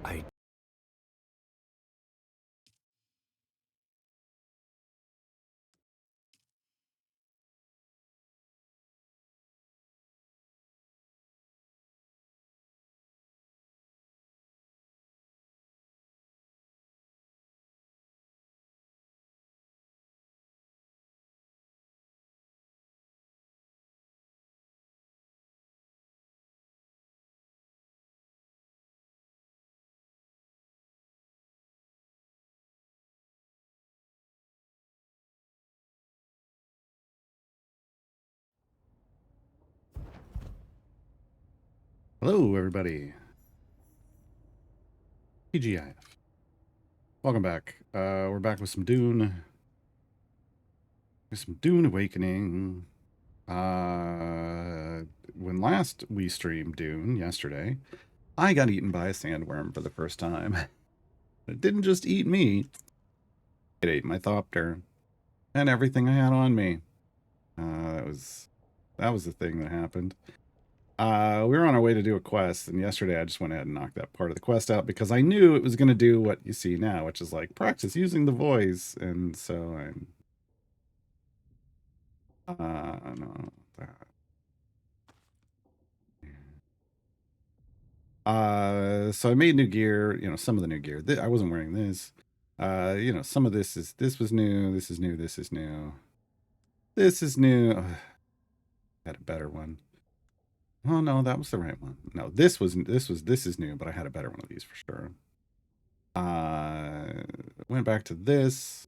I Hello, everybody. TGIF. Welcome back. We're back with some Dune. With some Dune Awakening. When last we streamed Dune, yesterday, I got eaten by a sandworm for the first time. It didn't just eat me. It ate my Thopter. And everything I had on me. That was the thing that happened. We were on our way to do a quest, and yesterday I just went ahead and knocked that part of the quest out because I knew it was going to do what you see now, which is like practice using the voice, and so I'm no that. So I made new gear, some of the new gear. I wasn't wearing this. Some of this was new, this is new, this is new. This is new. Had a better one. Oh no, that was the right one. No, this is new, but I had a better one of these for sure. Went back to this.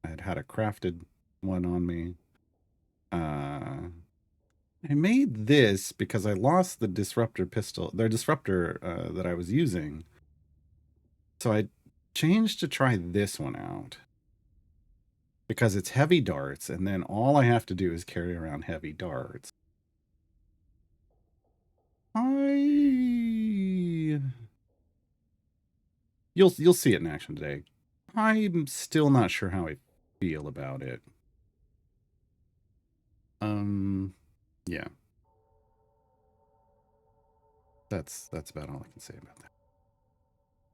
I had a crafted one on me. I made this because I lost the disruptor pistol, the disruptor that I was using. So I changed to try this one out because it's heavy darts, and then all I have to do is carry around heavy darts. You'll see it in action today. I'm still not sure how I feel about it. Yeah. That's about all I can say about that.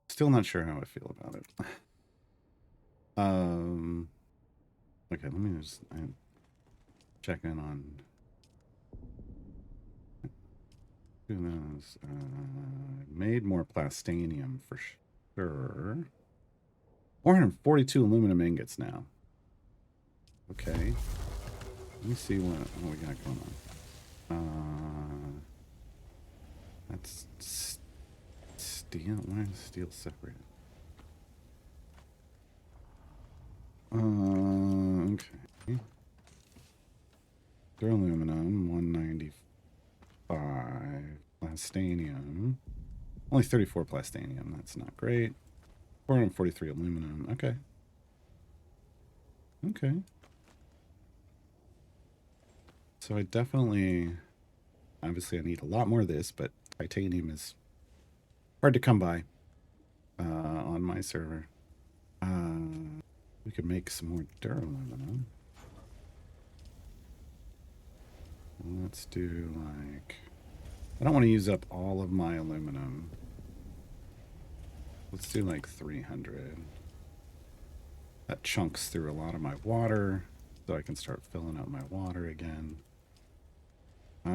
Still not sure how I feel about it. Okay, let me just check in on who knows. Made more plastanium for sure. 442 aluminum ingots now. Okay. Let me see what we got going on. That's steel. Why is steel separated? Okay. They're aluminum, 195. Plastanium. Only 34 plastanium. That's not great. 443 aluminum. Okay. Okay. So I definitely... Obviously, I need a lot more of this, but titanium is hard to come by on my server. We could make some more duraluminum. Let's do like... I don't want to use up all of my aluminum. Let's do like 300. That chunks through a lot of my water, so I can start filling up my water again. I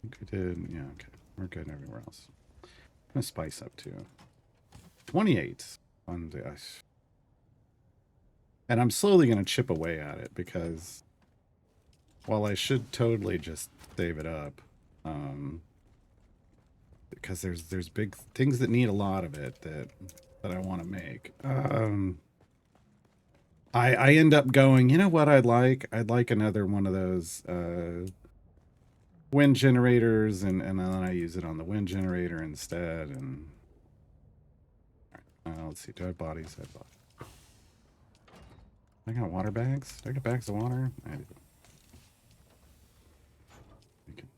think we did. Yeah, okay. We're good everywhere else. I'm going to spice up too. 28 on this. And I'm slowly going to chip away at it because while I should totally just save it up, because there's big things that need a lot of it that I want to make. I end up going, you know what I'd like? I'd like another one of those wind generators, and then I use it on the wind generator instead. And let's see, do I have bodies? I have bodies. I got water bags. Do I got bags of water? I do. We can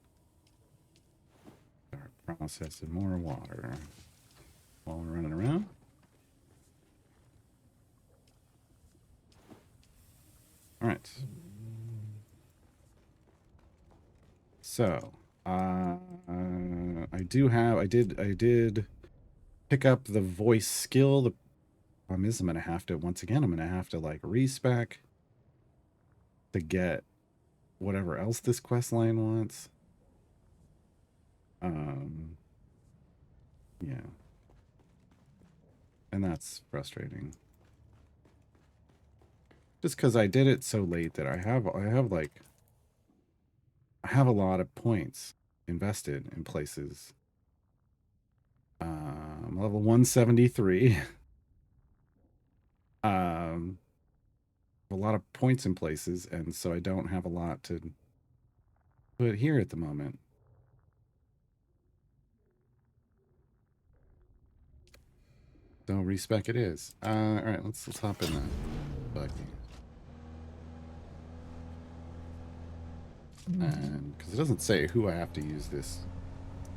start processing more water while we're running around. All right. So, I did pick up the voice skill. The problem is I'm gonna have to, once again, I'm gonna have to like respec to get whatever else this quest line wants. Yeah. And that's frustrating. Just because I did it so late that I have a lot of points invested in places. I'm level 173. A lot of points in places, and so I don't have a lot to put here at the moment. So respec it is. All right, let's hop in that buggy. And because it doesn't say who I have to use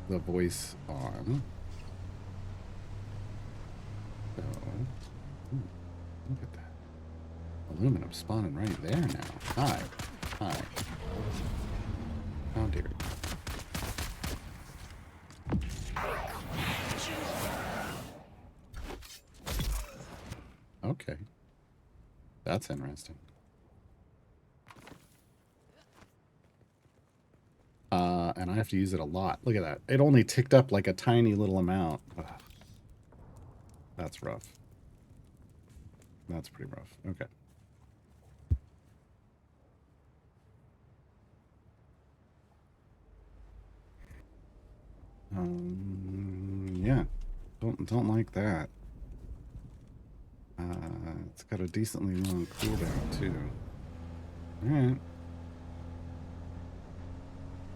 the voice on. So, ooh, look at that. Aluminum spawning right there now. Hi. Hi. How dare you. Okay. That's interesting. And I have to use it a lot. Look at that. It only ticked up like a tiny little amount. Ugh. That's rough. That's pretty rough. Okay. Yeah. Don't like that. It's got a decently long cooldown too. Alright.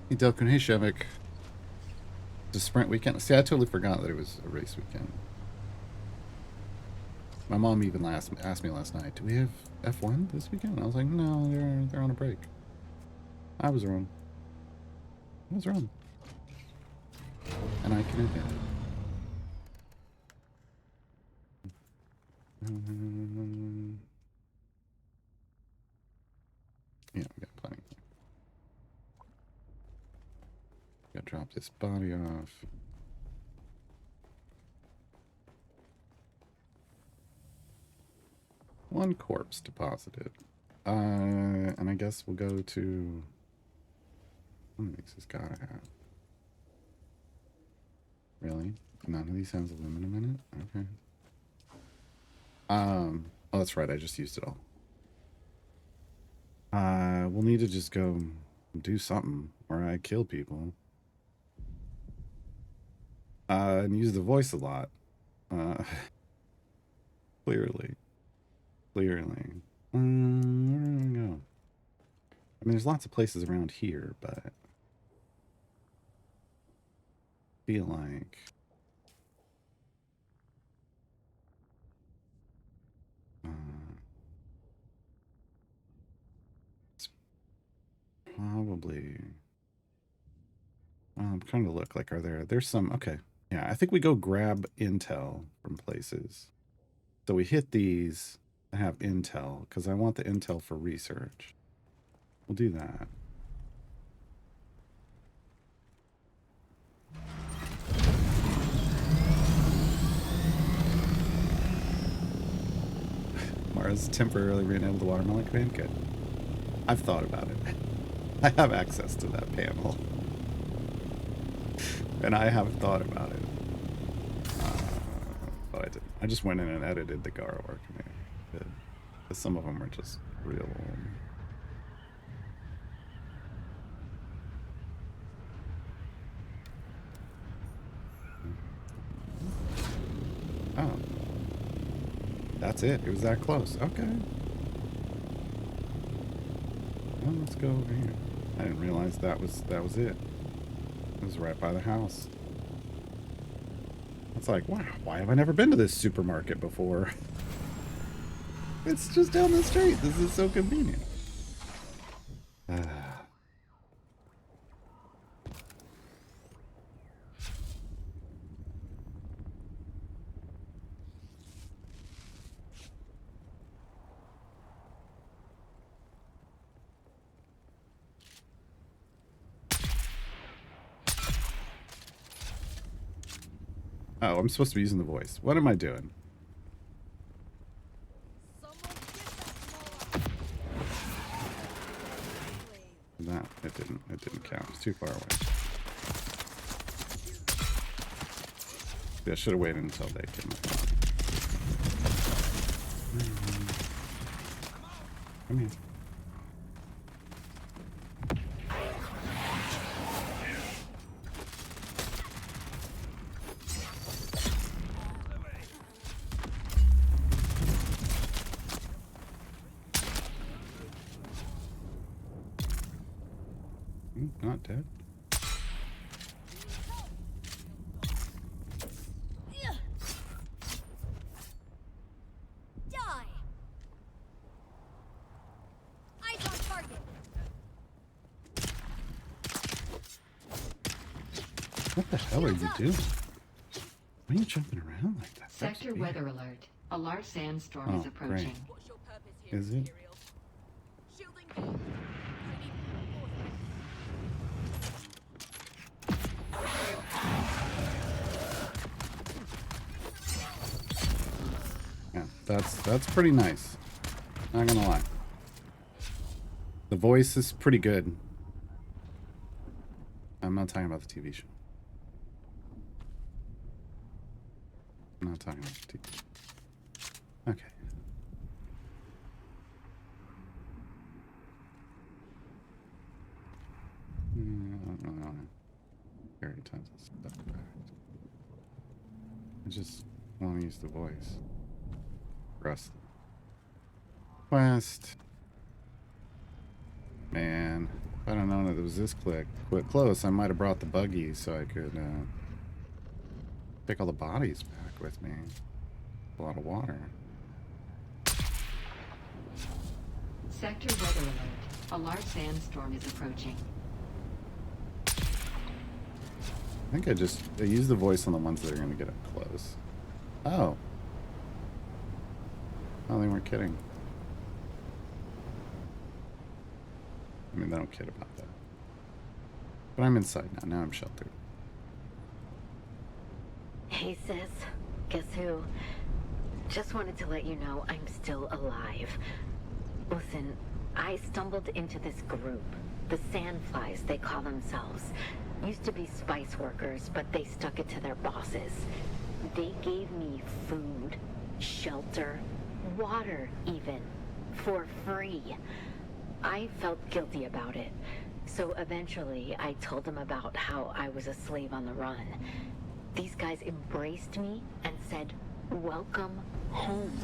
Hey Delkin, hey Shevik. It's a sprint weekend. See, I totally forgot that it was a race weekend. My mom even asked me last night, do we have F1 this weekend? And I was like, no, they're on a break. I was wrong. I was wrong. And I can admit it. Yeah, we got plenty. Gotta drop this body off. One corpse deposited. And I guess we'll go to... One of these has gotta have. Really? None of these has aluminum in it? Okay. Oh, that's right. I just used it all. We'll need to just go do something where I kill people. And use the voice a lot. Clearly. Where do I go? I mean, there's lots of places around here, but I feel like it's probably. I'm trying to look. Like, there's some? Okay, yeah. I think we go grab intel from places. So we hit these that have intel because I want the intel for research. We'll do that. Mars temporarily re-enabled the watermelon command. Good. I've thought about it. I have access to that panel. And I have thought about it. But I didn't. I just went in and edited the Gaarad'dib command. Because some of them are just real old. Oh. That's it. It was that close. Okay. Well, let's go over here. I didn't realize that was it. It was right by the house. It's like, wow, why have I never been to this supermarket before? It's just down the street. This is so convenient. Oh, I'm supposed to be using the voice. What am I doing? That it didn't count. It's too far away. Yeah, I should have waited until they came up. Come here. Not dead. What the hell are you doing? Why are you jumping around like that? Sector weather alert. A large sandstorm is approaching. Great. Is it? Yeah, that's pretty nice. Not gonna lie. The voice is pretty good. I'm not talking about the TV show. I'm not talking about the TV show. Okay. Very tons of stuff. I just want to use the voice. Rust. Quest. Man, if I'd have known it was this close, I might have brought the buggy so I could take all the bodies back with me. A lot of water. Sector weather alert. A large sandstorm is approaching. I think I use the voice on the ones that are going to get up close. Oh. Oh, they weren't kidding. I mean, they don't kid about that. But I'm inside now. Now I'm sheltered. Hey, sis. Guess who? Just wanted to let you know I'm still alive. Listen, I stumbled into this group. The Sandflies, they call themselves. Used to be spice workers, but they stuck it to their bosses. They gave me food, shelter, water even, for free. I felt guilty about it. So eventually, I told them about how I was a slave on the run. These guys embraced me and said, "Welcome home."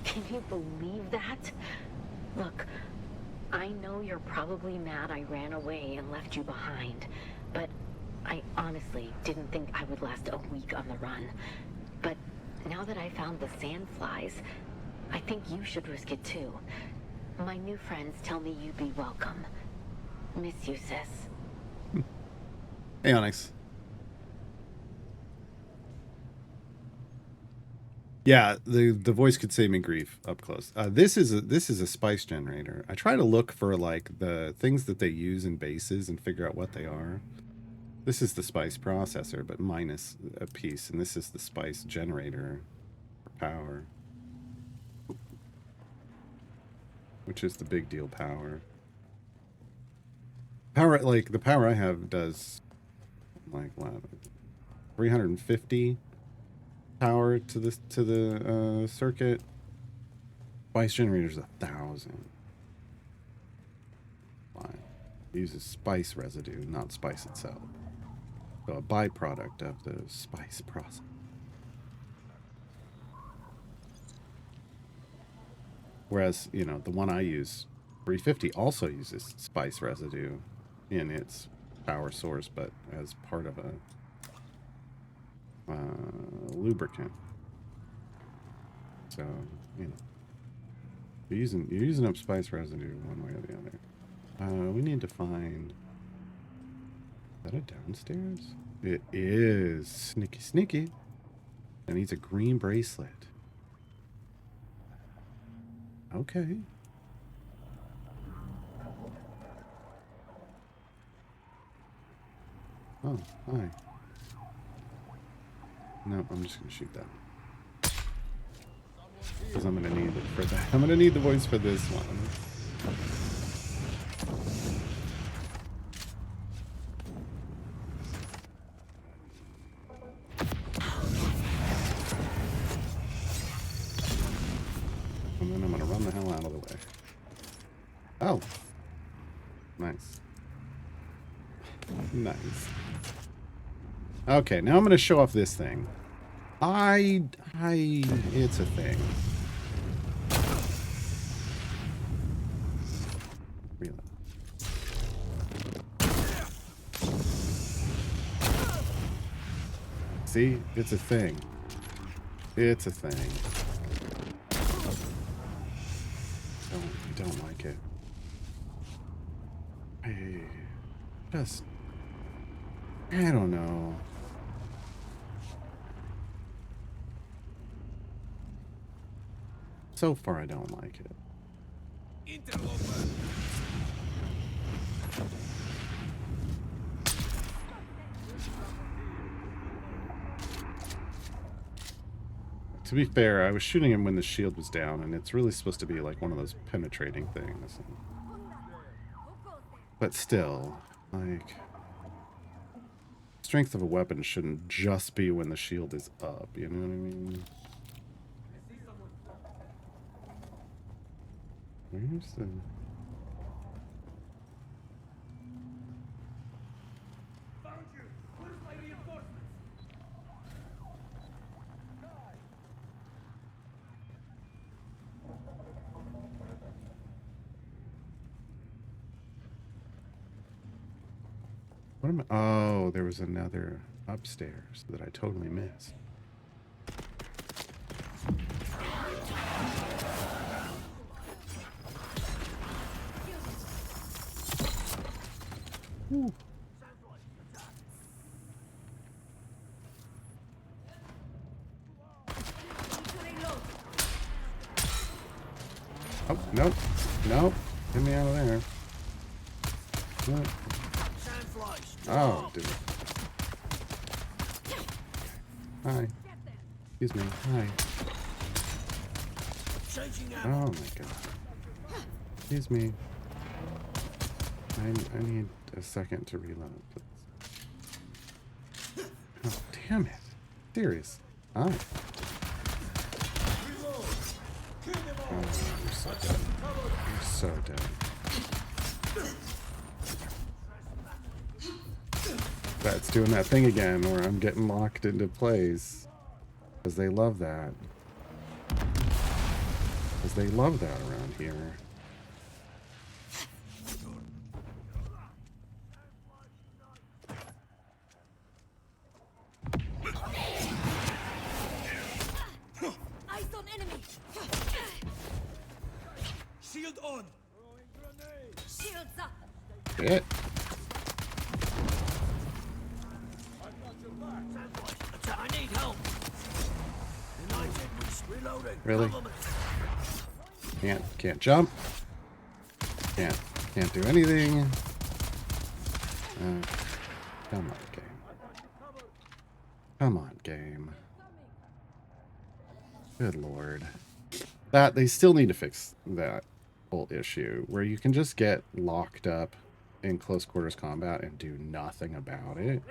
Can you believe that? Look, I know you're probably mad I ran away and left you behind, but I honestly didn't think I would last a week on the run. But now that I found the Sandflies, I think you should risk it too. My new friends tell me you'd be welcome. Miss you, sis. Hey, Onyx. Yeah, the voice could save me grief up close. This is a spice generator. I try to look for like the things that they use in bases and figure out what they are. This is the spice processor, but minus a piece, and this is the spice generator for power, which is the big deal power. Power, like the power I have does like what, 350 power to the circuit. Spice generator's 1,000. Why? It uses spice residue, not spice itself. So a byproduct of the spice process. Whereas, you know, the one I use, 350, also uses spice residue in its power source, but as part of a lubricant. So, you know, you're using up spice residue one way or the other. We need to find. Is that a downstairs? It is. Sneaky, sneaky. It needs a green bracelet. Okay. Oh, hi. No, I'm just gonna shoot that. Because I'm gonna need it for that. I'm gonna need the voice for this one. And then I'm gonna run the hell out of the way. Oh. Nice. Nice. Okay, now I'm gonna show off this thing. It's a thing. Reload. See? It's a thing. It's a thing. I don't like it. I don't know. So far, I don't like it. To be fair, I was shooting him when the shield was down, and it's really supposed to be like one of those penetrating things. But still, like, strength of a weapon shouldn't just be when the shield is up, you know what I mean? Where's the... What am I... Oh, there was another upstairs that I totally missed. Ooh. Oh, nope. Nope. Get me out of there. Nope. Oh, dude. Hi. Excuse me. Hi. Oh my god. Excuse me. I need a second to reload, please. Oh, damn it. Serious. Hi. Oh, you're so dead. You're so dead. That's doing that thing again where I'm getting locked into plays. Because they love that. Because they love that around here. Eyes on enemy. Shield on. Shields up. Shit. I need help. Really? Can't jump. Can't do anything. Come on, game. Come on, game. Good lord. That they still need to fix that whole issue where you can just get locked up in close quarters combat and do nothing about it.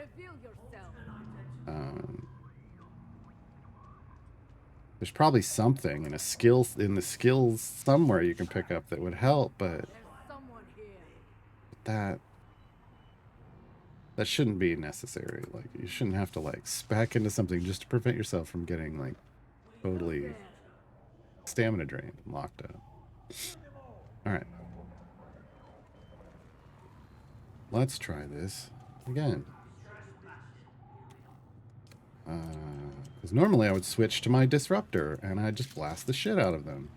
There's probably something in the skills somewhere you can pick up that would help, but that shouldn't be necessary. Like, you shouldn't have to like spec into something just to prevent yourself from getting like totally stamina drained and locked up. All right, let's try this again. Because normally I would switch to my disruptor and I'd just blast the shit out of them.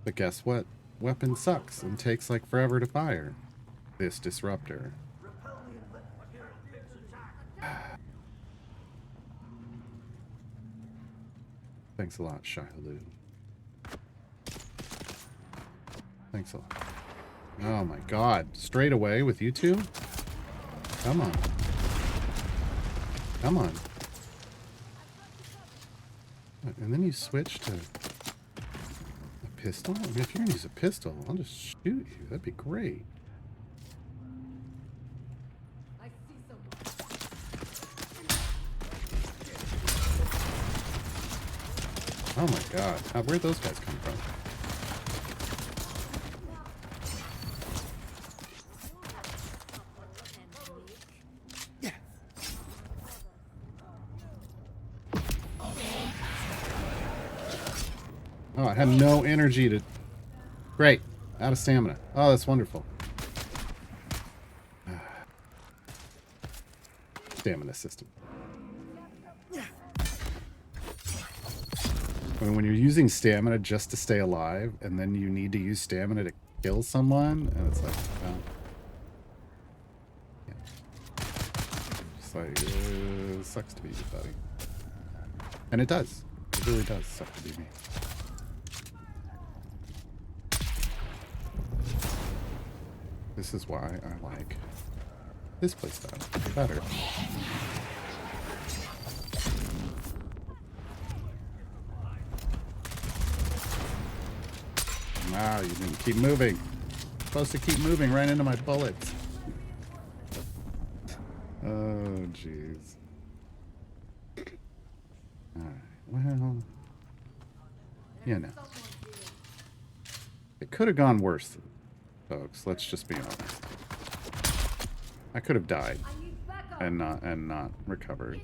But guess what? Weapon sucks and takes like forever to fire. This disruptor. Thanks a lot, Shihaloo. Thanks a lot. Oh my god. Straight away with you two? Come on. Come on. And then you switch to a pistol? I mean, if you're going to use a pistol, I'll just shoot you. That'd be great. I see someone. Oh my god. Where'd those guys come from? Oh, I had no energy to... Great. Out of stamina. Oh, that's wonderful. Stamina system. When you're using stamina just to stay alive, and then you need to use stamina to kill someone, and it's like, well... Yeah. It's like, sucks to be you, buddy. And it does. It really does suck to be me. This is why I like this playstyle better. Wow, you didn't keep moving. You're supposed to keep moving right into my bullets. Oh, jeez. Alright, well... Yeah, no. It could have gone worse, folks. Let's just be honest. I could have died and not recovered.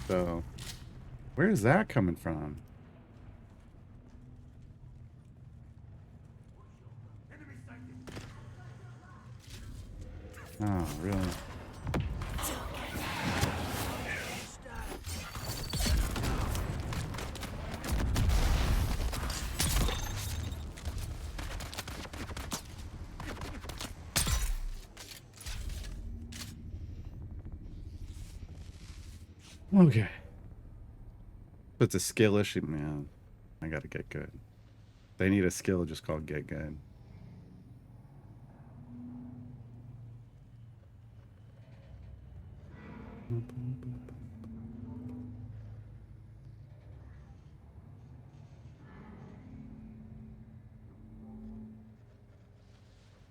So, where is that coming from? Oh, really? Okay. But it's a skill issue, man. I gotta get good. They need a skill just called get good.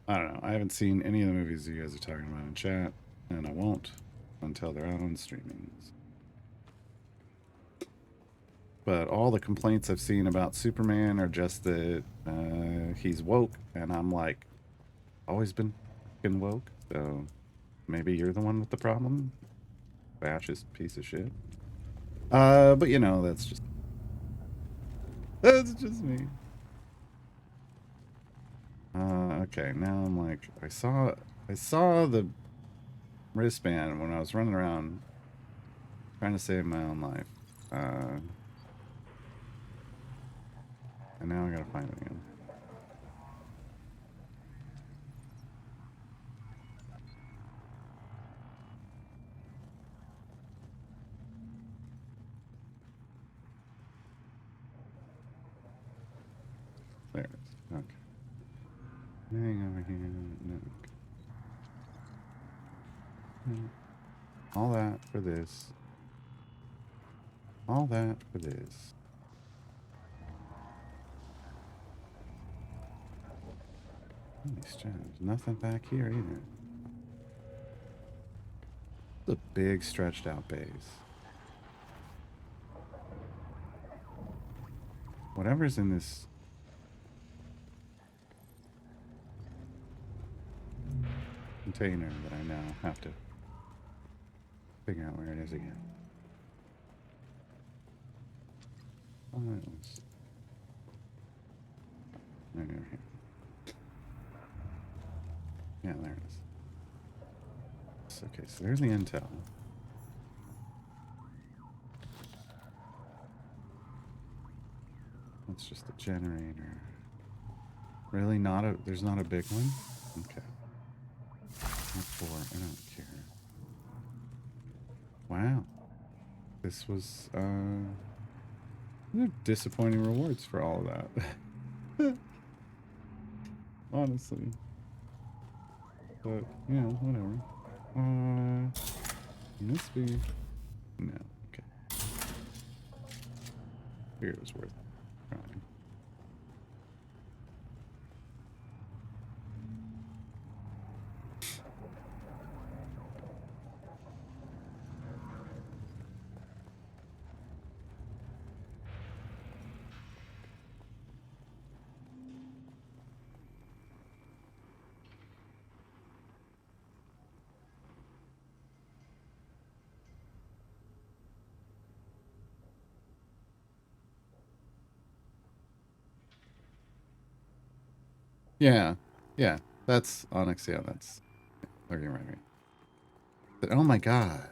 I don't know. I haven't seen any of the movies you guys are talking about in chat, and I won't until they're out on streamings. But all the complaints I've seen about Superman are just that he's woke, and I'm like, always been fucking woke, so maybe you're the one with the problem. Fascist piece of shit. But you know, that's just me. Okay, now I'm like, I saw the wristband when I was running around trying to save my own life. And now I gotta find it again. There it is. Okay. Hang over here. No. All that for this. All that for this. There's nothing back here either. It's a big stretched out base. Whatever's in this container that I now have to figure out where it is again. Oh, it was right over here. Yeah, there it is. Okay, so there's the intel. That's just the generator. Really? There's not a big one? Okay. What for? I don't care. Wow. This was, disappointing rewards for all of that. Honestly. But, you know, whatever. Can this be? No. Okay. Figured it was worth trying. Yeah, yeah, that's Onyx. Yeah, that's looking right. But oh my god,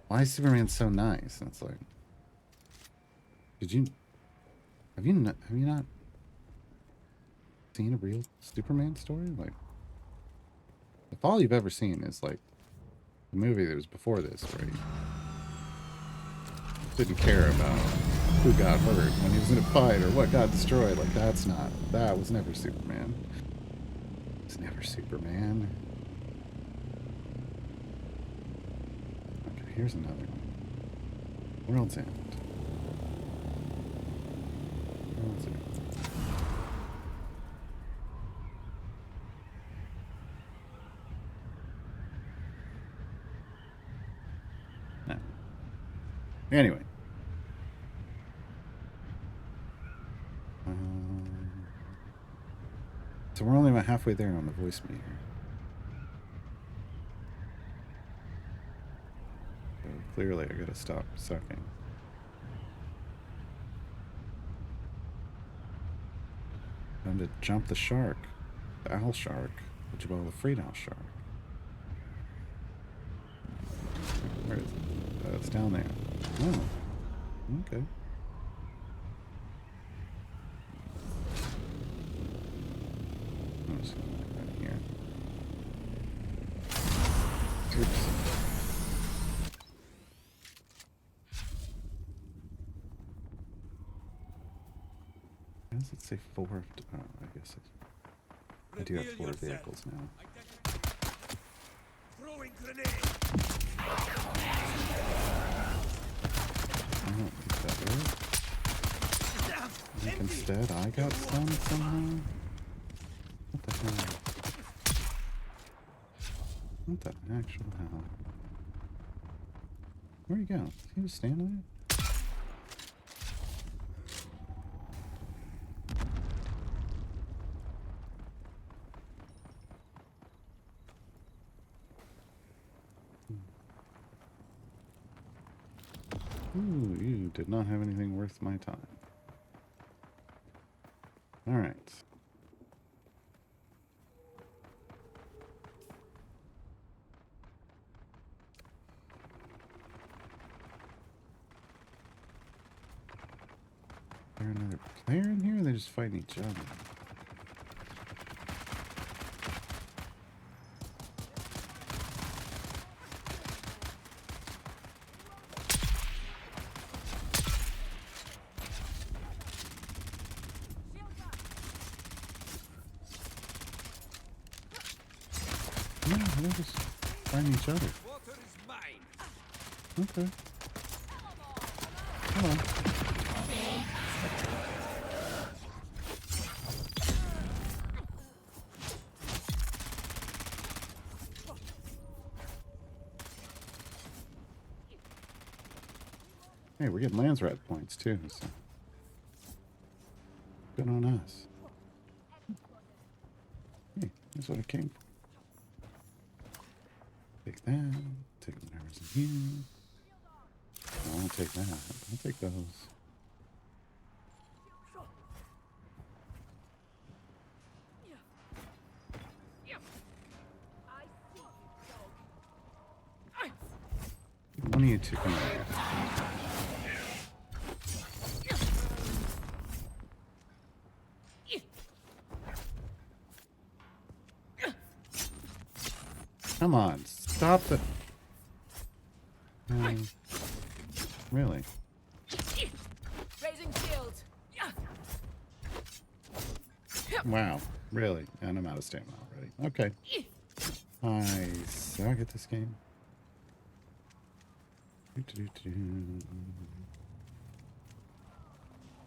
why is Superman so nice? And it's like, did you have you not seen a real Superman story? Like, if all you've ever seen is like the movie that was before this, where he didn't care about who got hurt when he was in a fight or what got destroyed, like that was never Superman. It's never Superman. Okay, here's another one. World's End. World's End. No. Anyway. So we're only about halfway there on the voice meter. So clearly I gotta stop sucking. Time to jump the shark. The owl shark. The Jabal the Freed Owl shark. Where is it? It's down there. Oh. Okay. I'm just gonna put that here. Oops. Why does it say four? Oh, I guess I do have four vehicles now. Throwing grenade. I don't think that worked. I think instead I got stunned somehow. What the hell? What the actual hell? Where'd he go? He was standing there? Ooh, you did not have anything worth my time. Alright. Is there another player in here, or are they just fighting each other? Yeah, they're just fighting each other. Water is mine. Okay. Come on. Hey, we're getting Landsrat points too, so good on us. Hey, that's what I came for. Take that. Take whatever's in here. I won't take that. I'll take those. One of you two come over here. Come on, stop the... really? Raising shield. Wow, really? And I'm out of stamina already. Okay. I suck at this game.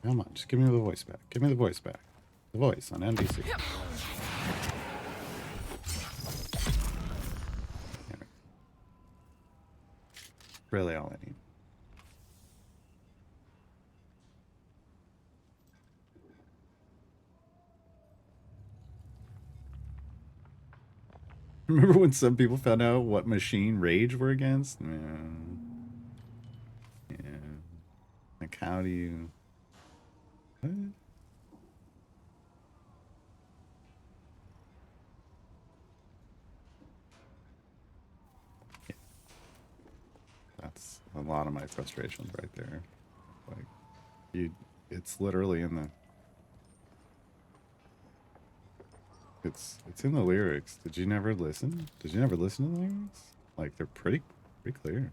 Come on, just give me the voice back. Give me the voice back. The voice on NBC. Damn it. Really all I need. Remember when some people found out what machine rage we're against? Yeah. Yeah. Like, how do you... What? Yeah. That's a lot of my frustrations right there. Like, it's literally in the... It's in the lyrics. Did you never listen? Did you never listen to the lyrics? Like, they're pretty clear.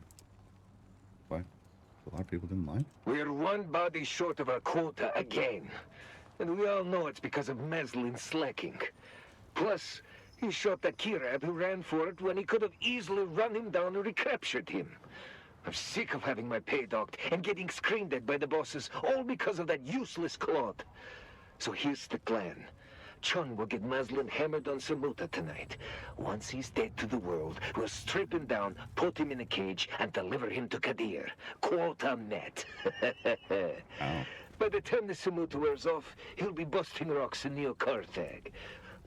Why? A lot of people didn't like. We're one body short of our quota again. And we all know it's because of Maslin slacking. Plus, he shot that Gaarad'dib who ran for it when he could have easily run him down and recaptured him. I'm sick of having my pay docked and getting screamed at by the bosses, all because of that useless Claude. So here's the plan. Chun will get Maslin hammered on Samuta tonight. Once he's dead to the world, we'll strip him down, put him in a cage, and deliver him to Kadir. Quota net. Oh. By the time the Samuta wears off, he'll be busting rocks in Neo Karthag.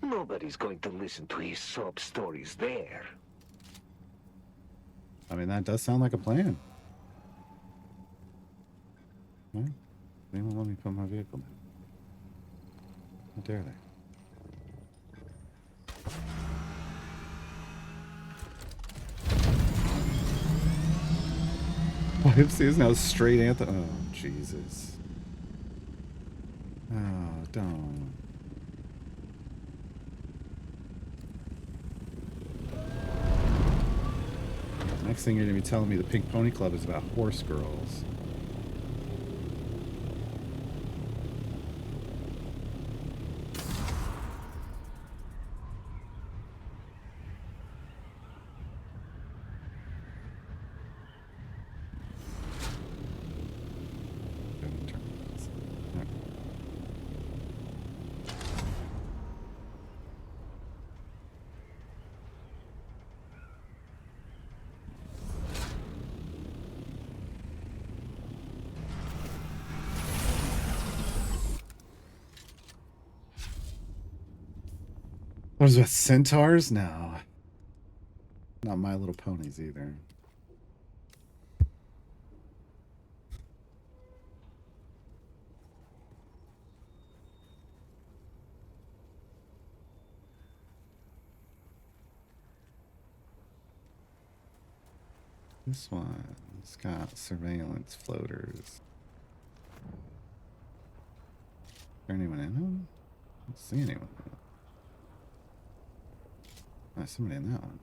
Nobody's going to listen to his sob stories there. I mean, that does sound like a plan. Well, they won't let me put my vehicle down. How dare they? YFC is now straight anthem. Oh, Jesus. Oh, don't. Next thing you're going to be telling me the Pink Pony Club is about horse girls. What is that, centaurs? No. Not My Little Ponies either. This one's got surveillance floaters. Is there anyone in them? I don't see anyone. There's somebody in that one.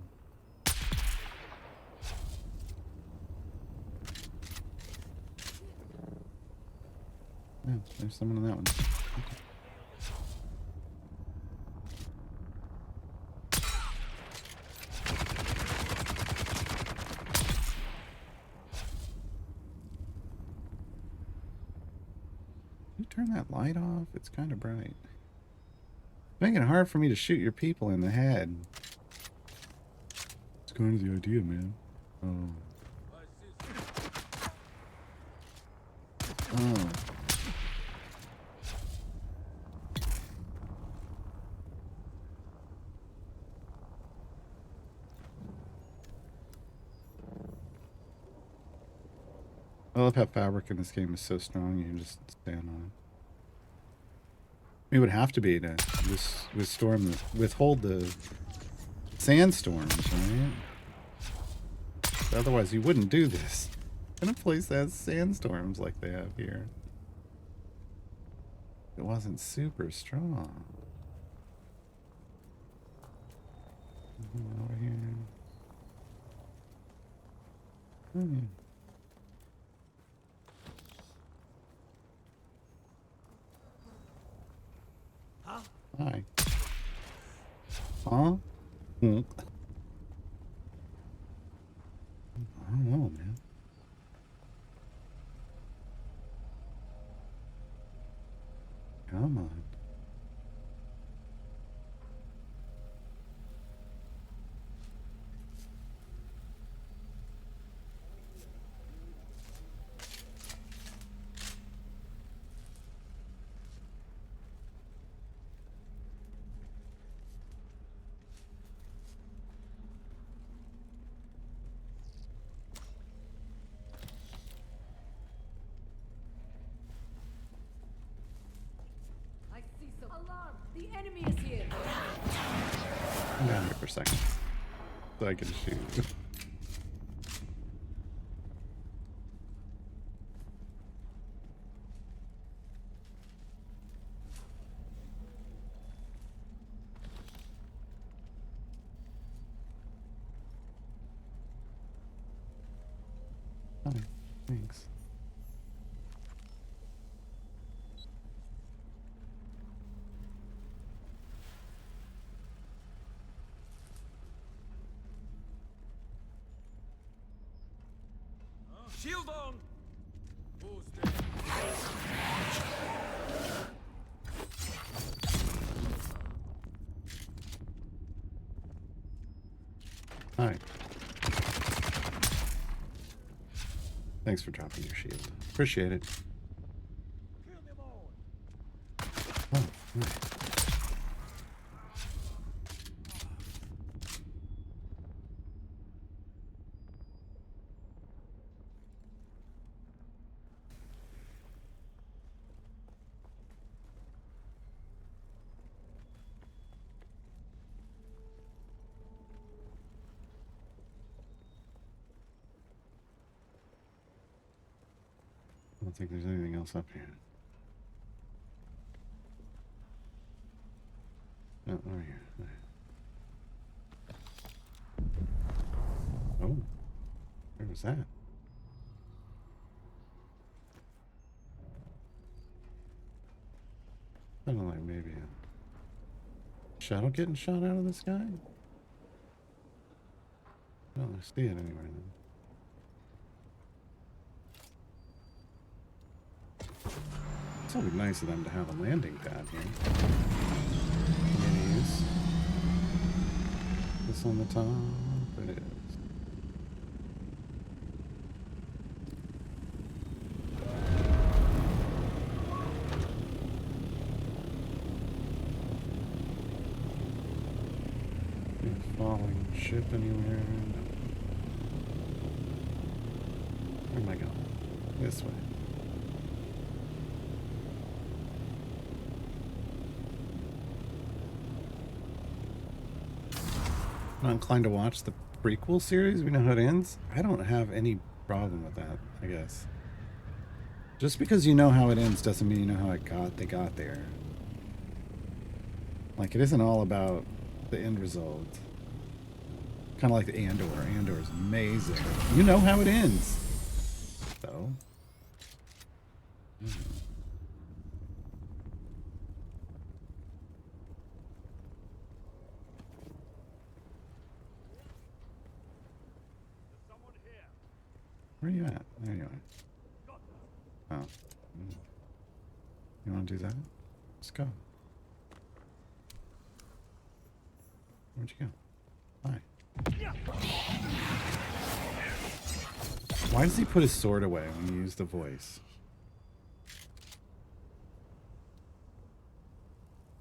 Yeah, there's someone in that one. Okay. You turn that light off? It's kind of bright. Making it hard for me to shoot your people in the head. It's kind of the idea, man. Oh. Oh. I love how fabric in this game is so strong, you can just stand on it. It would have to be to withhold the sandstorms, right? Otherwise you wouldn't do this in a place that has sandstorms like they have here. It wasn't super strong. Over here. Oh, yeah. Hi. Huh? I don't know, man. for seconds. So I can shoot. Oh, thanks. Shield on! Who's there? Hi. Thanks for dropping your shield. Appreciate it. Kill them all! Oh, nice. I don't think there's anything else up here. Oh, over here. Oh, where was that? I don't know, like maybe a shuttle getting shot out of the sky? I don't see it anywhere then. It's always nice of them to have a landing pad here. Minis. This on the top, it is. Falling ship anywhere? No. Where am I going? This way. Not inclined to watch the prequel series? We know how it ends? I don't have any problem with that, I guess. Just because you know how it ends doesn't mean you know how they got there. Like, it isn't all about the end result. Kind of like the Andor. Andor is amazing. You know how it ends. So. Where are you at? There you are. Oh. You want to do that? Let's go. Where'd you go? Hi. Why does he put his sword away when you use the voice?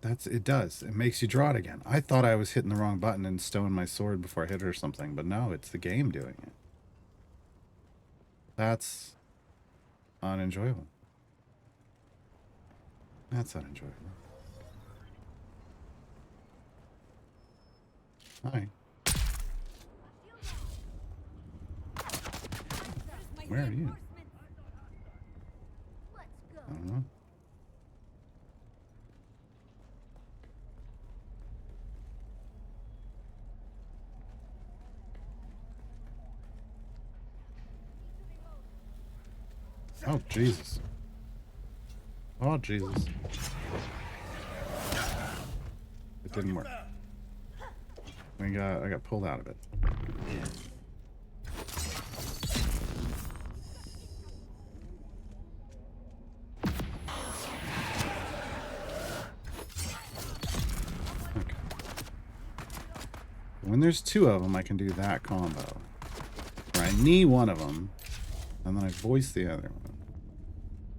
It does. It makes you draw it again. I thought I was hitting the wrong button and stowing my sword before I hit it or something, but no, it's the game doing it. That's unenjoyable. That's unenjoyable. Hi. Where are you? I don't know. Oh, Jesus. Oh, Jesus. It didn't work. I got pulled out of it. Okay. When there's two of them, I can do that combo. Where I knee one of them, and then I voice the other one.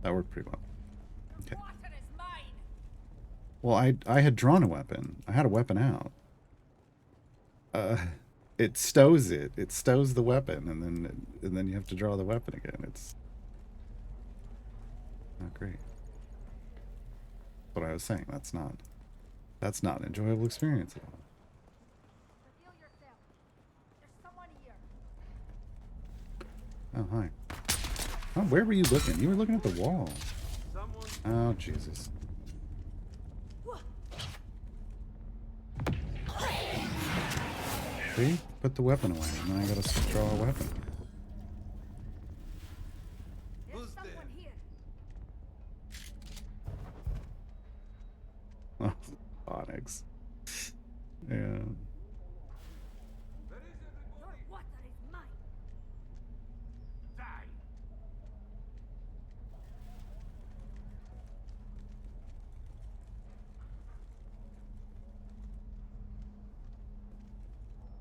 That worked pretty well. Okay. Well, I had drawn a weapon. I had a weapon out. It stows it. It stows the weapon, and then you have to draw the weapon again. It's not great. What I was saying. That's not an enjoyable experience at all. Oh, hi. Oh, where were you looking? You were looking at the wall. Someone Oh, Jesus. See? Put the weapon away, and then I gotta draw a weapon. There's someone here. Oh, Onyx. Yeah. Where is everybody? Your water is mine. Die!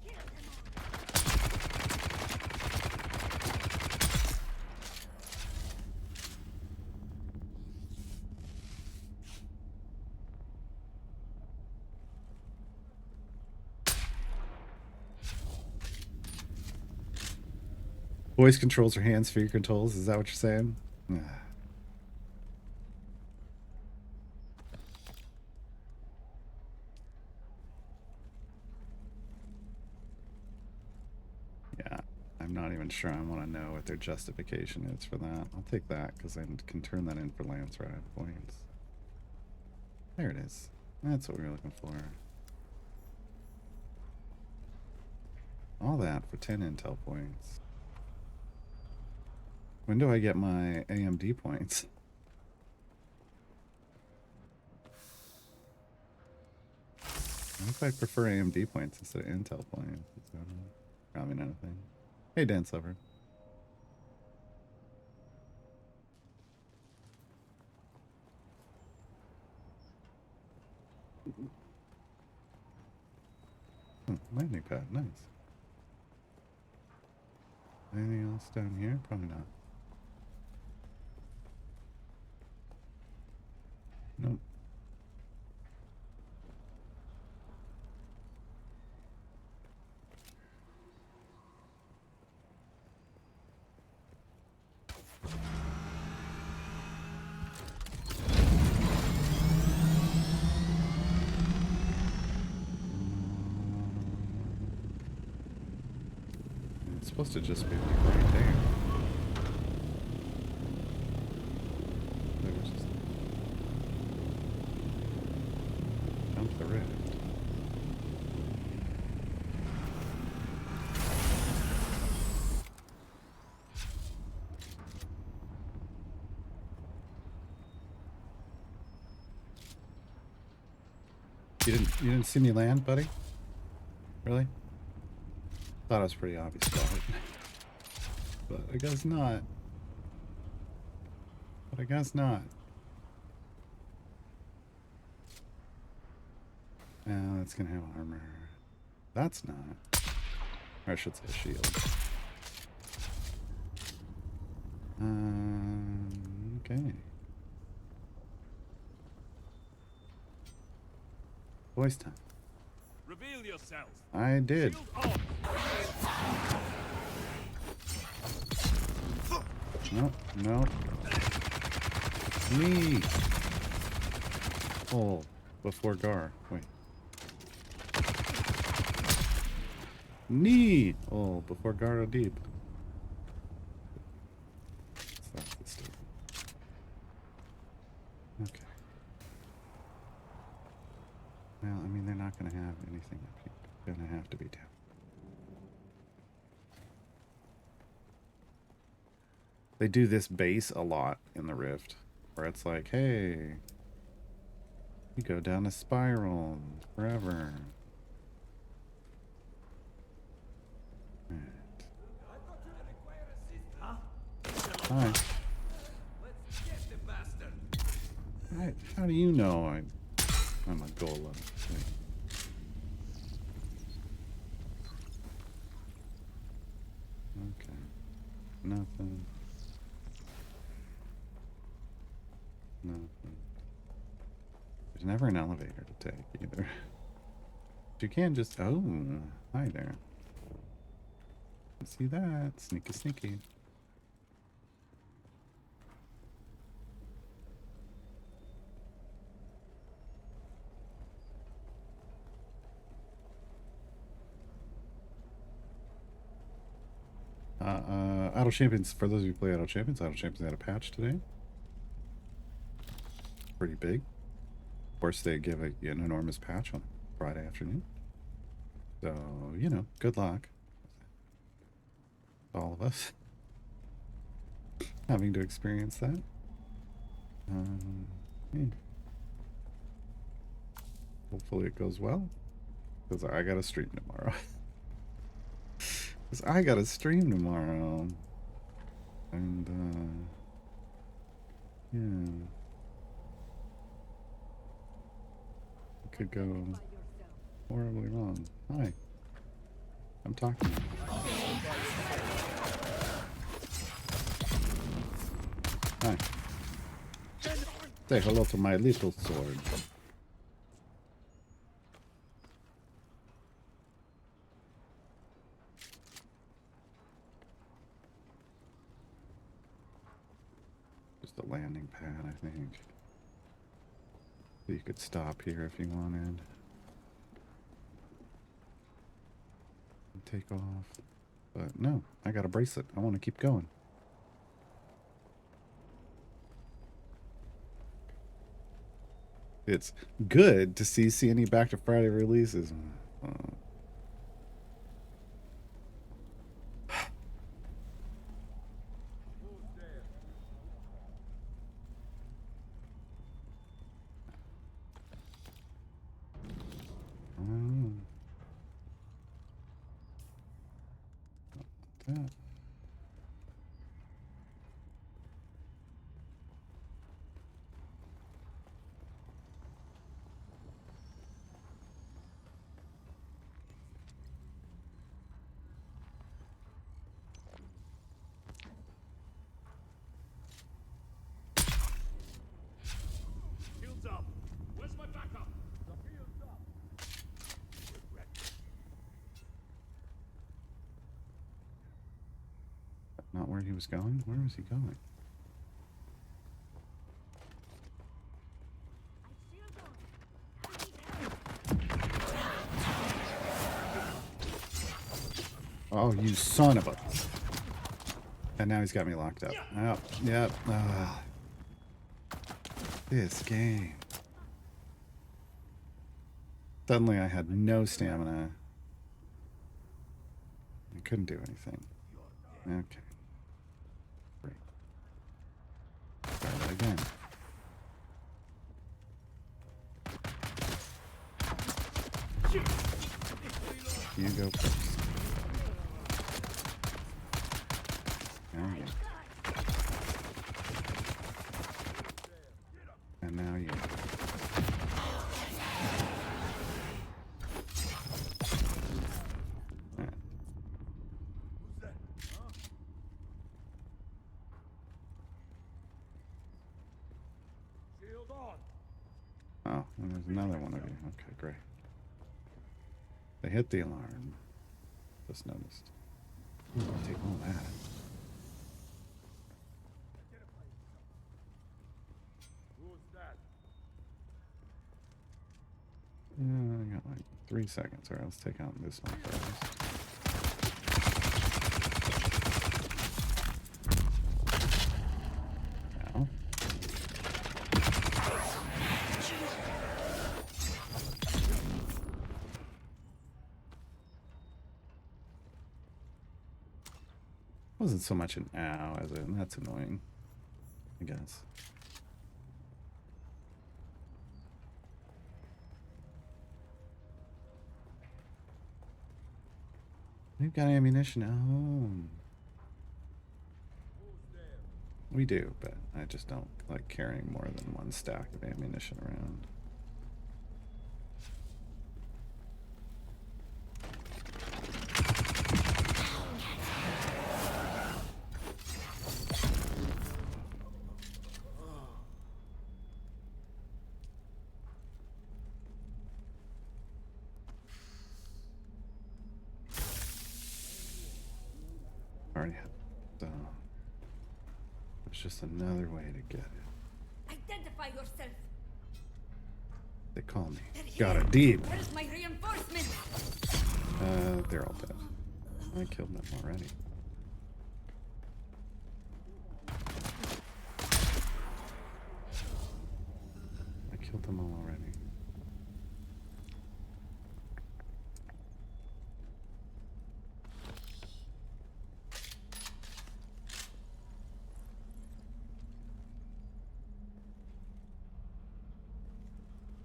Kill them all. Voice controls or hands free controls? Is that what you're saying? Yeah, I'm not even sure I want to know what their justification is for that. I'll take that because I can turn that in for Lance Ride points. There it is. That's what we were looking for. All that for 10 intel points. When do I get my AMD points? What if I prefer AMD points instead of Intel points? Probably nothing. Hey, Dance Lover. Landing pad, nice. Anything else down here? Probably not. Nope. It's supposed to just be like right there. There was just jump the rift. You didn't see me land, buddy? Really? Thought it was pretty obvious about it. But I guess not. But I guess not. That's gonna have armor. That's not. Or I should say a shield. Okay. Voice time. Reveal yourself. I did. Shield on. No, no. Me. Oh, before Gar. Wait. Knee. Oh, before Gaarad'dib. That's the statement. Okay. Well, I mean, they're not going to have anything up here. They're going to have to be down. They do this base a lot in the Rift, where it's like, hey, you go down a spiral forever. Right. Hi. Let's get the bastard. How do you know I'm a golem? Wait. Okay. Nothing. Nothing. There's never an elevator to take either. You can just... Oh, hi there. See that? Sneaky, sneaky. Auto Champions, for those of you who play Auto Champions had a patch today. Pretty big. Of course, they give an enormous patch on Friday afternoon. So, you know, good luck. All of us having to experience that. Yeah. Hopefully it goes well. Because I got to stream tomorrow. Because I got to stream tomorrow. And, yeah. It could go horribly wrong. Hi. I'm talking. Hi. Say hello to my little sword. Just a landing pad, I think. So you could stop here if you wanted. And take off. But no, I got a bracelet. I want to keep going. It's good to see any Back to Friday releases. That. Shields up. Where's my backup? The field's up. Not where he was going? Where was he going? Oh, you son of a... And now he's got me locked up. Yep. This game. Suddenly I had no stamina. I couldn't do anything. Okay. Great. Try that again. You go first. There you go. And now you. Right. Shield on. Oh, and there's another one of you. Okay, great. They hit the alarm. Just noticed. Ooh, I'll take all that. Who's that? Yeah, I got like 3 seconds. Alright, let's take out this one first. Now. Wasn't so much an ow as in that's annoying, I guess. We've got ammunition at home. We do, but I just don't like carrying more than one stack of ammunition around. Already have it. So there's just another way to get it. Identify yourself. They call me They're here. Gaarad'dib. Where's my reinforcement? They're all dead. I killed them already. them all already.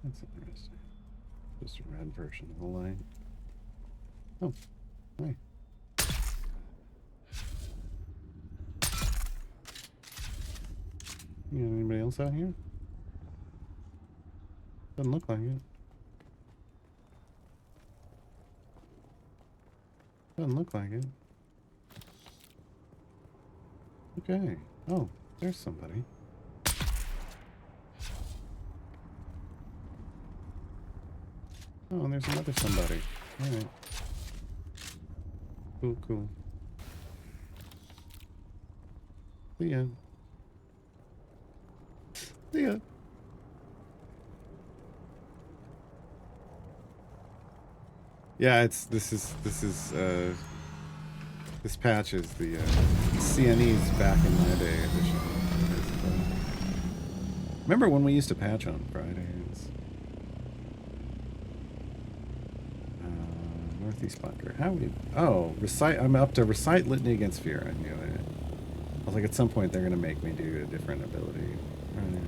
That's interesting. Just a red version of the light. Oh, hi. You got anybody else out here? Doesn't look like it. Doesn't look like it. Okay. Oh, there's somebody. Oh, and there's another somebody. Alright. Cool, cool. See ya. See ya. Yeah, this patch is the CNE's back in my day edition. Remember when we used to patch on Fridays? Northeast bunker. How we? Oh, recite. I'm up to recite litany against fear. I knew it. I was like, at some point they're gonna make me do a different ability. Right.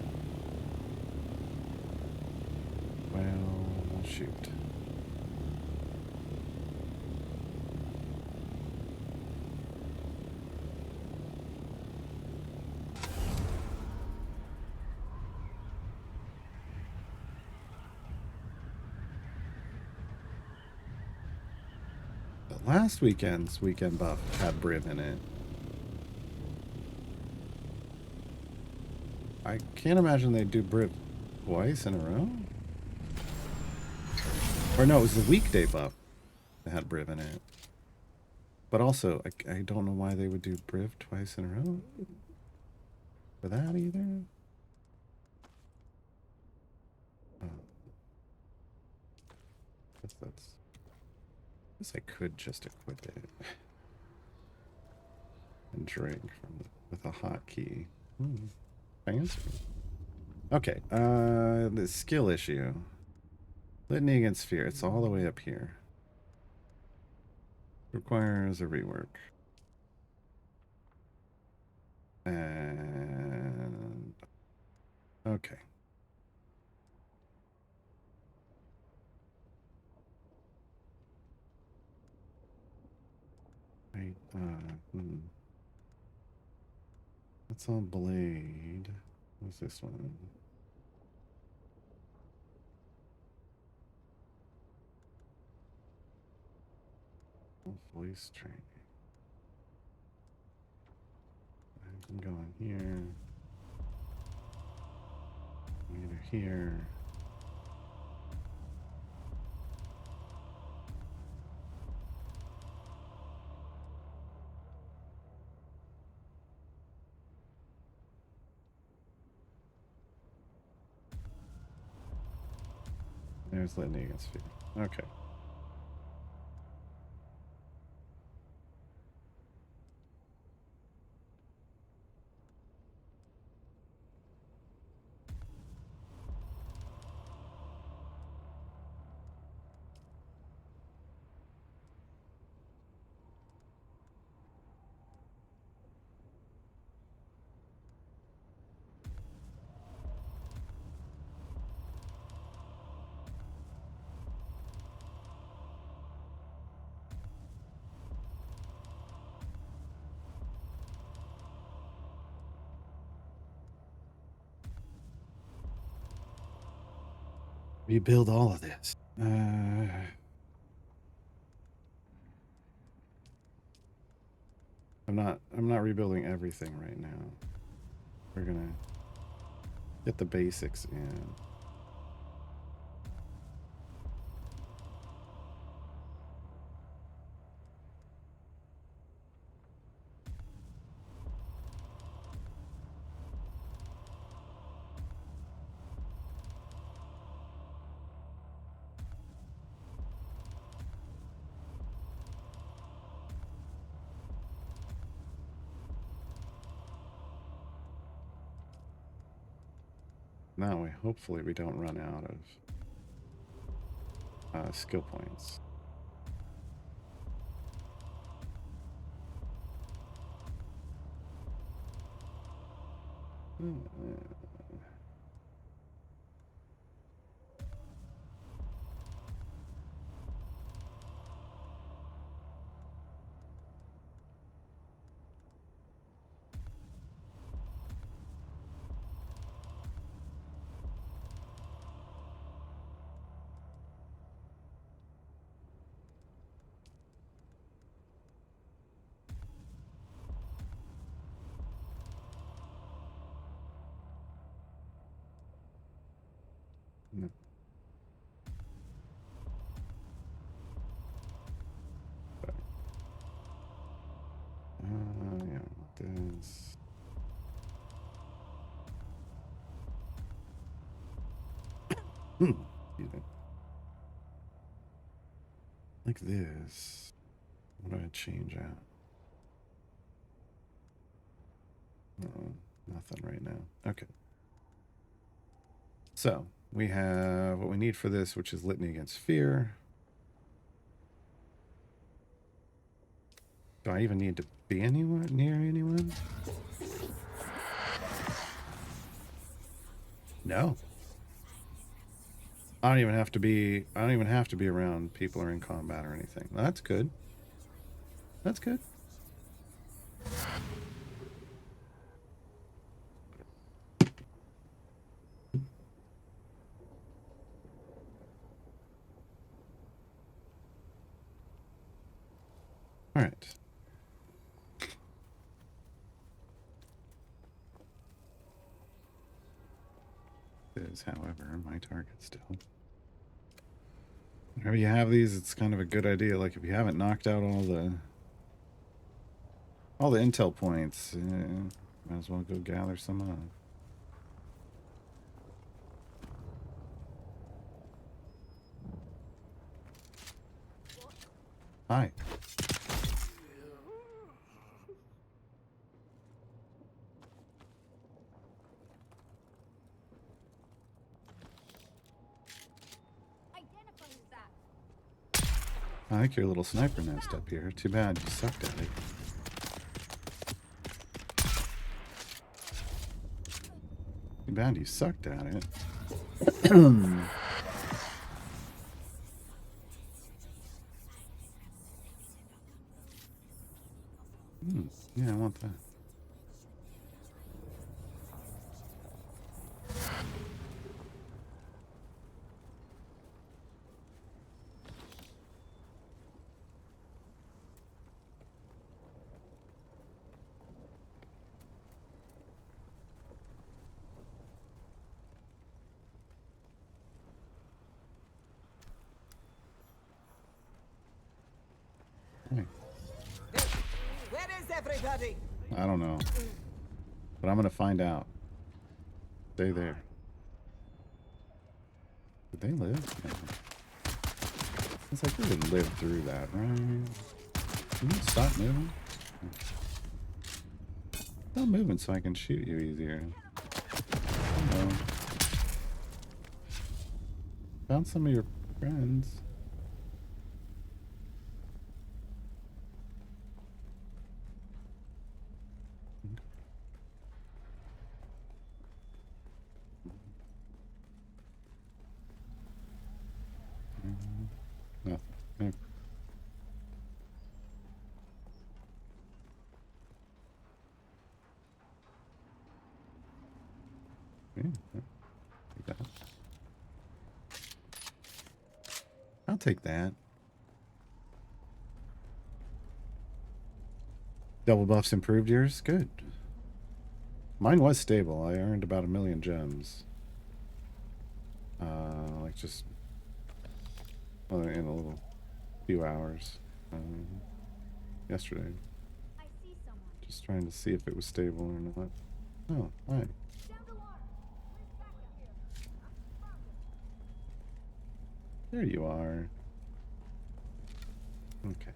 Well, shoot. Last weekend's weekend buff had Briv in it. I can't imagine they'd do Briv twice in a row. Or no, it was the weekday buff that had Briv in it. But also, I don't know why they would do Briv twice in a row. For that either. Oh. That's... I guess I could just equip it and drink with a hotkey. Fancy. Okay, the skill issue. Litany against fear. It's all the way up here. Requires a rework. And okay. Right, That's on blade. What's this one? Voice training. I can go in here. Either here. There's litany against fear. Okay. Rebuild all of this. I'm not rebuilding everything right now. We're gonna get the basics in. That way, hopefully we don't run out of skill points. No. Yeah, this. Excuse me. Like this. What do I change out? No, nothing right now. Okay. So, we have what we need for this, which is Litany Against Fear. Do I even need to be anywhere near anyone? No. I don't even have to be around people or in combat or anything. That's good. That's good. All right. Is, however, my target still. Whenever you have these, it's kind of a good idea. Like if you haven't knocked out all the intel points, might as well go gather some up. Hi. I like your little sniper nest up here. Too bad you sucked at it. Too bad you sucked at it. Yeah, I want that. Hey. Where is everybody? I don't know. But I'm gonna find out. Stay there. Did they live? No. It's like we would live through that, right? Can you stop moving? Stop moving so I can shoot you easier. Hello. Found some of your friends. Nothing. Take that. I'll take that. Double buffs improved yours? Good. Mine was stable. I earned about 1,000,000 gems. Like just in a little few hours yesterday. I see someone. Just trying to see if it was stable or not. Oh, hi. Sound alarm. Where's backup here? There you are. Okay.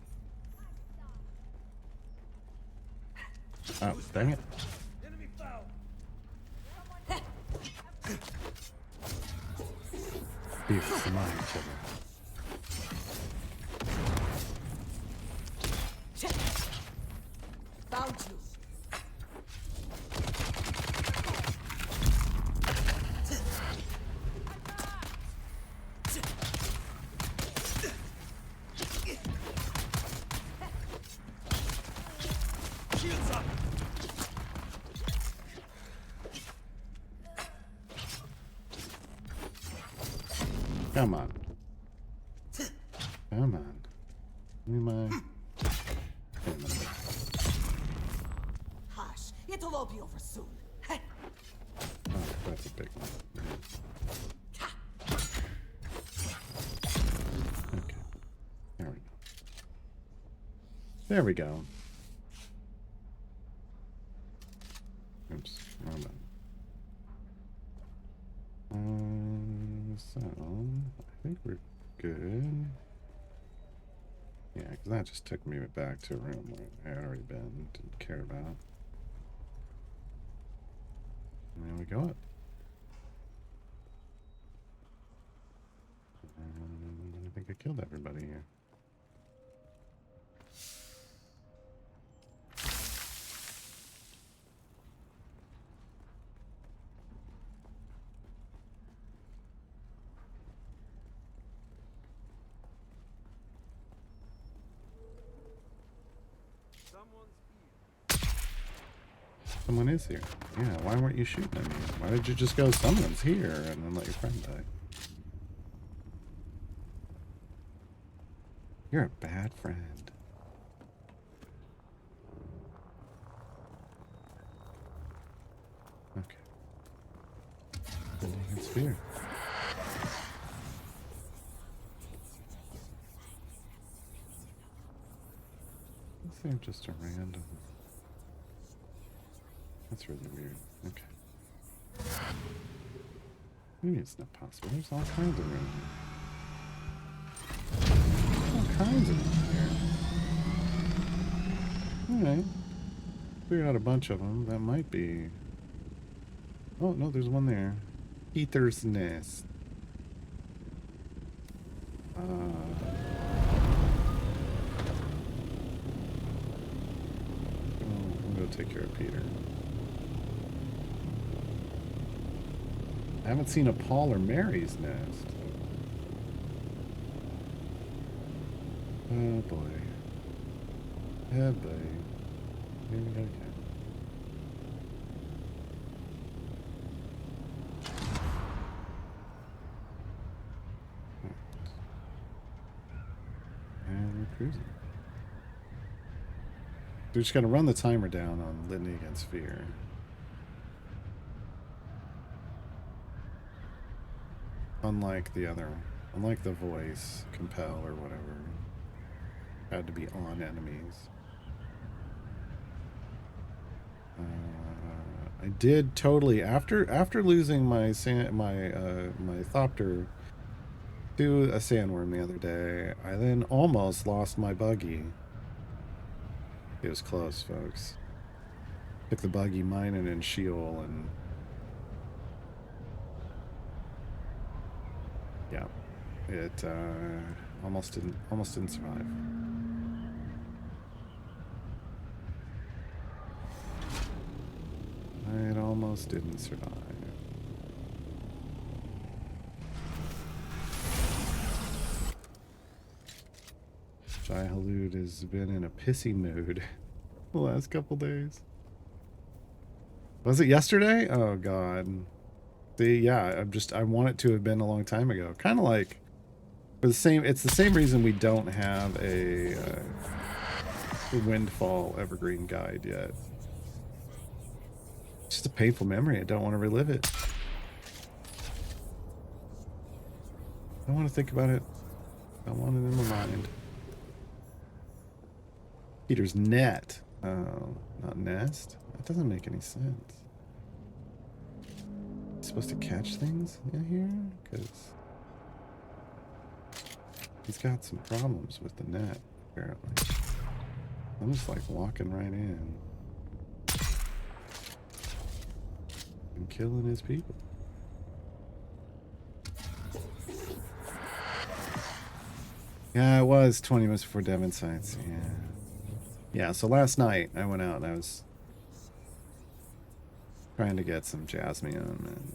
Oh, dang it. Enemy foul. It's the mind killer. Found you. Shields up! Come on. Come on. Give me my... Wait a minute. Hush. It'll all be over soon. Oh, that's a big one. Okay. There we go. There we go. Oops. Wrong button. So, I think we're good. Yeah, because that just took me back to a room where I had already been, didn't care about. And then we go up. And I think I killed everybody here. Someone is here. Yeah, why weren't you shooting at me? Why did you just go, someone's here, and then let your friend die? You're a bad friend. Okay. Sending a spear. Is there just a random... That's really weird. Okay. Maybe it's not possible. There's all kinds of room. All kinds of room here. Alright. Figured out a bunch of them. That might be... Oh, no, there's one there. Ether's Nest. I'm gonna go take care of Peter. I haven't seen a Paul or Mary's nest. Oh boy. Oh boy. Here we go again. And we're cruising. We're just gonna run the timer down on Litany Against Fear. Unlike the other, unlike the voice, compel or whatever, had to be on enemies. I did totally after losing my my Thopter to a sandworm the other day. I then almost lost my buggy. It was close, folks. Took the buggy mining in Sheol and. Yeah, it almost didn't survive. It almost didn't survive. Jai Halud has been in a pissy mood the last couple days. Was it yesterday? Oh God. See, yeah, I want it to have been a long time ago. Kind of like it's the same reason we don't have a Windfall Evergreen guide yet. It's just a painful memory. I don't want to relive it. I don't want to think about it. I want it in my mind. Peter's net. Oh, not nest? That doesn't make any sense. Supposed to catch things in here? Because he's got some problems with the net, apparently. I'm just like walking right in and killing his people. Yeah, it was 20 minutes before Dev Insights. Yeah. Yeah, so last night I went out and I was trying to get some jasmine and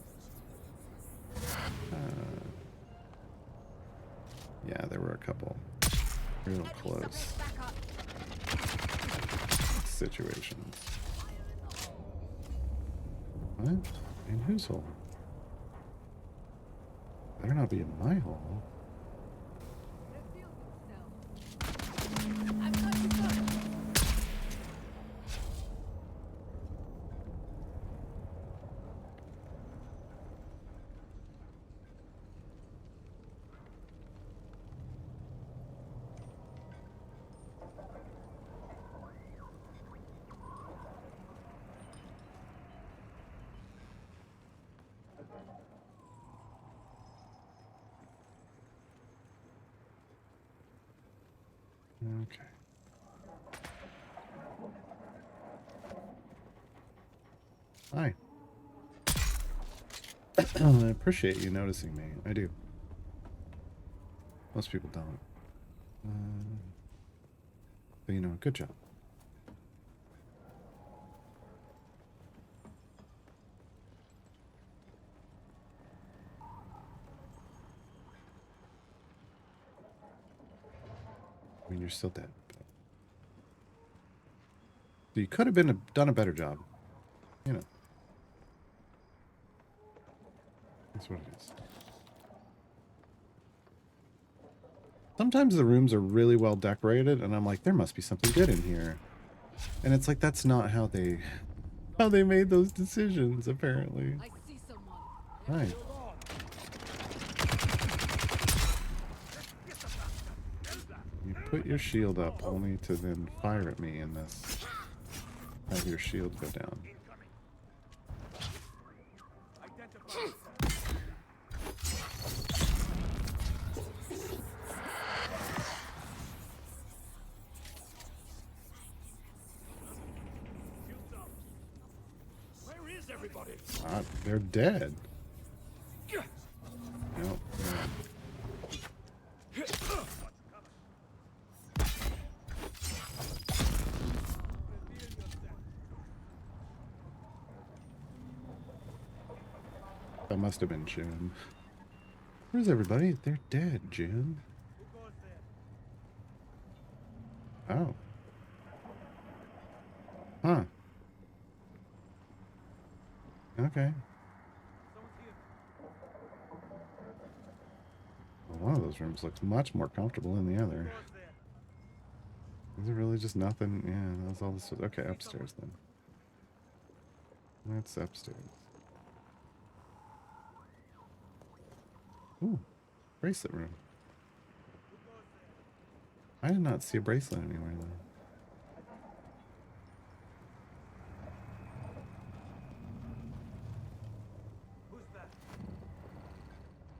yeah, there were a couple real close situations. What? In whose hole? Better not be in my hole. I'm going to go. Okay. Hi. I appreciate you noticing me. I do. Most people don't. But you know, good job. I mean, you're still dead. But... So you could have done a better job. You know. That's what it is. Sometimes the rooms are really well decorated, and I'm like, there must be something good in here. And it's like, that's not how they made those decisions, apparently. I see someone. Hi. You put your shield up only to then fire at me and this. Have your shield go down. Where is everybody? They're dead. Nope. That must have been June. Where's everybody? They're dead, June. Oh. Huh. Okay. Well, one of those rooms looks much more comfortable than the other. Is it really just nothing? Yeah, that's all this was. Okay, upstairs then. That's upstairs. Ooh, bracelet room. I did not see a bracelet anywhere though.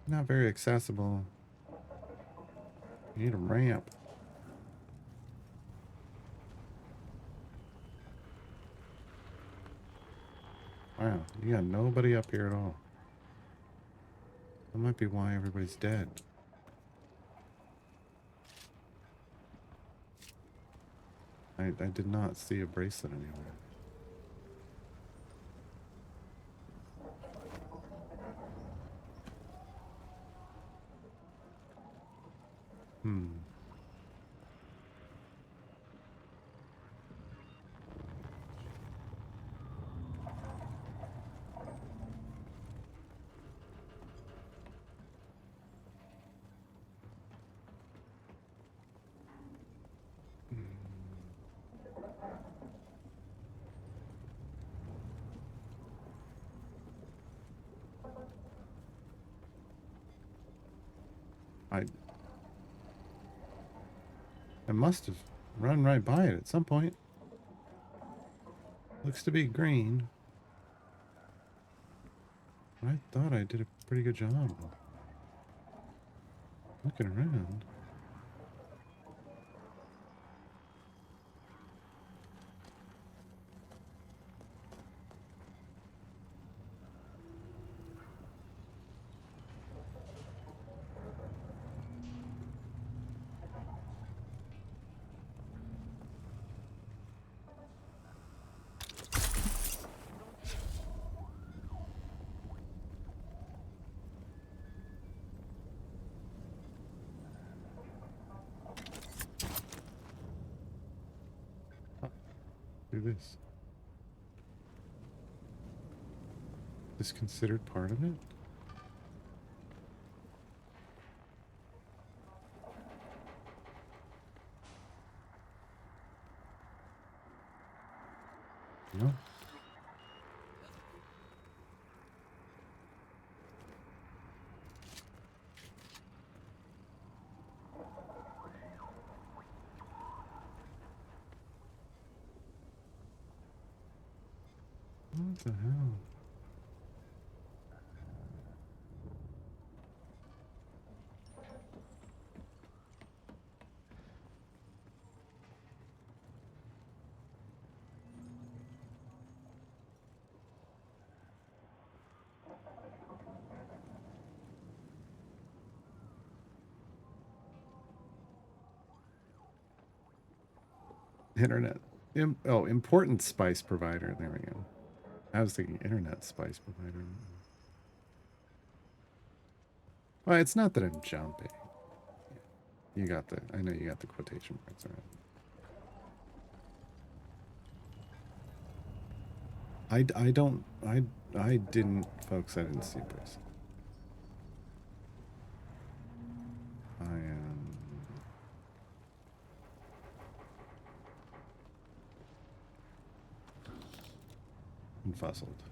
Not very accessible. You need a ramp. Wow, you got nobody up here at all. That might be why everybody's dead. I did not see a bracelet anywhere. Hmm. I must have run right by it at some point. Looks to be green. I thought I did a pretty good job looking around. do this. Is this considered part of it? No. What the hell? Internet. Important spice provider. There we go. I was thinking internet spice provider. Well, it's not that I'm jumping. You got the, I know you got the quotation marks around. I didn't, folks, I didn't see Bruce. I am... fuzzled.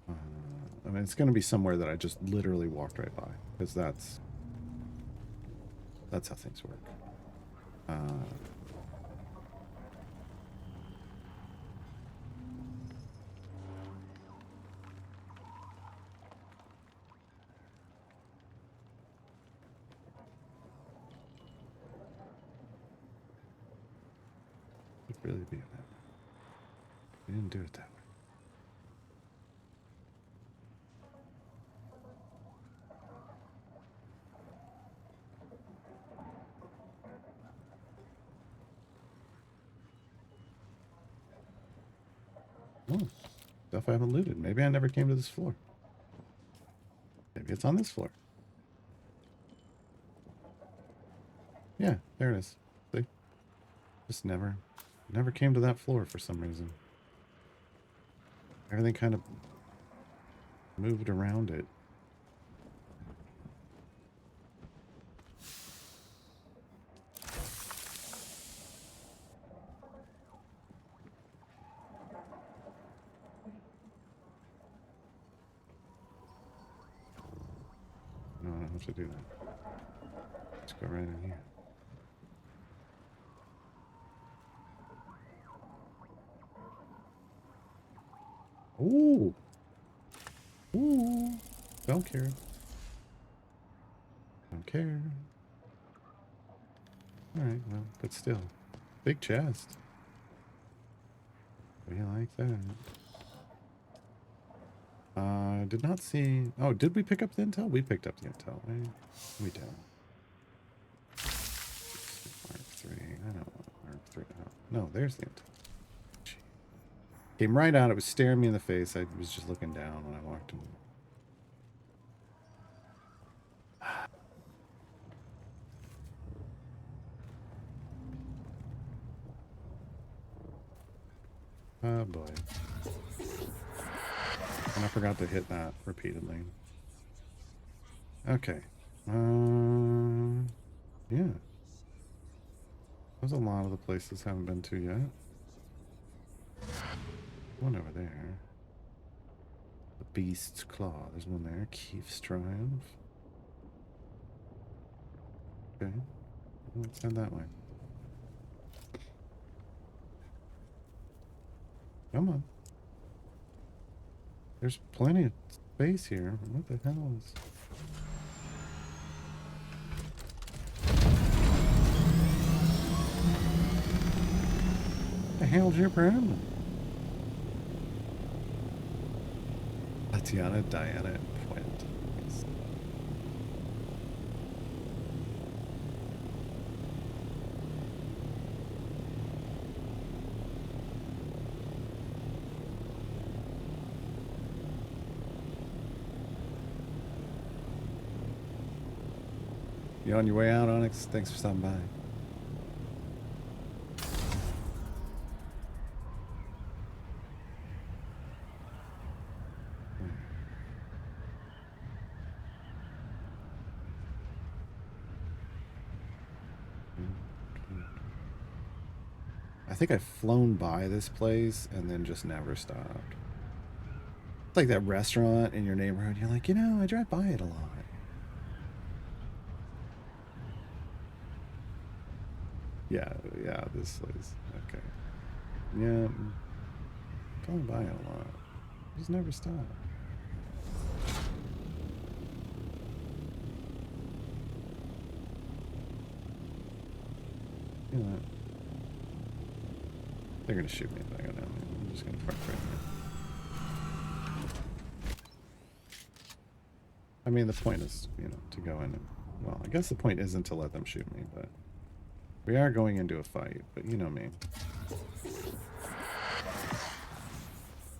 I mean, it's going to be somewhere that I just literally walked right by, because that's how things work. Really be that way. We didn't do it that way. Oh, stuff I haven't looted. Maybe I never came to this floor. Maybe it's on this floor. Yeah, there it is. See? Just never came to that floor for some reason. Everything kind of moved around it. No, I don't have to do that. Let's go right in here. Ooh. Ooh. Don't care. Don't care. Alright, well, but still. Big chest. We like that. Did not see... Oh, did we pick up the intel? We picked up the intel, right? We did. Mark 3. I don't want Mark 3. Oh, no, there's the intel. Came right out. It was staring me in the face. I was just looking down when I walked in. Oh boy. And I forgot to hit that repeatedly. Okay. Yeah. There's a lot of the places I haven't been to yet. One over there. The Beast's Claw. There's one there. Keith's Triumph. Okay. Let's head that way. Come on. There's plenty of space here. What the hell is... What the hell's your problem? Tatiana, Diana, and Quint. You on your way out, Onyx? Thanks for stopping by. I think I've flown by this place and then just never stopped. It's like that restaurant in your neighborhood. You're like, you know, I drive by it a lot. Yeah, this place. Okay. Yeah. Going by it a lot. Just never stop. You know what? They're gonna shoot me if I go down there. I'm just gonna park right there. I mean, the point is, you know, to go in and... Well, I guess the point isn't to let them shoot me, but... We are going into a fight, but you know me.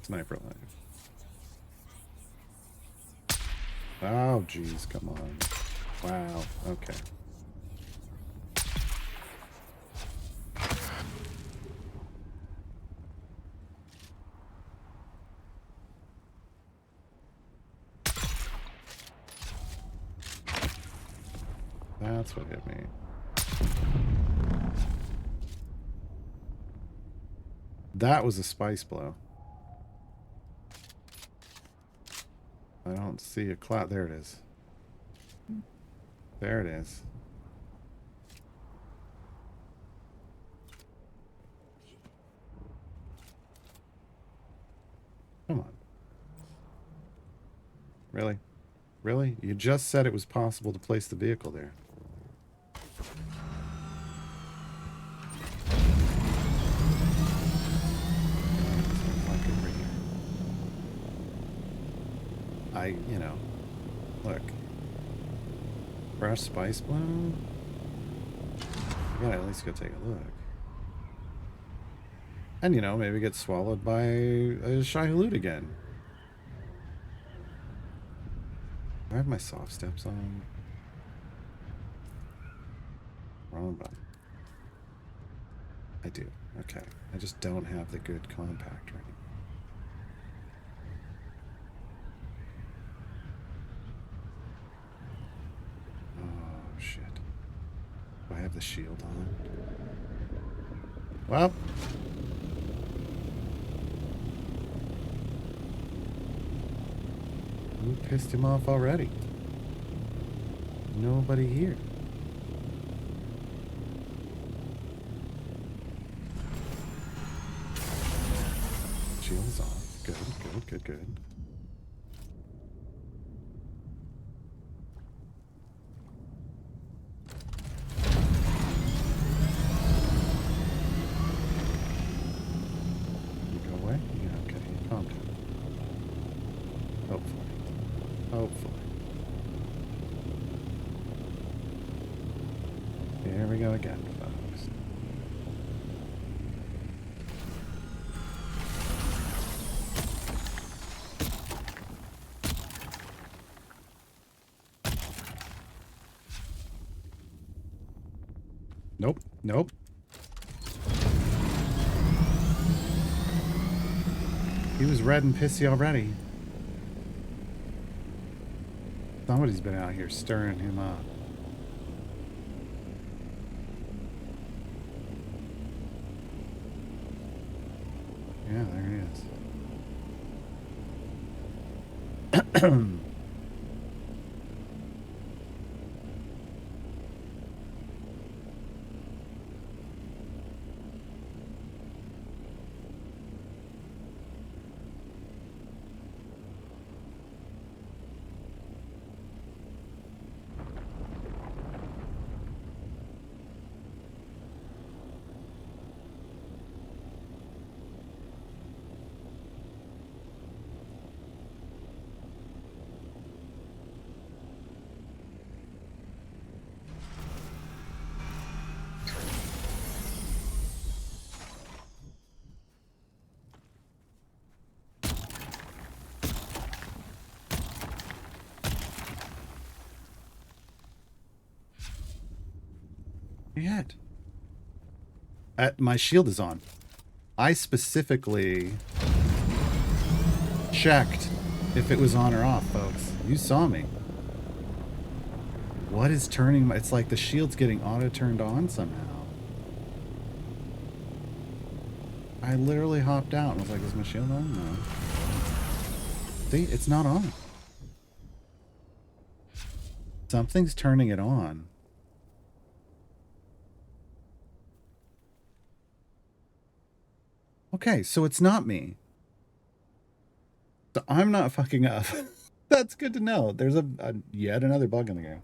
Sniper life. Oh, jeez, come on. Wow, okay. That's what hit me. That was a spice blow. I don't see a cloud. There it is. There it is. Come on. Really? Really? You just said it was possible to place the vehicle there. You know, look. Fresh spice blow? I gotta at least go take a look. And, you know, maybe get swallowed by a Shai-Hulud again. Do I have my soft steps on? Wrong button. I do. Okay. I just don't have the good compact right now. Shit. Do I have the shield on? Well. Who pissed him off already? Nobody here. Shield's off. Good, good, good, good. Here we go again, folks. Nope, nope. He was red and pissy already. Somebody's been out here stirring him up. Yeah, there he is. Yet. My shield is on. I specifically checked if it was on or off, folks. You saw me. What is turning my... It's like the shield's getting auto-turned on somehow. I literally hopped out and was like, is my shield on? No. See? It's not on. Something's turning it on. Okay, so it's not me. So I'm not fucking up. That's good to know. There's a yet another bug in the game.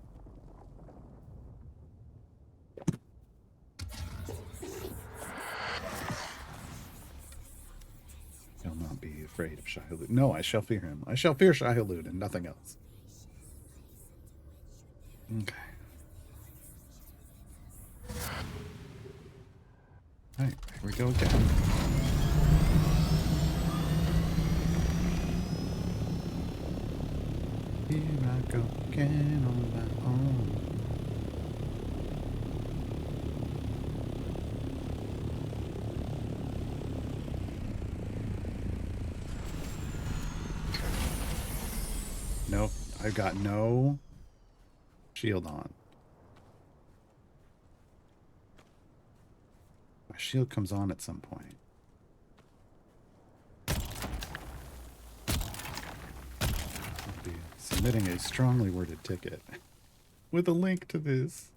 Shall not be afraid of Shai-Hulud. No, I shall fear him. I shall fear Shai-Hulud and nothing else. Okay. Alright, here we go again. Here I go again on my own. Nope, I've got no shield on. My shield comes on at some point. I'll be submitting a strongly worded ticket with a link to this.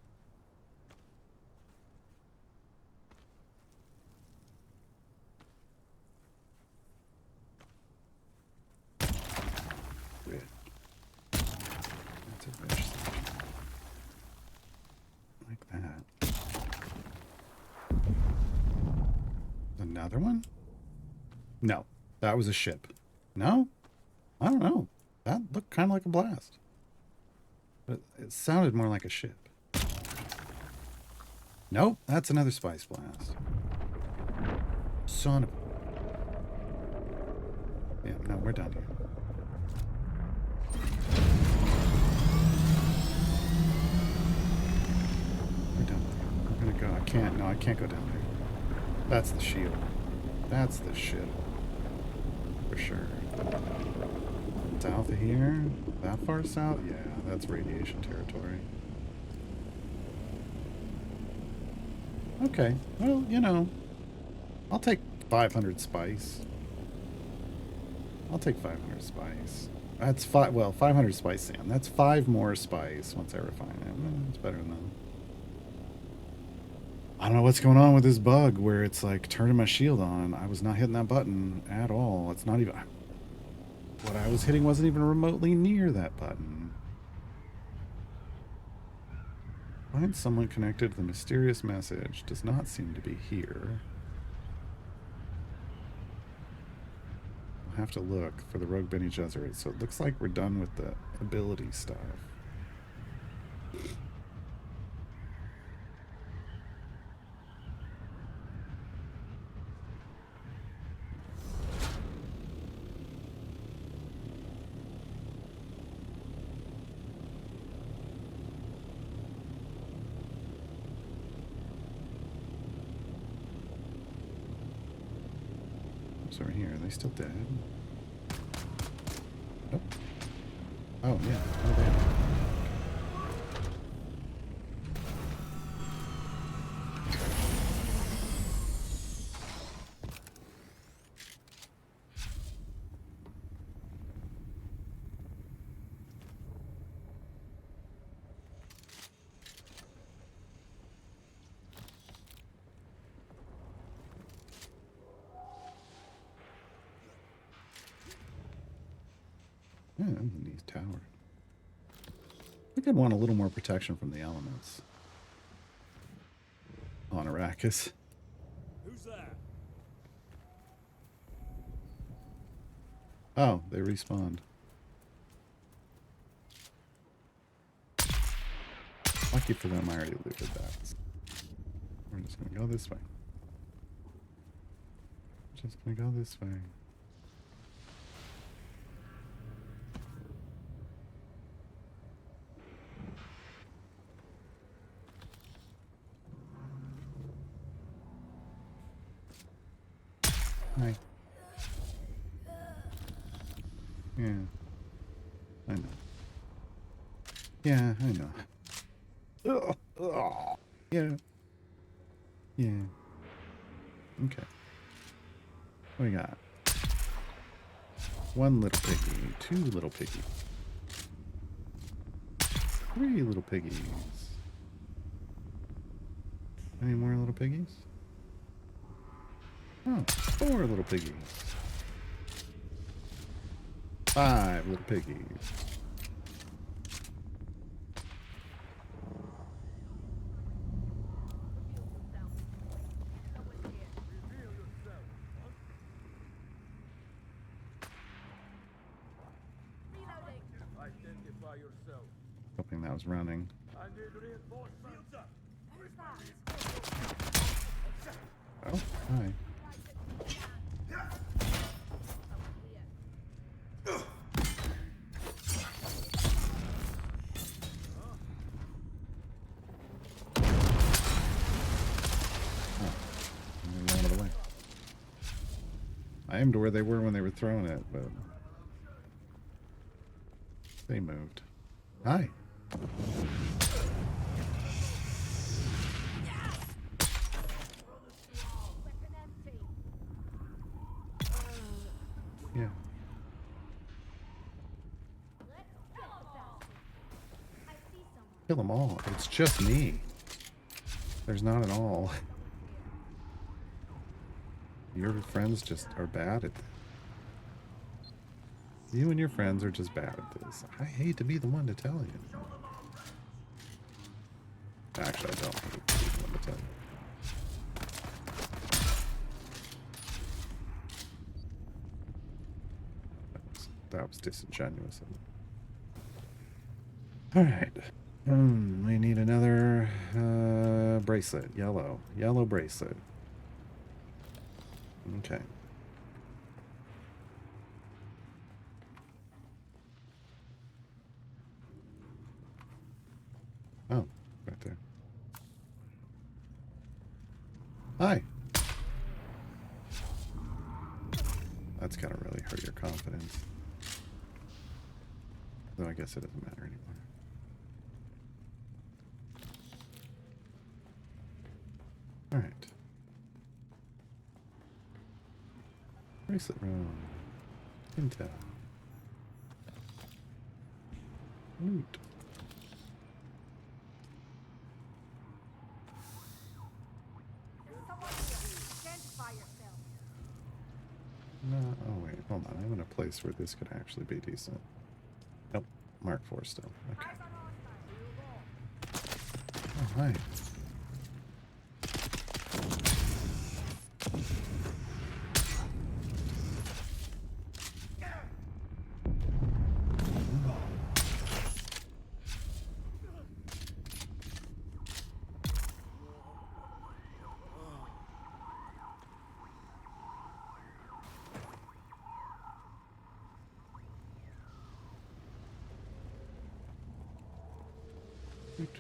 Another one? No, that was a ship. No? I don't know. That looked kind of like a blast. But it sounded more like a ship. Nope, that's another spice blast. Son of... Yeah, no, we're done here. We're done here. We're gonna go. I can't go down there. That's the shield. That's the shit. For sure. South of here? That far south? Yeah, that's radiation territory. Okay. Well, you know. I'll take 500 spice. I'll take 500 spice. That's 500 spice sand. That's 5 more spice once I refine it. It's better than... I don't know what's going on with this bug where it's like turning my shield on. I was not hitting that button at all. It's not even... What I was hitting wasn't even remotely near that button. Find someone connected to the mysterious message. Does not seem to be here. I'll have to look for the Rogue Bene Gesserit. So it looks like we're done with the ability stuff. Over here, are they still dead? Nope. Oh, yeah. Oh, they are. Yeah, these towers. I think I'd want a little more protection from the elements. On Arrakis. Who's there? Oh, they respawned. Lucky for them, I already looted that. We're just gonna go this way. Just gonna go this way. Hi. Yeah. I know. Yeah, I know. Ugh. Ugh. Yeah. Yeah. Okay. What we got? One little piggy. Two little piggies. Three little piggies. Any more little piggies? Oh, four little piggies. Five little piggies. Identify yourself. Hoping that was running. I need reinforcements. Oh, hi. Out of the way. I aimed where they were when they were throwing it, but they moved. Hi. Yeah. Kill them all. It's just me. There's not at all. Your friends just are bad at this. You and your friends are just bad at this. I hate to be the one to tell you. Actually, I don't hate to be the one to tell you. That was disingenuous. Alright. We need another bracelet. Yellow. Yellow bracelet. Okay. Oh, right there. Hi. That's gotta really hurt your confidence. Though I guess it doesn't matter anymore. Alright. Bracelet room. Intel. Loot. No, oh wait, hold on. I'm in a place where this could actually be decent. Nope. Mark 4 still. Okay. Oh, hi.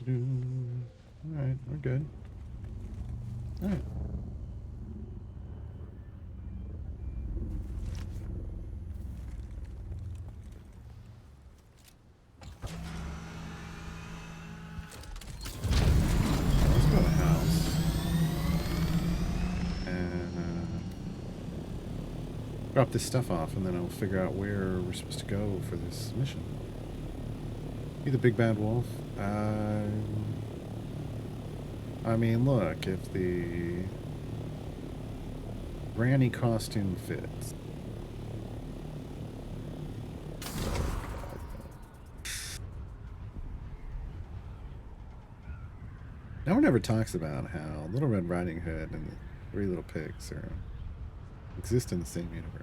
Alright, we're good. Alright. Let's go to the house. And drop this stuff off, and then I'll figure out where we're supposed to go for this mission. Be the big bad wolf. I mean, look, if the granny costume fits. No one ever talks about how Little Red Riding Hood and the Three Little Pigs exist in the same universe.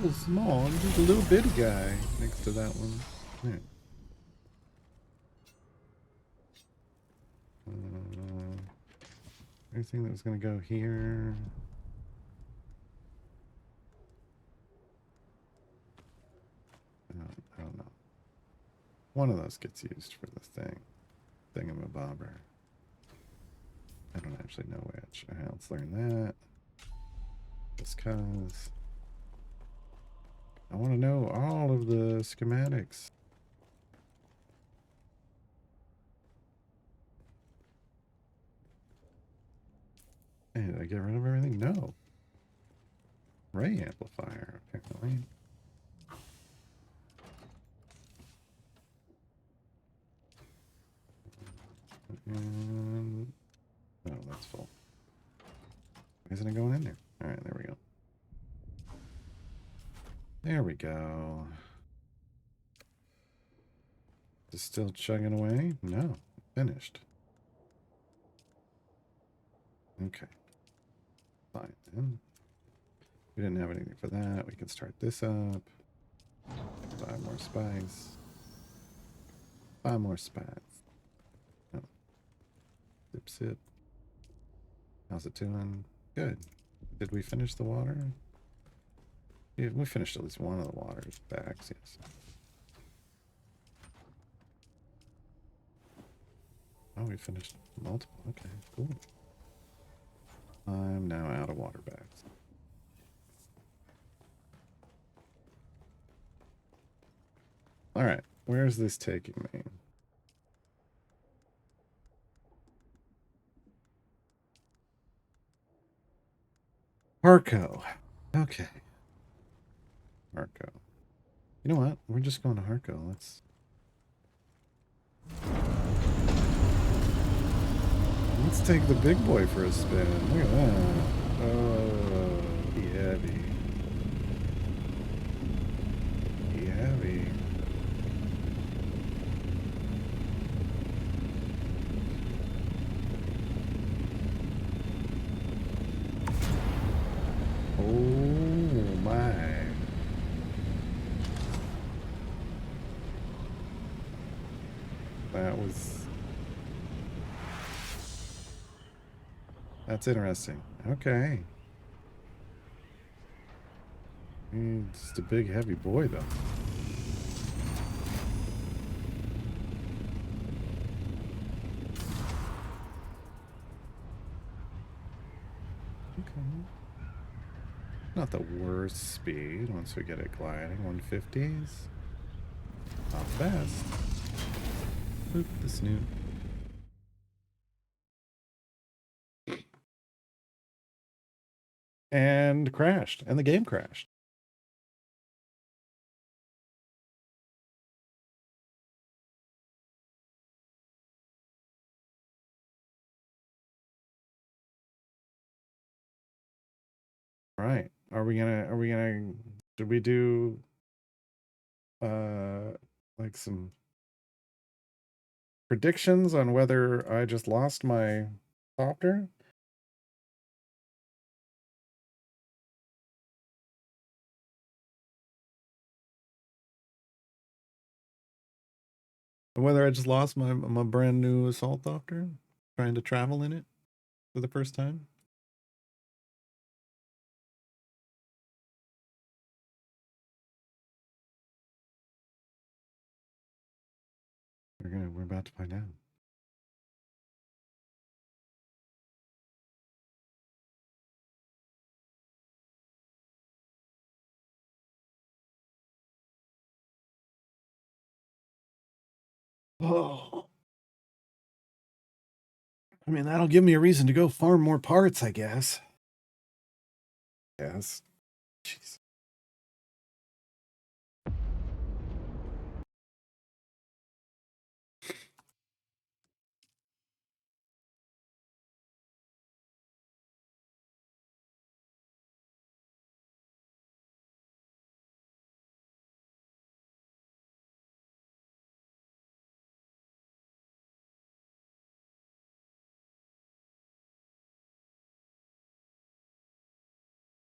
So small. He's just a little bitty guy next to that one. Yeah. Anything that was going to go here? One of those gets used for this thingamabobber. I don't actually know which. Alright, let's learn that. Just cause I want to know all of the schematics. Hey, did I get rid of everything? No. Ray amplifier, apparently. And oh, that's full. Why isn't it going in there? Alright, there we go. There we go. Is it still chugging away? No. Finished. Okay. Fine then. We didn't have anything for that. We can start this up. 5 more spice. 5 more spice. Oh. Sip, sip. How's it doing? Good. Did we finish the water? Yeah, we finished at least one of the water's backs, yes. Oh, we finished multiple. Okay, cool. I'm now out of water bags. Alright, where's this taking me? Harco. Okay. Harco. You know what? We're just going to Harco. Let's take the big boy for a spin. Look at that. Oh, be heavy. Be heavy. Oh my. That's interesting. Okay. Just a big heavy boy though. Okay. Not the worst speed once we get it gliding. 150s. Not fast. Boop the snoot. And crashed. And the game crashed. Right. Should we do like some predictions on whether I just lost my copter? Whether I just lost my brand new assault doctor trying to travel in it for the first time? We're about to find out. Oh. I mean, that'll give me a reason to go farm more parts, I guess. Yes. Jeez.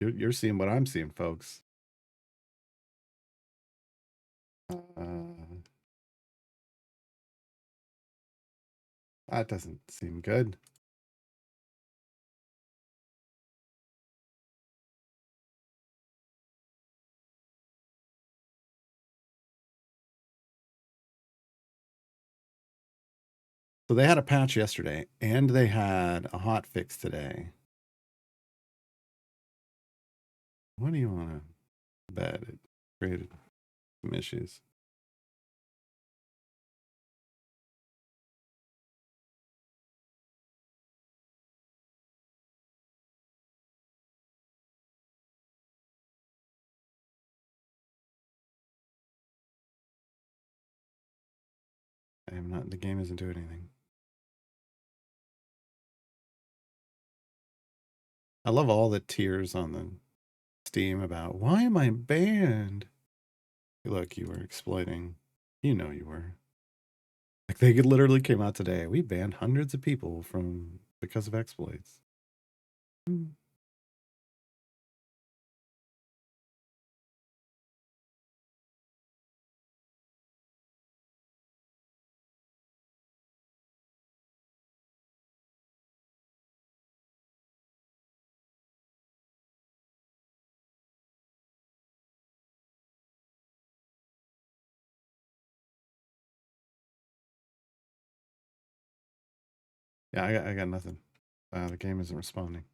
You're seeing what I'm seeing, folks. That doesn't seem good. So they had a patch yesterday, and they had a hot fix today. What do you want to bet? It created some issues. I am not. The game isn't doing anything. I love all the tears on the Steam about why am I banned? Look, you were exploiting. You know you were. Like they literally came out today. We banned hundreds of people from because of exploits. Yeah, I got nothing. The game isn't responding.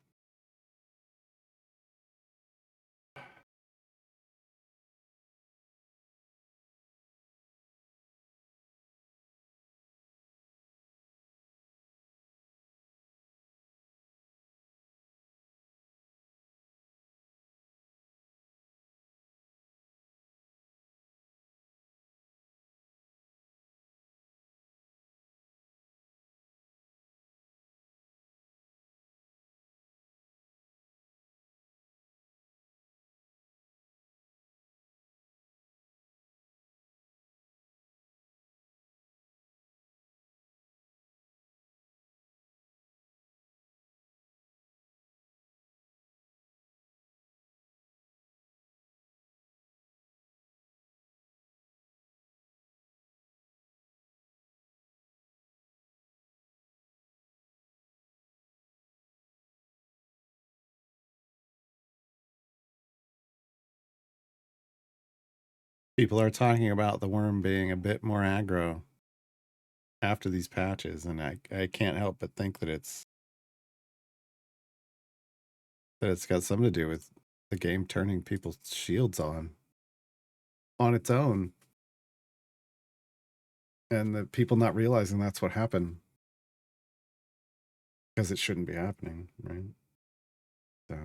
People are talking about the worm being a bit more aggro after these patches, and I can't help but think that it's got something to do with the game turning people's shields on its own, and the people not realizing that's what happened because it shouldn't be happening, right? So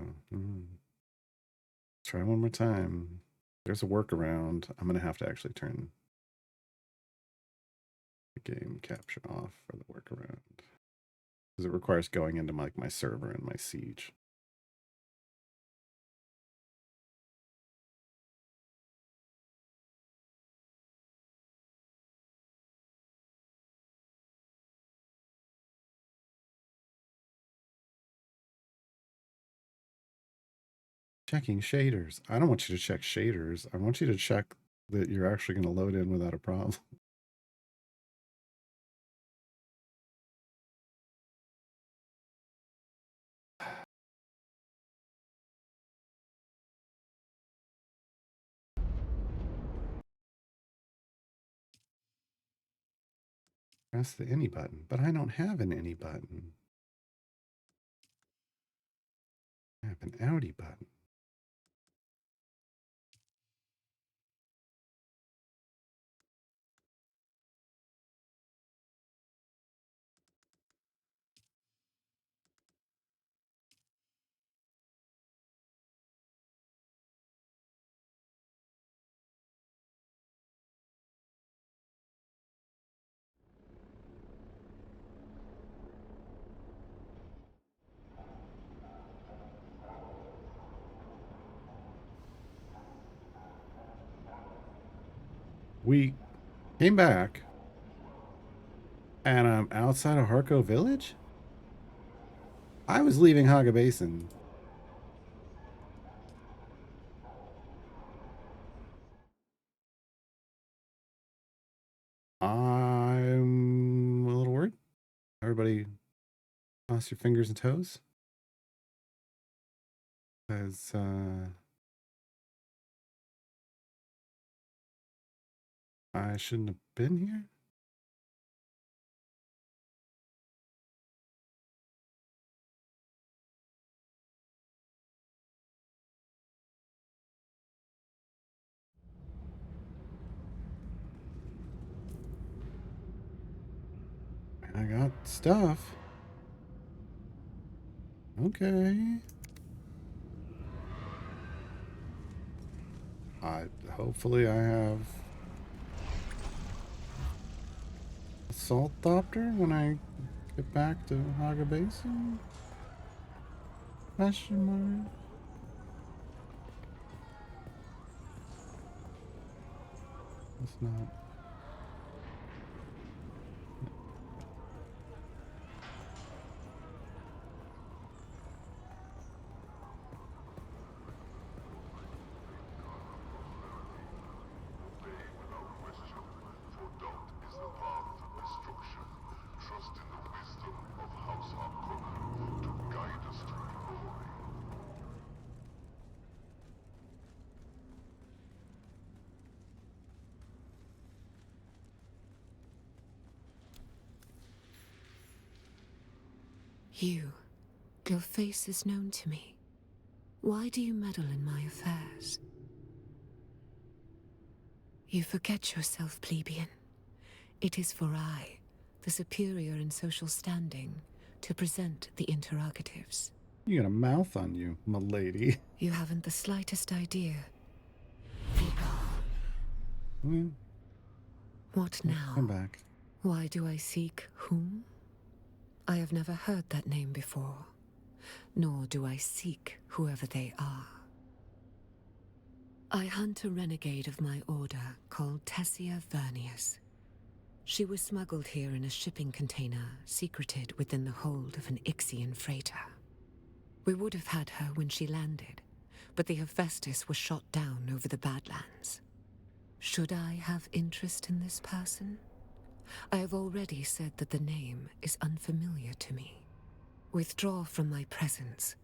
try one more time. There's a workaround. I'm gonna have to actually turn the game capture off for the workaround because it requires going into my server and my siege. Checking shaders. I don't want you to check shaders. I want you to check that you're actually going to load in without a problem. Press the any button, but I don't have an any button. I have an outie button. We came back, and I'm outside of Harco Village. I was leaving Haga Basin. I'm a little worried. Everybody cross your fingers and toes. Because I shouldn't have been here. stuff. Okay. Hopefully I have Assault Thopter when I get back to Haga Basin? Question mark. It's not. Your face is known to me. Why do you meddle in my affairs? You forget yourself, plebeian. It is for I, the superior in social standing, to present the interrogatives. You got a mouth on you, m'lady. You haven't the slightest idea. What now? Come back. Why do I seek whom? I have never heard that name before, nor do I seek whoever they are. I hunt a renegade of my order called Tessia Vernius. She was smuggled here in a shipping container, secreted within the hold of an Ixian freighter. We would have had her when she landed, but the Hephaestus was shot down over the Badlands. Should I have interest in this person? I have already said that the name is unfamiliar to me. Withdraw from my presence.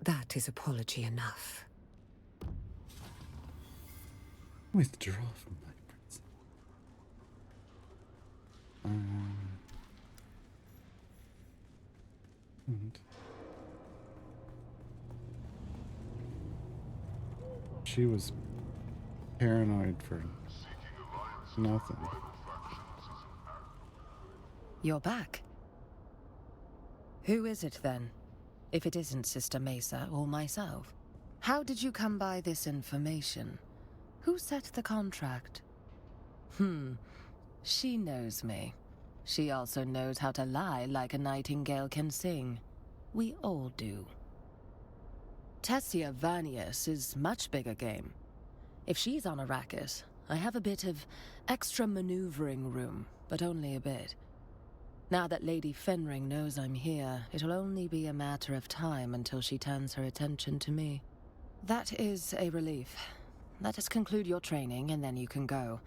That is apology enough. Withdraw from my presence. And she was paranoid for nothing. You're back. Who is it then? If it isn't Sister Mesa or myself. How did you come by this information? Who set the contract? She knows me. She also knows how to lie like a nightingale can sing. We all do. Tessia Vernius is much bigger game. If she's on a racket, I have a bit of extra maneuvering room, but only a bit. Now that Lady Fenring knows I'm here, it'll only be a matter of time until she turns her attention to me. That is a relief. Let us conclude your training, and then you can go.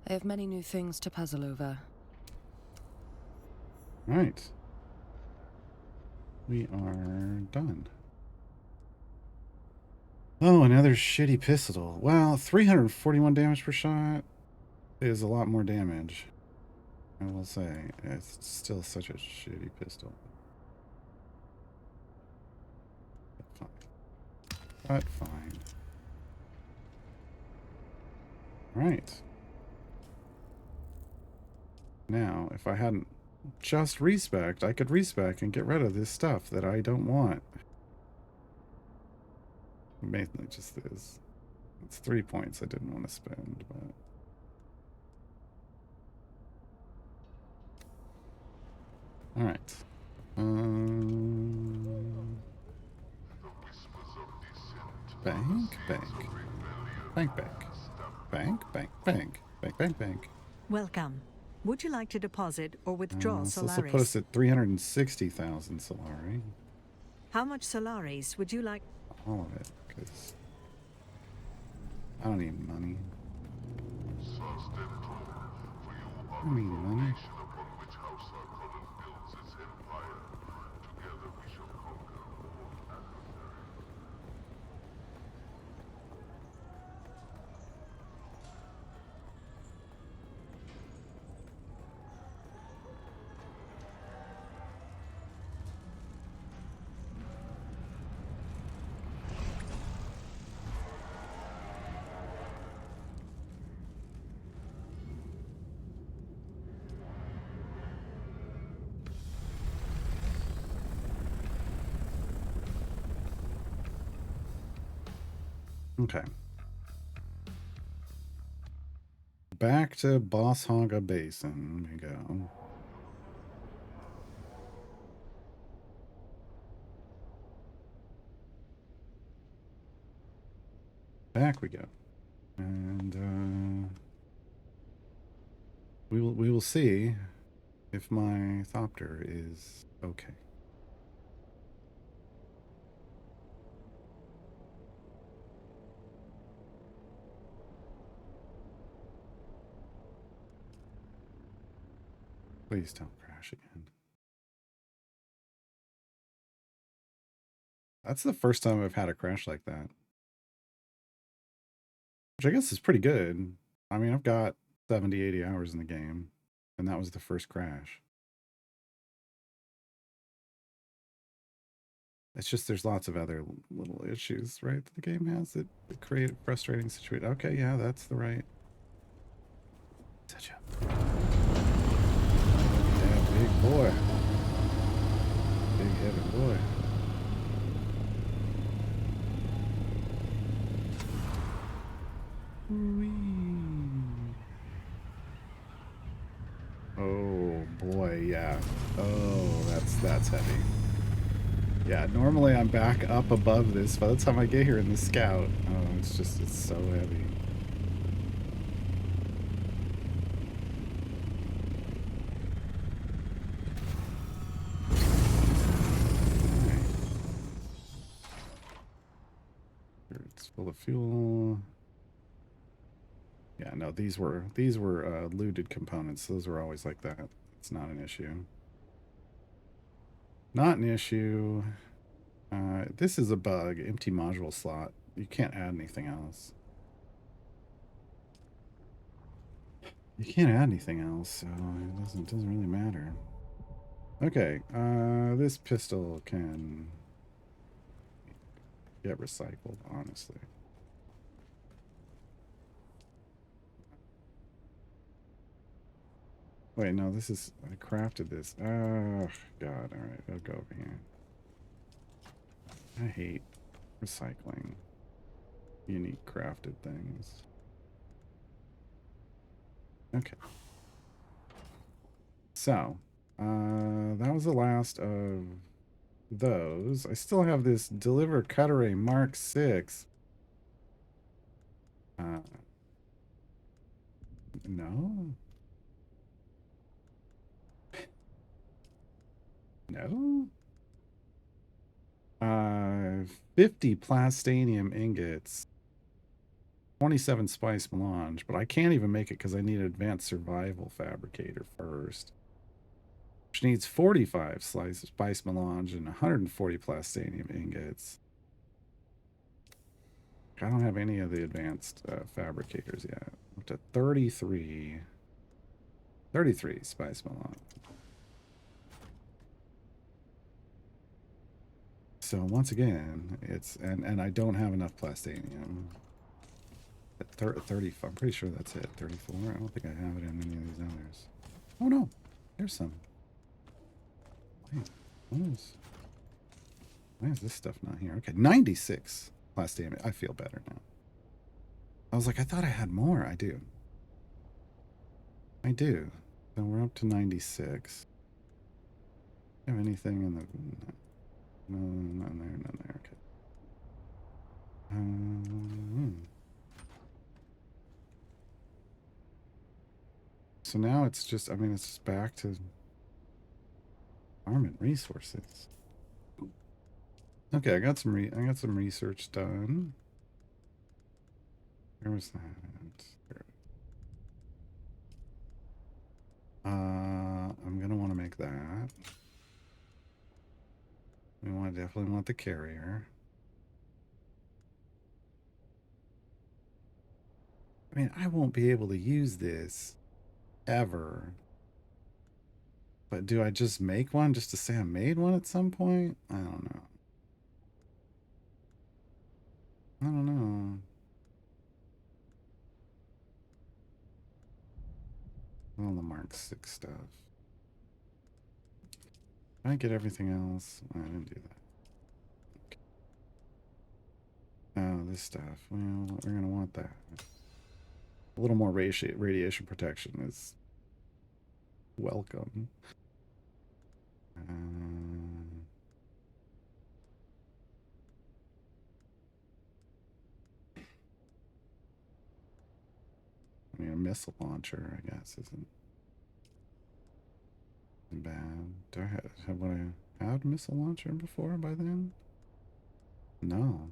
I have many new things to puzzle over. Right. We are done. Oh, another shitty pistol. Well, 341 damage per shot is a lot more damage. I will say, it's still such a shitty pistol. But fine. But fine. Right. Now, if I hadn't just respec, I could respec and get rid of this stuff that I don't want. Mainly just this. It's 3 points I didn't want to spend, but... Alright. Bank, bank. Bank, bank. Bank, bank, bank. Bank, bank, bank. Welcome. Would you like to deposit or withdraw So Solaris? this will put us at 360,000 Solari. How much Solaris would you like? All of it, because I don't need money. I don't need money. Okay. Back to Boss Hogga Basin we go. Back we go. And we will see if my Thopter is okay. Please don't crash again. That's the first time I've had a crash like that. Which I guess is pretty good. I mean, I've got 70, 80 hours in the game, and that was the first crash. It's just there's lots of other little issues, right, that the game has that create a frustrating situation. Okay, yeah, that's the right. Touch up. Yeah, big boy. Big heavy boy. Oh boy, yeah. Oh, that's heavy. Yeah, normally I'm back up above this. By the time I get here in the Scout, oh, it's so heavy. It's full of fuel. Yeah, no, these were looted components. Those were always like that. It's not an issue. Not an issue. This is a bug. Empty module slot. You can't add anything else. You can't add anything else, so it doesn't really matter. Okay, this pistol can get recycled, honestly. Wait, no, this is... I crafted this. Oh, God. Alright, I'll go over here. I hate recycling unique crafted things. Okay. So, that was the last of those. I still have this Deliver Cutteray Mark 6. No? No? 50 plastanium ingots. 27 spice melange, but I can't even make it because I need an advanced survival fabricator first. Which needs 45 spice melange and 140 plastanium ingots. I don't have any of the advanced fabricators yet. Up to 33 spice melange. So once again, it's and I don't have enough plastanium. At 30, I'm pretty sure that's it. 34. I don't think I have it in any of these others. Oh no, there's some. Wait, why is this stuff not here? Okay, 96 plastanium. I feel better now. I was like, I thought I had more. I do. I do. So we're up to 96. Do you have anything in the... No, not there, not there. Okay. So now it's just, I mean, it's just back to farming resources. Okay, I got some research done. Where was that? I'm gonna want to make that. We definitely want the carrier. I mean, I won't be able to use this ever. But do I just make one just to say I made one at some point? I don't know. I don't know. All the Mark 6 stuff. Did I get everything else? I didn't do that. Okay. Oh, this stuff. Well, we're gonna want that. A little more radiation protection is welcome. I mean, a missile launcher, I guess, isn't bad. Do I have what I had a missile launcher before by then? No.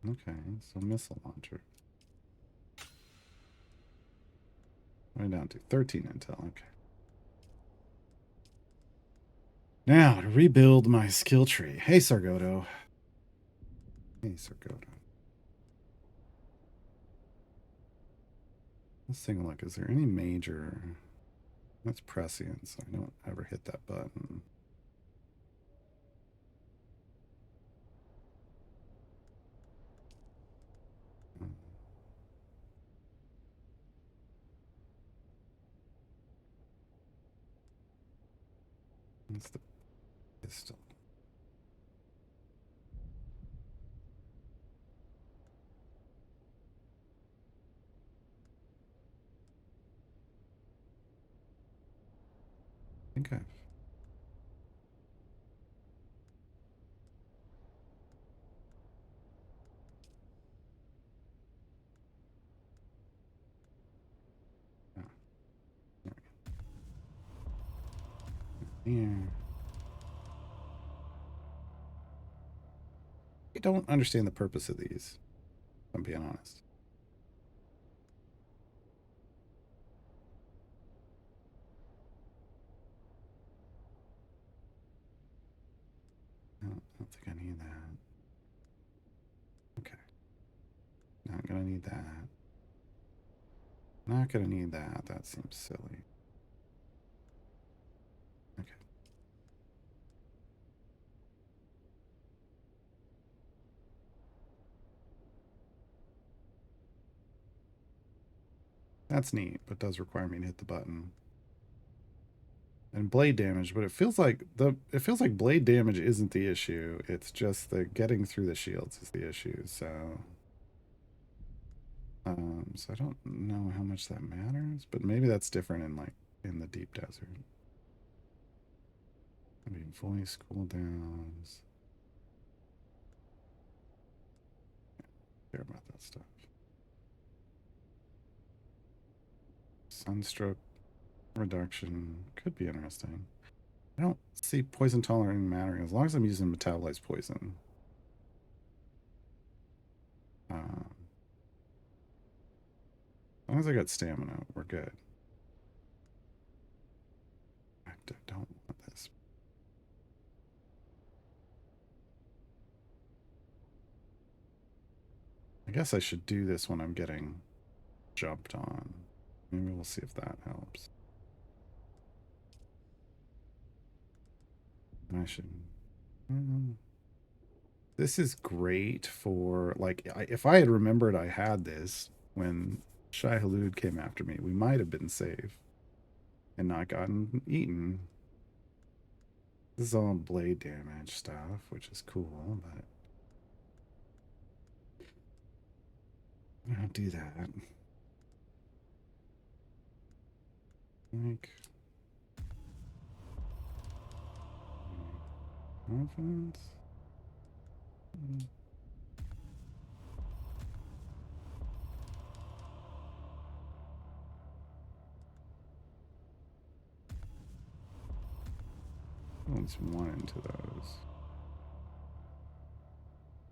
Okay, so missile launcher. Right down to 13 intel, okay. Now, to rebuild my skill tree. Hey, Sargoto. Hey, Sargoto. Let's take a look. Is there any major... That's prescient, so I don't ever hit that button. That's the pistol. I think I've... Yeah. I don't understand the purpose of these, if I'm being honest. No, I don't think I need that. Okay. Not gonna need that. Not gonna need that. That seems silly. Okay. That's neat, but does require me to hit the button. And blade damage, but it feels like blade damage isn't the issue. It's just the getting through the shields is the issue. So so I don't know how much that matters, but maybe that's different in the deep desert. I mean, voice cooldowns. Care about that stuff. Sunstroke reduction could be interesting. I don't see poison tolerant mattering as long as I'm using metabolized poison. As long as I got stamina, we're good. I don't want this. I guess I should do this when I'm getting jumped on. Maybe we'll see if that helps. I should... This is great for, like, if I had remembered I had this when Shai Hulud came after me, we might have been safe and not gotten eaten. This is all blade damage stuff, which is cool, but I don't do that. Like... Confidence? Let's one into those.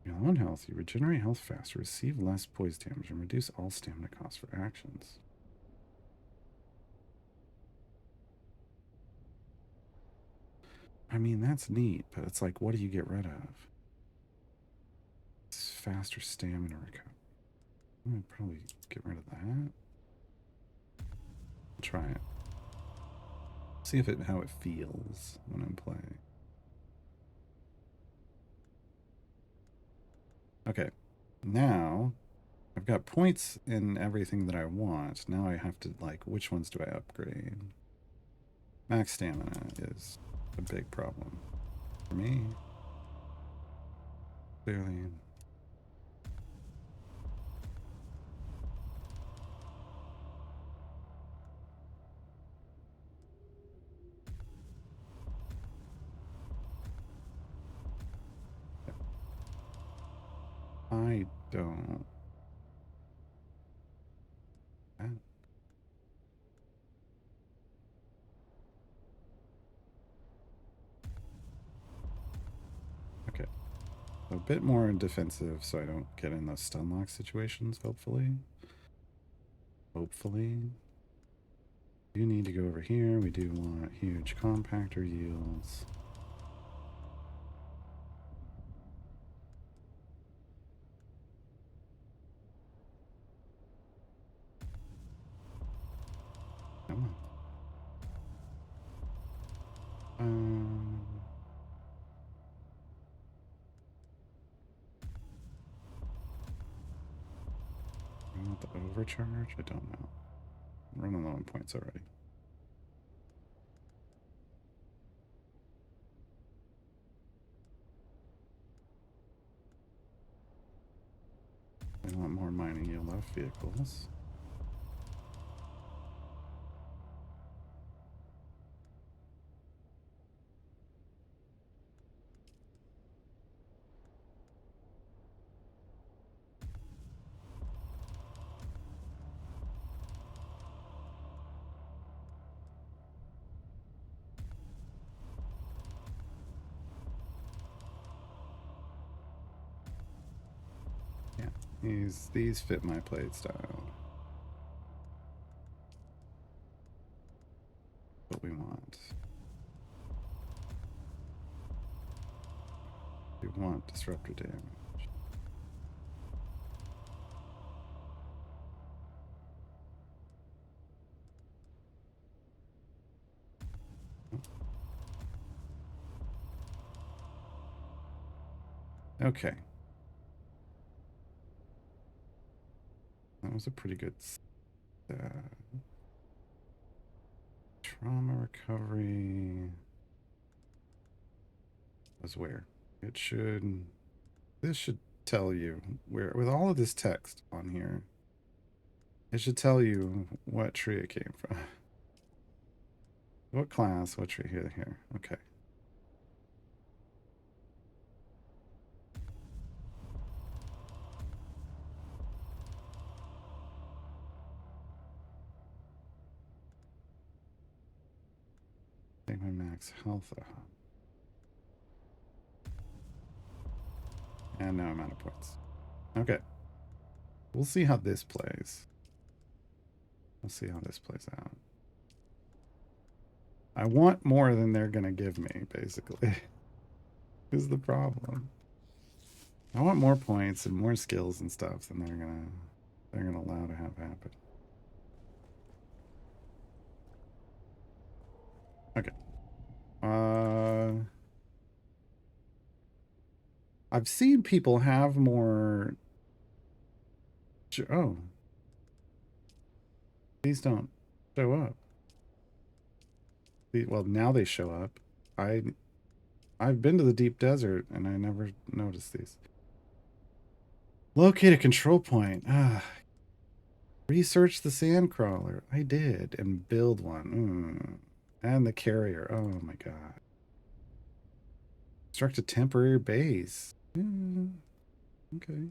You're low on health, you regenerate health faster, receive less poison damage, and reduce all stamina costs for actions. I mean, that's neat, but it's like, what do you get rid of? It's faster stamina recovery. I'm gonna probably get rid of that. Try it. See if how it feels when I'm playing. Okay, now I've got points in everything that I want. Now I have to, like, which ones do I upgrade? Max stamina is a big problem for me. Clearly. I don't. Okay. A bit more defensive so I don't get in those stun lock situations, hopefully. Hopefully. We do need to go over here. We do want huge compactor yields. Come on. I want the overcharge? I don't know. I'm running low on points already. I want more mining ELF vehicles. These fit my plate style. What we want. We want disruptor damage. Okay. That was a pretty good trauma recovery was where it should. This should tell you where, with all of this text on here, it should tell you what tree it came from. What class, what tree, here. Okay. Take my max health up. And now I'm out of points. Okay. We'll see how this plays. We'll see how this plays out. I want more than they're gonna give me, basically. Is the problem. I want more points and more skills and stuff than they're gonna allow to have happen. Okay. I've seen people have more. Oh. These don't show up. Well, now they show up. I've been to the deep desert and I never noticed these. Locate a control point. Research the sandcrawler. I did. And build one. And the carrier. Oh my god. Construct a temporary base. Okay.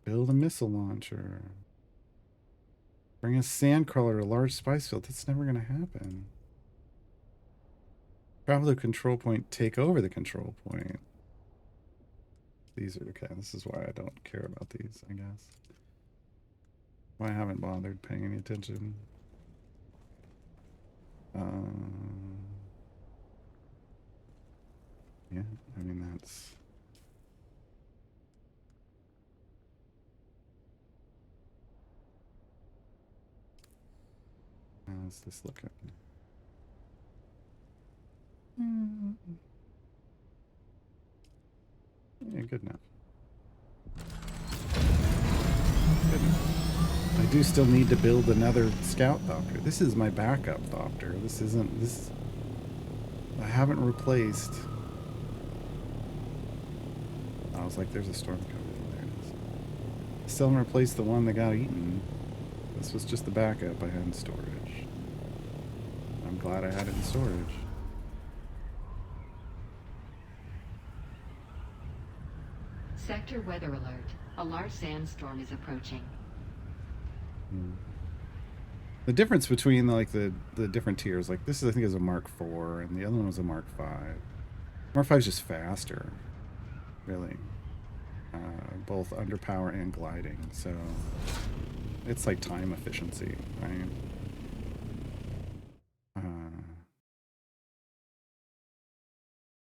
Build a missile launcher. Bring a sandcrawler to a large spice field. That's never going to happen. Travel to a control point. Take over the control point. These are okay. This is why I don't care about these, I guess. Why I haven't bothered paying any attention. Yeah, I mean, that's... How's this looking? Yeah, good enough. Good enough. I do still need to build another scout Thopter. This is my backup Thopter. This isn't... I haven't replaced I was like, there's a storm coming. There it is. Still haven't replaced the one that got eaten. This was just the backup I had in storage. I'm glad I had it in storage. Sector weather alert. A large sandstorm is approaching. The difference between like the different tiers, like this is I think is a Mark IV and the other one was a Mark V. Mark V is just faster, really, both under power and gliding. So it's like time efficiency, right?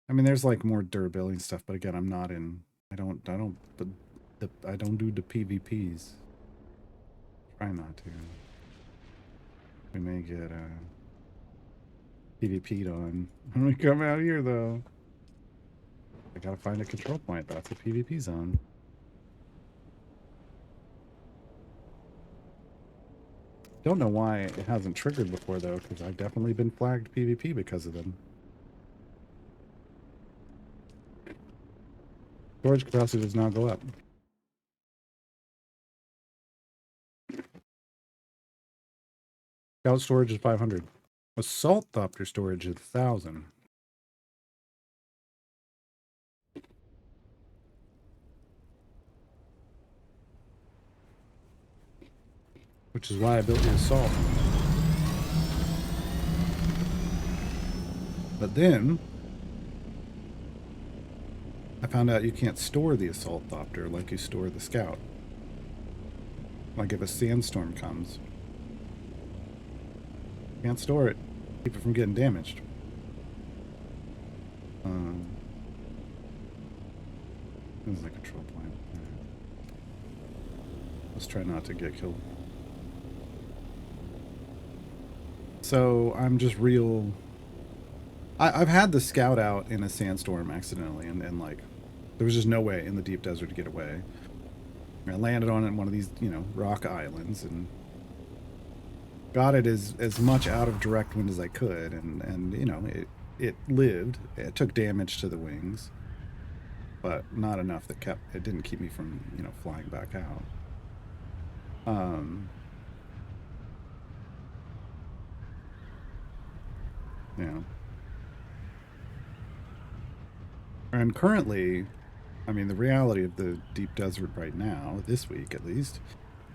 I mean, there's like more durability and stuff, but again, I'm not in. I don't do the PvPs. Try not to. We may get PvP'd on when we come out here, though. I gotta find a control point. That's a PvP zone. Don't know why it hasn't triggered before, though, because I've definitely been flagged PvP because of them. Storage capacity does not go up. Scout storage is 500. Assault Thopter storage is 1,000. Which is why I built the Assault. But then I found out you can't store the Assault Thopter like you store the Scout. Like if a sandstorm comes. Can't store it. Keep it from getting damaged. This is a control point. Let's try not to get killed. So I'm just real. I've had the Scout out in a sandstorm accidentally, and like there was just no way in the deep desert to get away. I landed on it in one of these, you know, rock islands and got it as much out of direct wind as I could, and you know, it lived. It took damage to the wings, but not enough that it didn't keep me from, you know, flying back out. Yeah. And currently, I mean, the reality of the deep desert right now, this week at least,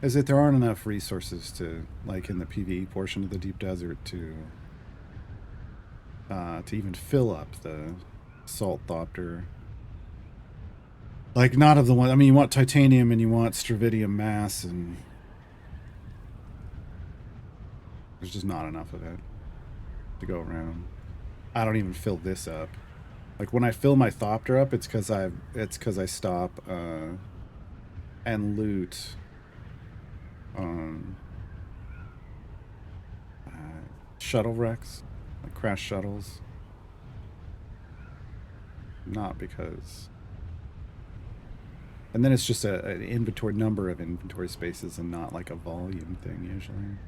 is that there aren't enough resources to, like in the PvE portion of the deep desert, to even fill up the Assault Thopter. Like, not of the one. I mean, you want titanium and you want stravidium mass, and there's just not enough of it to go around. I don't even fill this up. Like when I fill my Thopter up, it's because I stop and loot shuttle wrecks, like crash shuttles. Not because. And then it's just an inventory number of inventory spaces and not like a volume thing usually.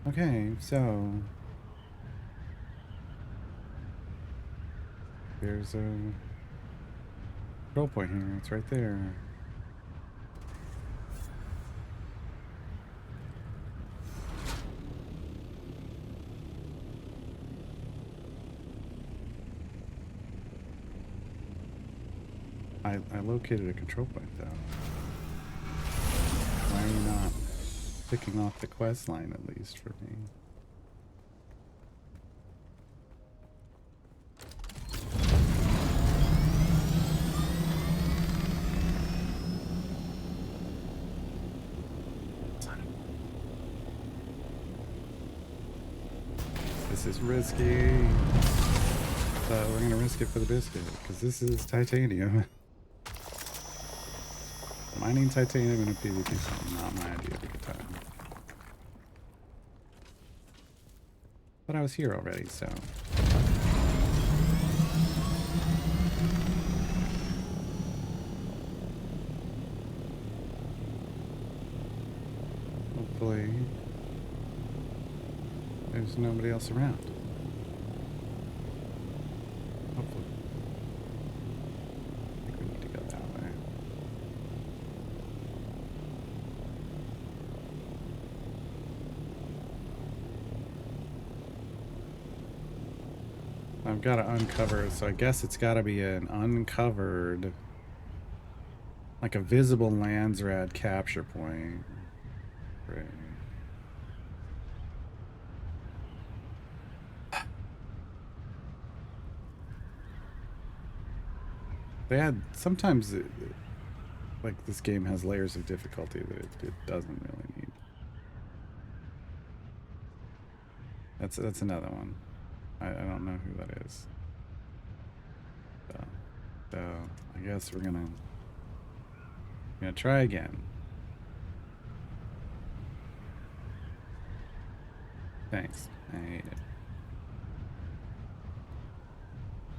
Okay, so there's a control point here. It's right there. I located a control point though. Why are you not picking off the quest line at least for me? This is risky. But we're gonna risk it for the biscuit, because this is titanium. Mining titanium in a PvP is not my idea of a good time. But I was here already, so. Hopefully there's nobody else around. I've got to uncover, so I guess it's got to be an uncovered, like a visible Landsrad capture point. Right. They had sometimes like this game has layers of difficulty that it doesn't really need. That's another one. I don't know who that is. So I guess we're gonna try again. Thanks. I hate it.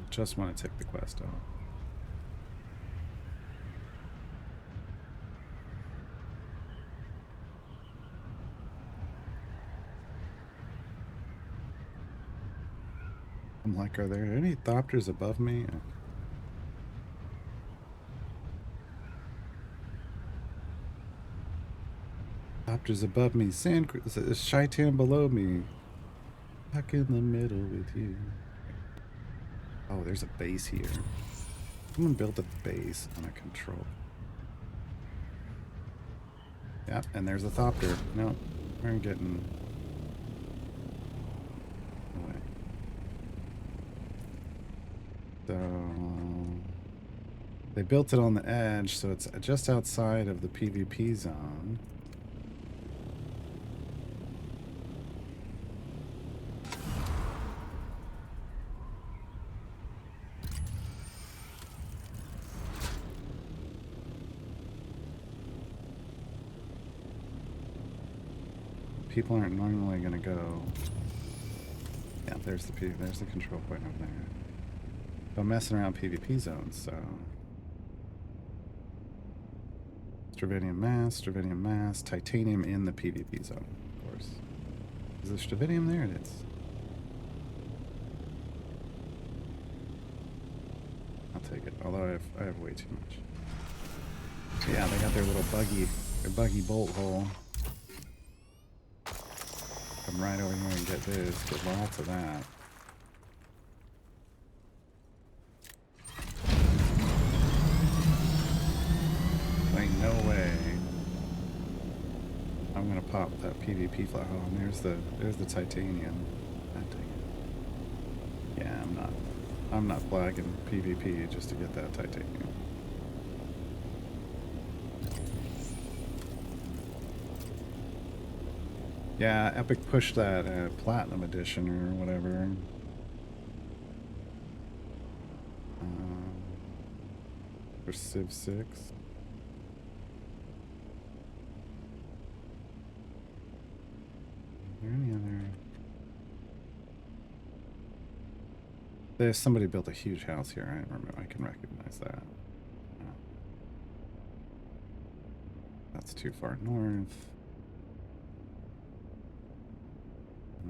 Just want to tick the quest off. I'm like, are there any Thopters above me? Thopters above me, Shaitan below me. Back in the middle with you. Oh, there's a base here. Someone built a base on a control. Yep, and there's a Thopter. No, we're getting away. So they built it on the edge, so it's just outside of the PvP zone. People aren't normally going to go. Yeah, there's the control point over there. But I'm messing around PvP zones, so Stravinium mass, titanium in the PvP zone, of course. Is there Stravinium there? It is. I'll take it. Although I have way too much. Yeah, they got their little buggy bolt hole. Come right over here and get this. Get lots of that. Ain't no way. I'm gonna pop that PvP flag. Oh, and there's the titanium. Yeah, I'm not flagging PvP just to get that titanium. Yeah, Epic pushed that Platinum Edition or whatever. For Civ 6. Is there any other? There's somebody built a huge house here. I remember. I can recognize that. That's too far north.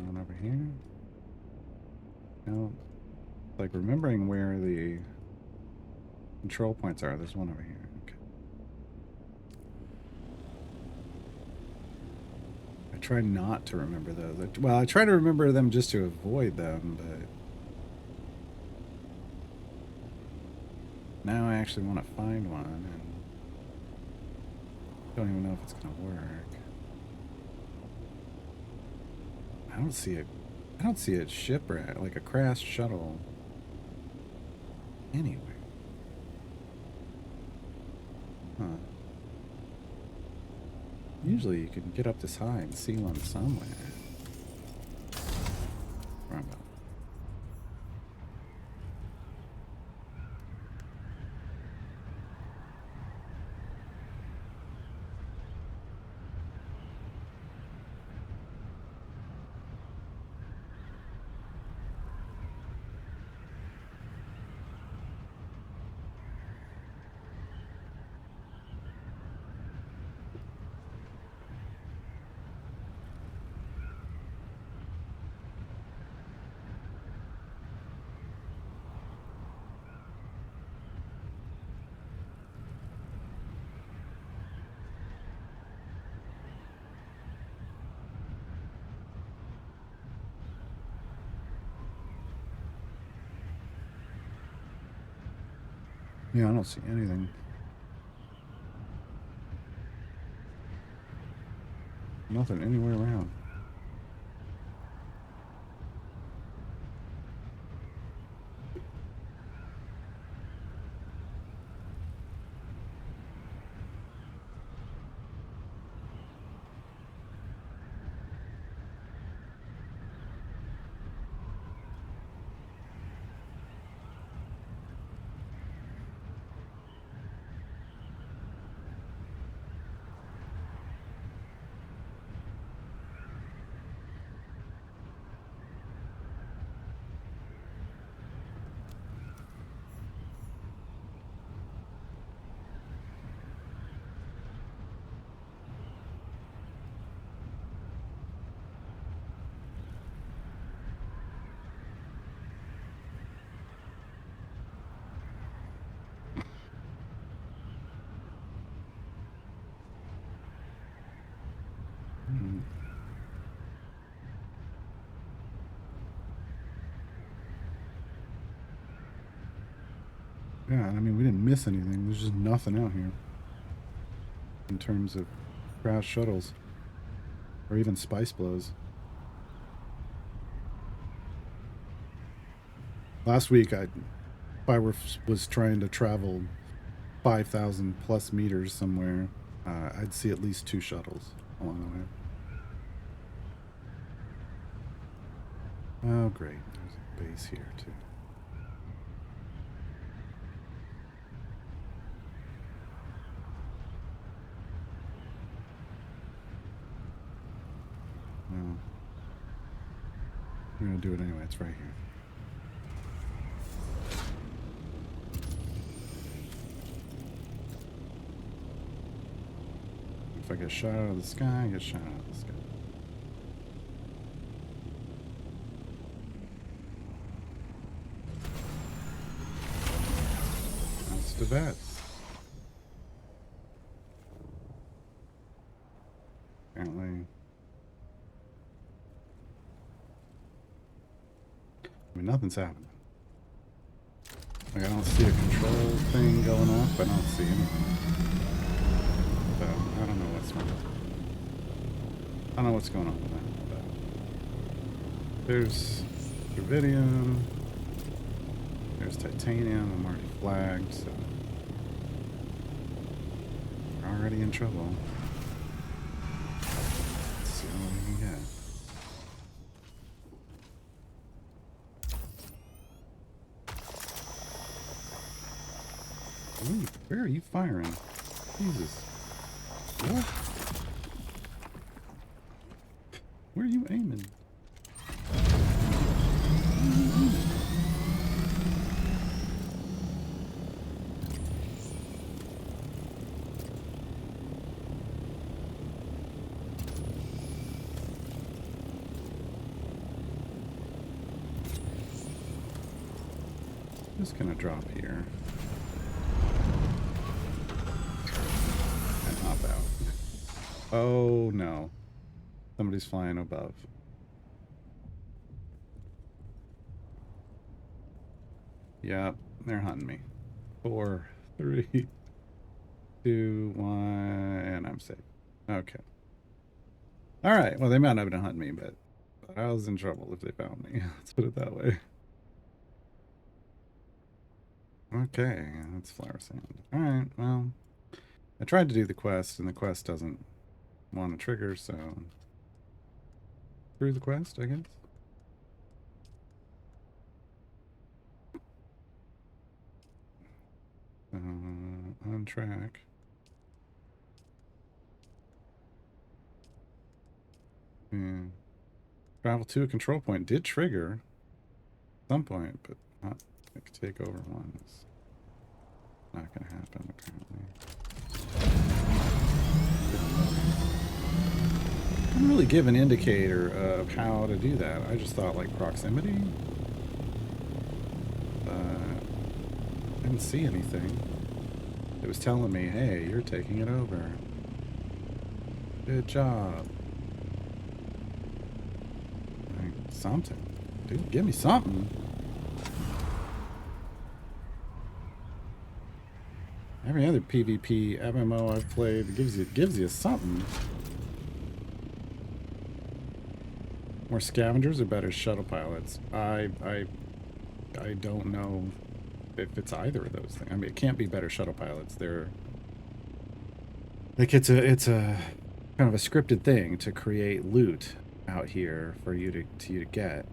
One over here. No, like remembering where the control points are. There's one over here. Okay. I try not to remember those. Well, I try to remember them just to avoid them, but now I actually want to find one, and don't even know if it's gonna work. I don't see it. I don't see a shipwreck, like a crashed shuttle, anywhere. Huh. Usually you can get up this high and see one somewhere. Wrong button. Yeah, I don't see anything. Nothing anywhere around. Yeah, I mean, we didn't miss anything. There's just nothing out here in terms of crashed shuttles or even spice blows. Last week, if I was trying to travel 5,000 plus meters somewhere, I'd see at least 2 shuttles along the way. Oh, great. There's a base here, too. Well, I'm going to do it anyway. It's right here. If I get shot out of the sky, I get shot out of the sky. That's the best. Apparently. I mean, nothing's happening. Like, I don't see a control thing going off. I don't see anything. So, I don't know what's wrong. I don't know what's going on with that. But there's rubidium. There's titanium. I'm already flagged, so we're already in trouble. Let's see what we can get. Ooh, where are you firing? Jesus. What? Where are you aiming? Just gonna drop here. And hop out. Oh no. Somebody's flying above. Yep, they're hunting me. 4, 3, 2, 1, and I'm safe. Okay. Alright, well they might not have been hunting me, but I was in trouble if they found me. Let's put it that way. Okay, that's flower sand. Alright, well, I tried to do the quest, and the quest doesn't want to trigger, so through the quest, I guess. On track. Yeah. Travel to a control point did trigger at some point, but not like take over one. It's not going to happen, apparently. Didn't really give an indicator of how to do that. I just thought like proximity. Didn't see anything. It was telling me, hey, you're taking it over. Good job. Like, something. Dude, give me something. Every other PvP MMO I've played gives you something. More scavengers or better shuttle pilots? I don't know if it's either of those things. I mean, it can't be better shuttle pilots. They're like it's a kind of a scripted thing to create loot out here for you to get.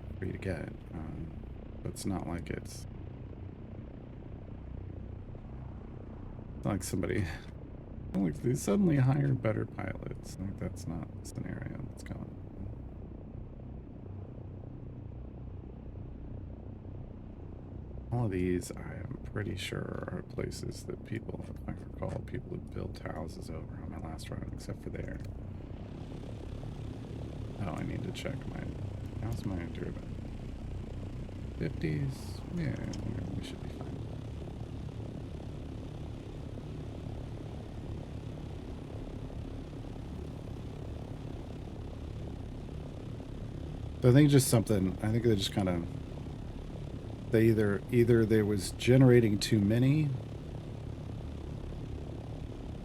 It's not like it's like somebody like they suddenly hire better pilots. Like that's not the scenario that's going on. All of these, I am pretty sure, are places that people, if I recall, people have built houses over on my last run, except for there. Oh, I need to check my... How's my durability? 50s? Yeah, we should be fine. So I think just something... I think they just kind of... They either there was generating too many,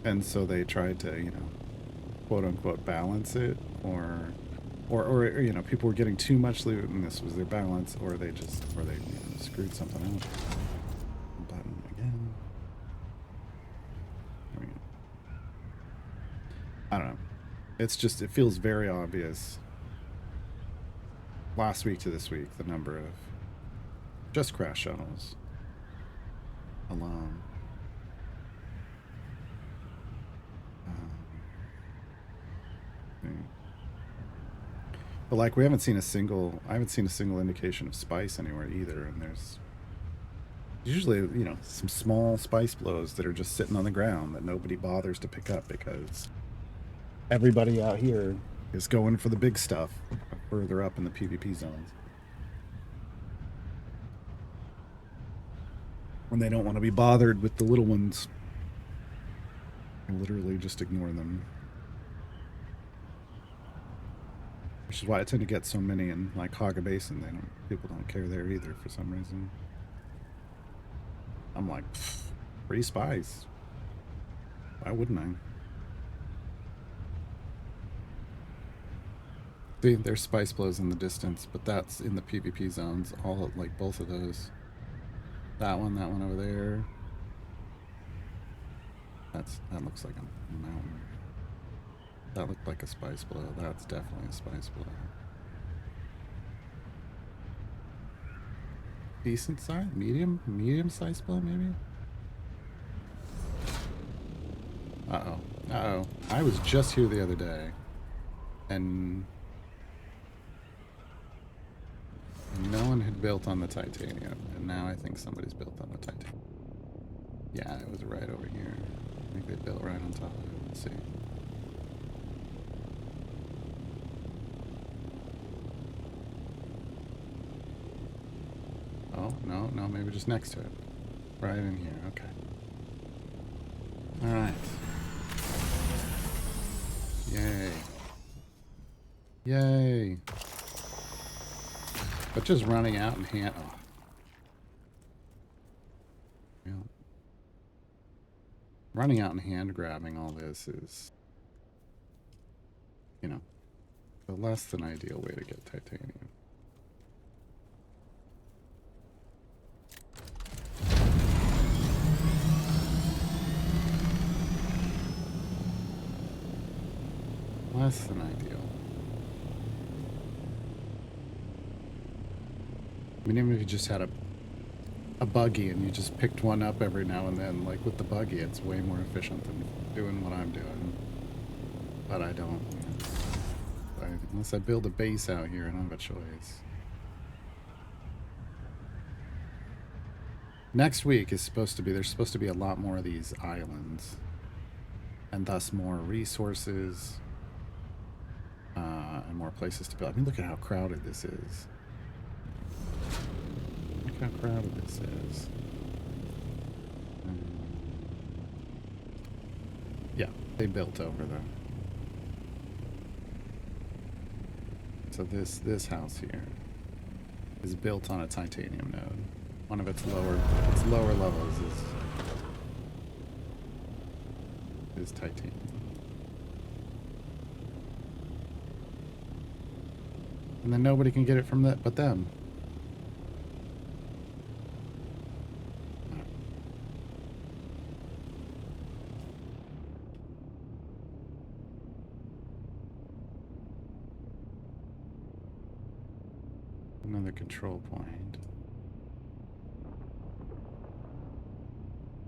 and so they tried to, you know, quote unquote balance it, or you know, people were getting too much loot and this was their balance, or they you know, screwed something up. Button again. There we go. I don't know. It's just, it feels very obvious. Last week to this week, the number of just crash shuttles alone. But like I haven't seen a single indication of spice anywhere either, and there's usually, you know, some small spice blows that are just sitting on the ground that nobody bothers to pick up because everybody out here is going for the big stuff further up in the PvP zones. When they don't want to be bothered with the little ones. I literally just ignore them. Which is why I tend to get so many in like Haga Basin. People don't care there either for some reason. I'm like, free spies. Why wouldn't I? See, there's spice blows in the distance, but that's in the PvP zones. All like both of those. That one over there. That looks like a mountain. That looked like a spice blow. That's definitely a spice blow. Decent size? Medium size blow maybe? Uh-oh. I was just here the other day and no one had built on the titanium, and now I think somebody's built on the titanium. Yeah, it was right over here. I think they built right on top of it. Let's see. Oh, no, maybe just next to it. Right in here, okay. Alright. Yay. But just running out and hand... Oh. Yeah. Running out and hand grabbing all this is, you know, the less than ideal way to get titanium. Less than ideal. I mean, even if you just had a buggy and you just picked one up every now and then, like with the buggy, it's way more efficient than doing what I'm doing. But I don't, you know, unless I build a base out here, I don't have a choice. Next week is supposed to be, there's supposed to be a lot more of these islands, and thus more resources, and more places to build. I mean, look at how crowded this is. Look how crowded this is. Yeah, they built over there. So this house here is built on a titanium node. One of its lower levels is is titanium. And then nobody can get it from that but them. Another control point.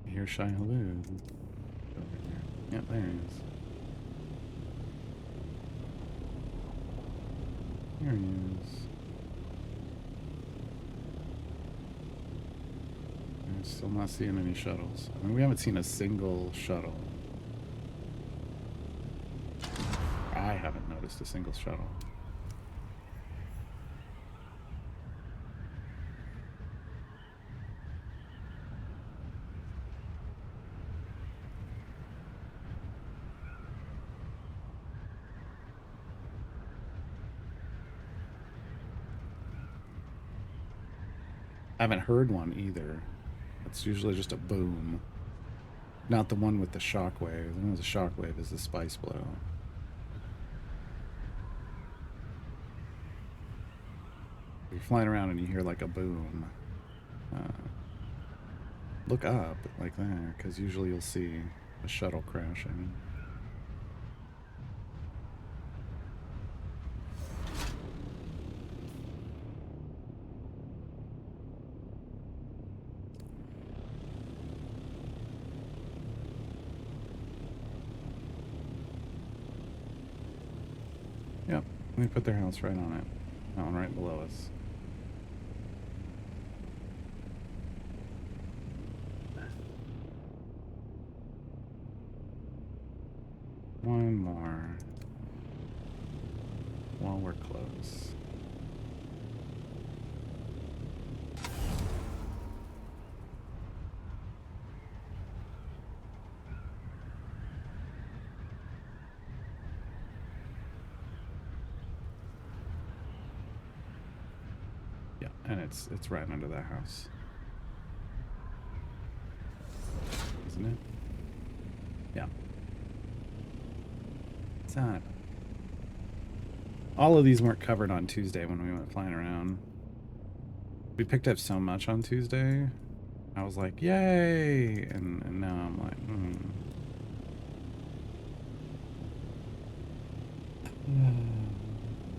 Here's Shai Halud. Yep, there he is. There he is. I'm still not seeing any shuttles. I mean, we haven't seen a single shuttle. I haven't noticed a single shuttle. I haven't heard one either. It's usually just a boom. Not the one with the shockwave. The one with the shockwave is the spice blow. You're flying around and you hear like a boom. Look up like that, because usually you'll see a shuttle crashing. Yep, they put their house right on it. That one right below us. One more while we're close. Yeah, and it's right under that house. Isn't it? Yeah. All of these weren't covered on Tuesday when we went flying around. We picked up so much on Tuesday. I was like, yay! And now I'm like,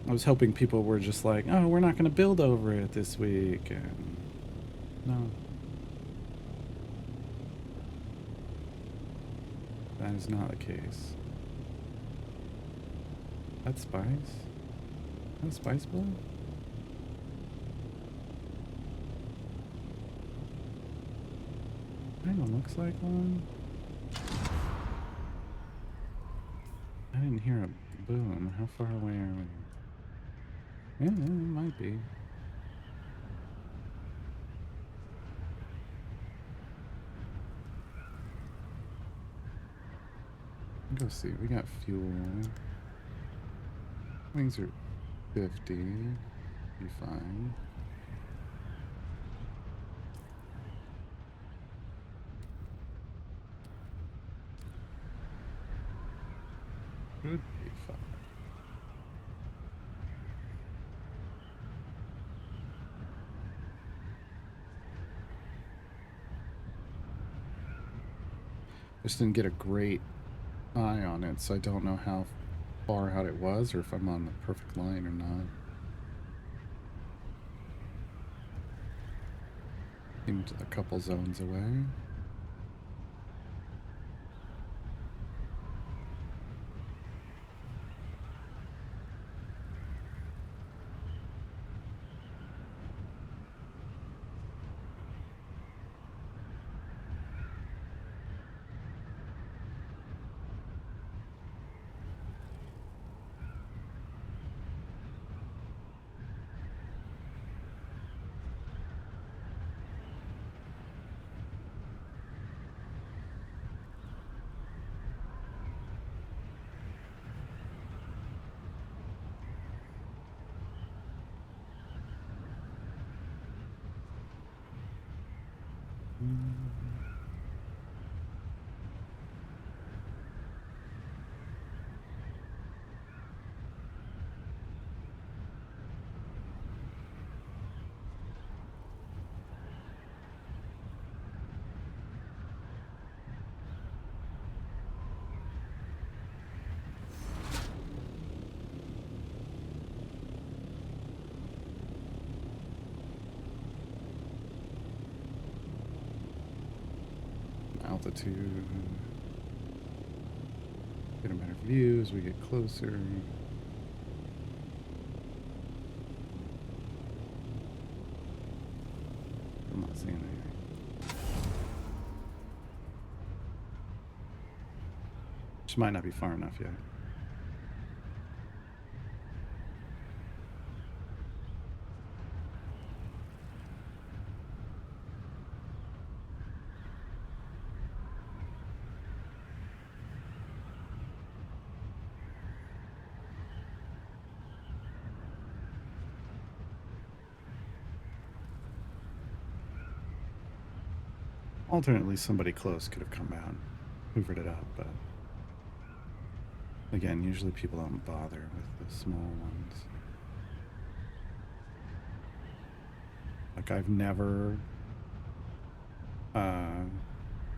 I was hoping people were just like, oh, we're not going to build over it this week. And no. That is not the case. That's spice? That's spice blow? Kind of looks like one. I didn't hear a boom. How far away are we? Yeah, it might be. Go see. We got fuel. Wings are 50. Be fine. Should be fine. Just didn't get a great eye on it, so I don't know how far out it was or if I'm on the perfect line or not. Seemed a couple zones away. altitude. Get a better view as we get closer. I'm not seeing anything. Just might not be far enough yet. Alternately, somebody close could have come out, hoovered it up, but again, usually people don't bother with the small ones. Like, I've never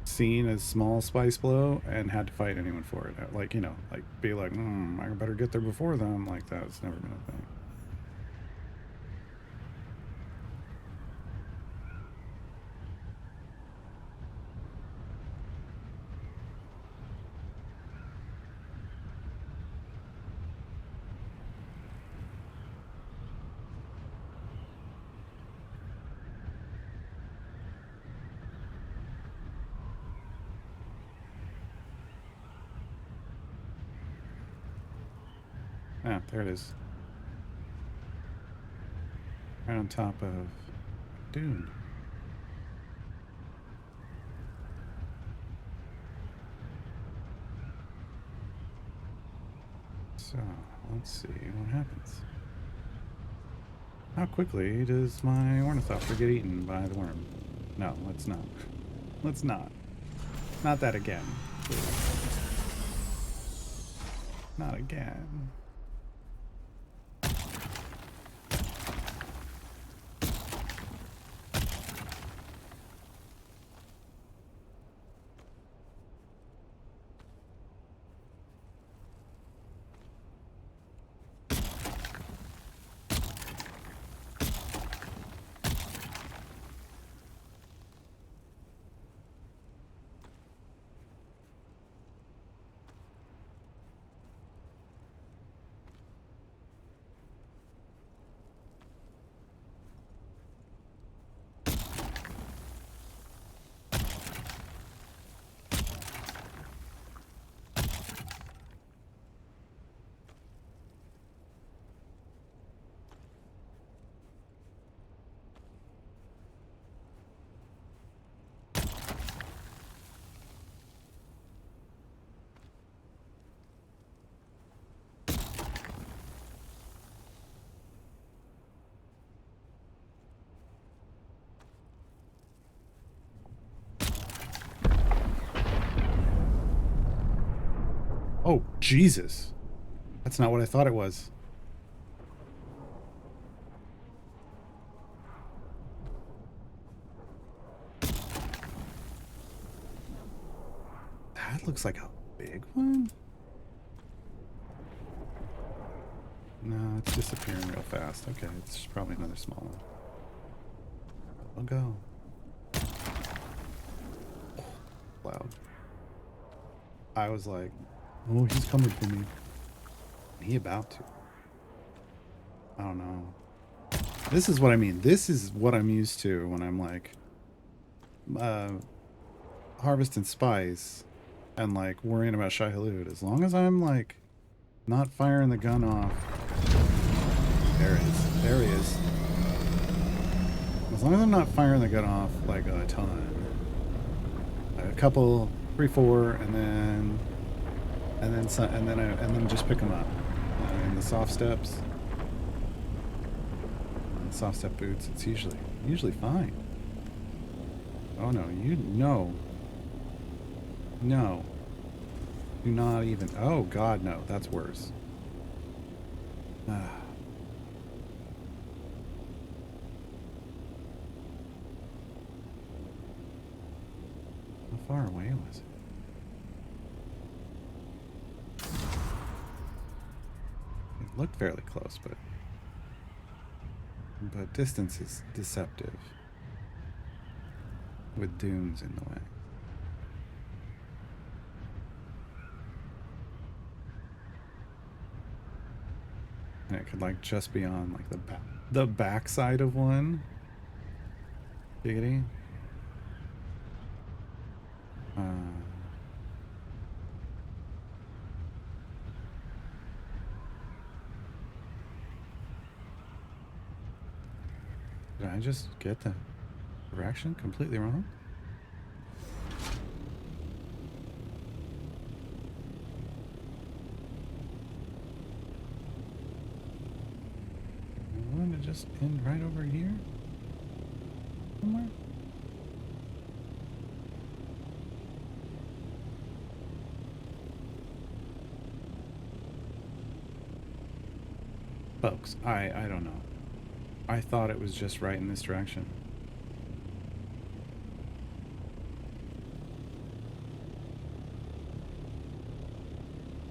seen a small spice blow and had to fight anyone for it. Like, you know, like be like, I better get there before them. Like, that's never been a thing. Ah, there it is. Right on top of Dune. So, let's see what happens. How quickly does my ornithopter get eaten by the worm? No, let's not. Let's not. Not that again. Not again. Oh, Jesus. That's not what I thought it was. That looks like a big one. No, it's disappearing real fast. Okay, it's just probably another small one. I'll go. Loud. I was like, oh, he's coming for me. He about to. I don't know. This is what I mean. This is what I'm used to when I'm like harvesting spice and like worrying about Shai-Hulud. As long as I'm like not firing the gun off. There it is. There he is. As long as I'm not firing the gun off like a ton. A couple, 3, 4, and then just pick them up in the soft steps. Soft step boots. It's usually fine. Oh no, no. Do not even. Oh God, no. That's worse. Ah. How far away was it? It looked fairly close, but distance is deceptive with dunes in the way. And it could like just be on like the back side of one. Giggity. Did I just get the direction completely wrong? I wanted to just end right over here somewhere. Folks, I don't know. I thought it was just right in this direction.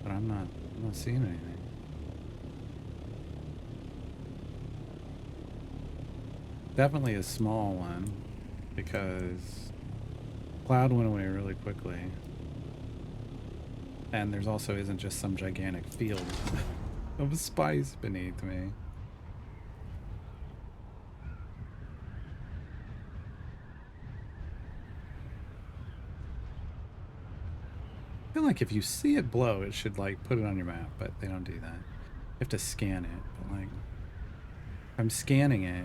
But I'm not seeing anything. Definitely a small one, because cloud went away really quickly. And there's also isn't just some gigantic field of spice beneath me. I feel like if you see it blow, it should like put it on your map, but they don't do that. You have to scan it, but like if I'm scanning it,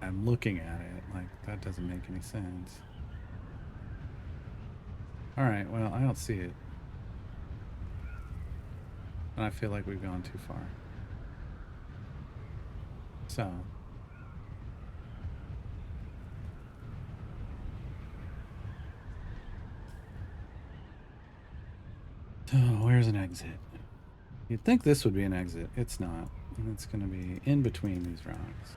I'm looking at it, like that doesn't make any sense. Alright, well, I don't see it. And I feel like we've gone too far. So where's an exit? You'd think this would be an exit. It's not. And it's going to be in between these rocks.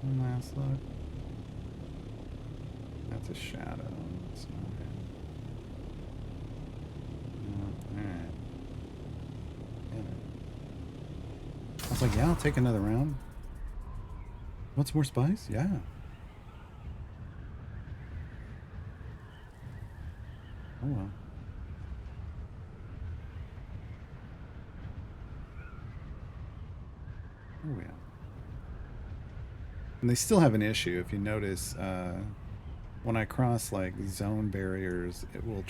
One last look. That's a shadow. It's not it. No, alright. I was like, yeah, I'll take another round. What's more spice? Yeah. Oh well. Oh yeah. And they still have an issue. If you notice, when I cross like zone barriers, it will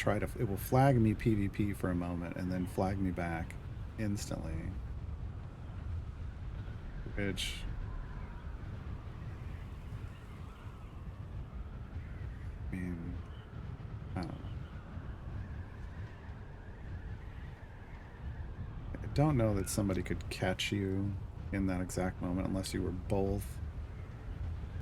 flag me PvP for a moment and then flag me back instantly. Which I mean, I don't know. I don't know that somebody could catch you in that exact moment unless you were both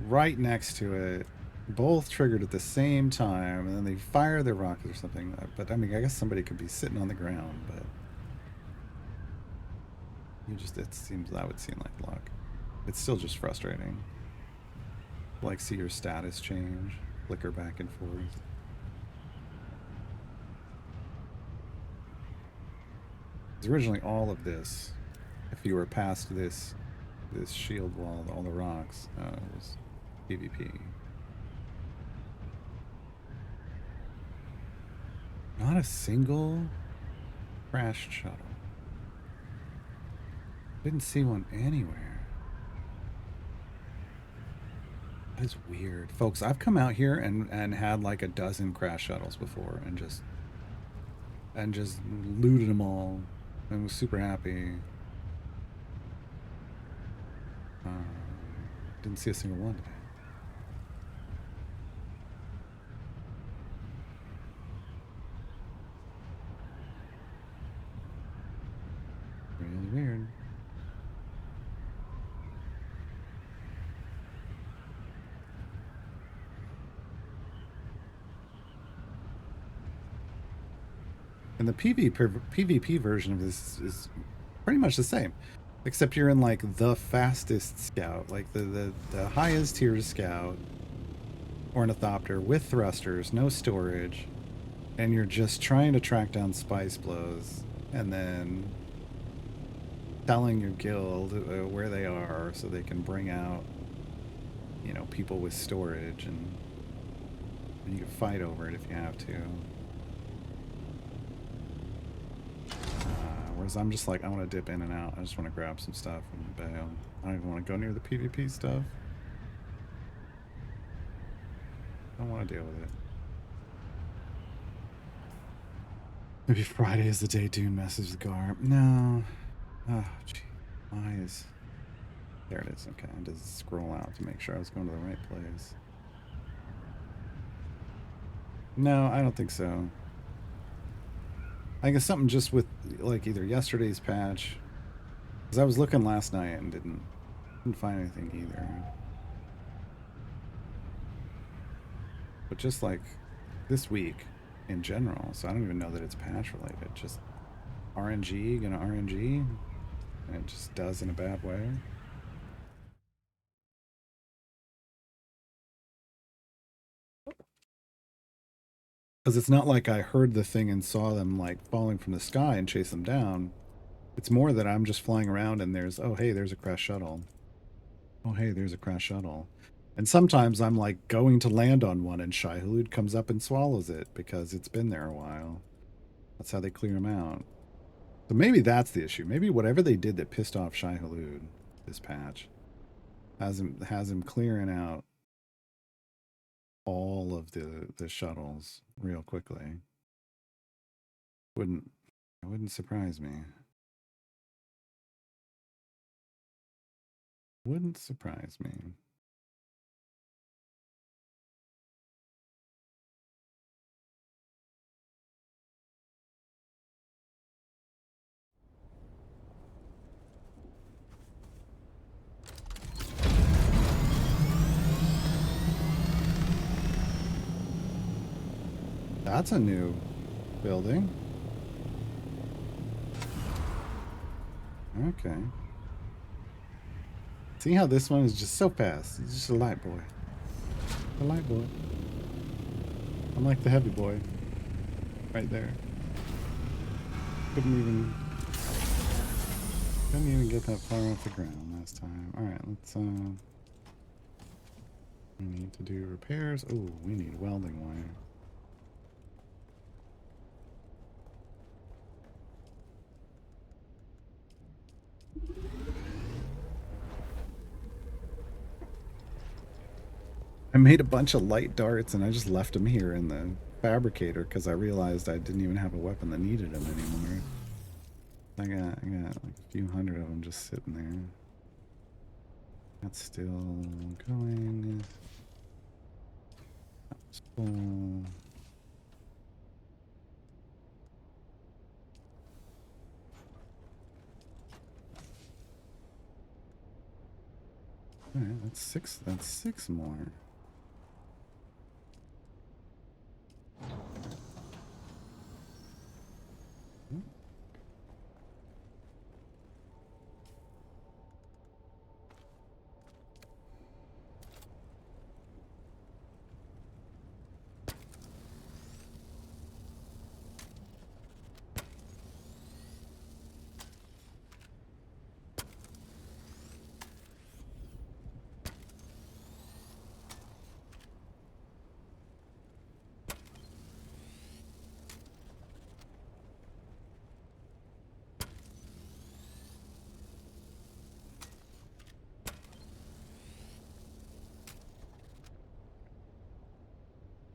right next to it, both triggered at the same time, and then they fire their rockets or something. But I mean, I guess somebody could be sitting on the ground, but that would seem like luck. It's still just frustrating. Like, see your status change, flicker back and forth. Because originally all of this, if you were past this shield wall, all the rocks, was PvP. Not a single crashed shuttle. Didn't see one anywhere. That is weird. Folks, I've come out here and had like a dozen crash shuttles before and just looted them all and was super happy. Didn't see a single one today. Really weird. And the PvP version of this is pretty much the same. Except you're in like the fastest scout, like the highest tier scout, ornithopter with thrusters, no storage, and you're just trying to track down spice blows, and then telling your guild where they are so they can bring out, you know, people with storage, and you can fight over it if you have to. Whereas I'm just like, I want to dip in and out. I just want to grab some stuff and bail. I don't even want to go near the PvP stuff. I don't want to deal with it. Maybe Friday is the day Dune messes with Gar. No. Oh, gee. Why is... There it is. Okay, I had to scroll out to make sure I was going to the right place. No, I don't think so. I guess something just with, like, either yesterday's patch... Because I was looking last night and didn't find anything either. But just, like, this week... in general, so I don't even know that it's patch related. Just RNG, gonna RNG, and it just does in a bad way. Because it's not like I heard the thing and saw them like falling from the sky and chase them down. It's more that I'm just flying around and there's, oh hey, there's a crashed shuttle. Oh hey, there's a crashed shuttle. And sometimes I'm like going to land on one and Shai-Hulud comes up and swallows it because it's been there a while. That's how they clear them out. So maybe that's the issue. Maybe whatever they did that pissed off Shai-Hulud this patch has him clearing out all of the shuttles real quickly. Wouldn't surprise me. Wouldn't surprise me. That's a new building. Okay. See how this one is just so fast. He's just a light boy. A light boy. I'm like the heavy boy. Right there. Couldn't even get that far off the ground last time. Alright, let's we need to do repairs. Oh, we need welding wire. I made a bunch of light darts and I just left them here in the fabricator because I realized I didn't even have a weapon that needed them anymore. I got like a few hundred of them just sitting there. That's still going. That's full. Alright, that's six more.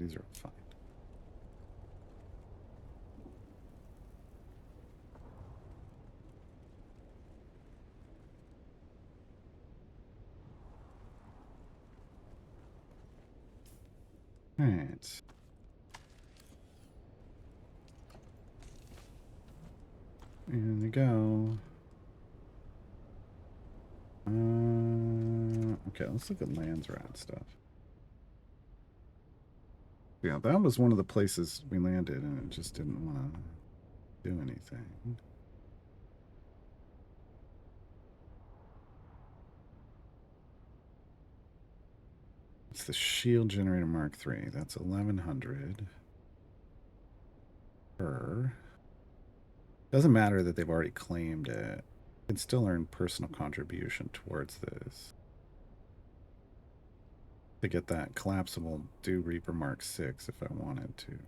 These are fine. All right. In we go. Okay, let's look at Landsrat stuff. Yeah, that was one of the places we landed and it just didn't want to do anything. It's the Shield Generator Mark III. That's 1100 per. Doesn't matter that they've already claimed it. You can still earn personal contribution towards this. To get that collapsible Dew Reaper Mark VI if I wanted to.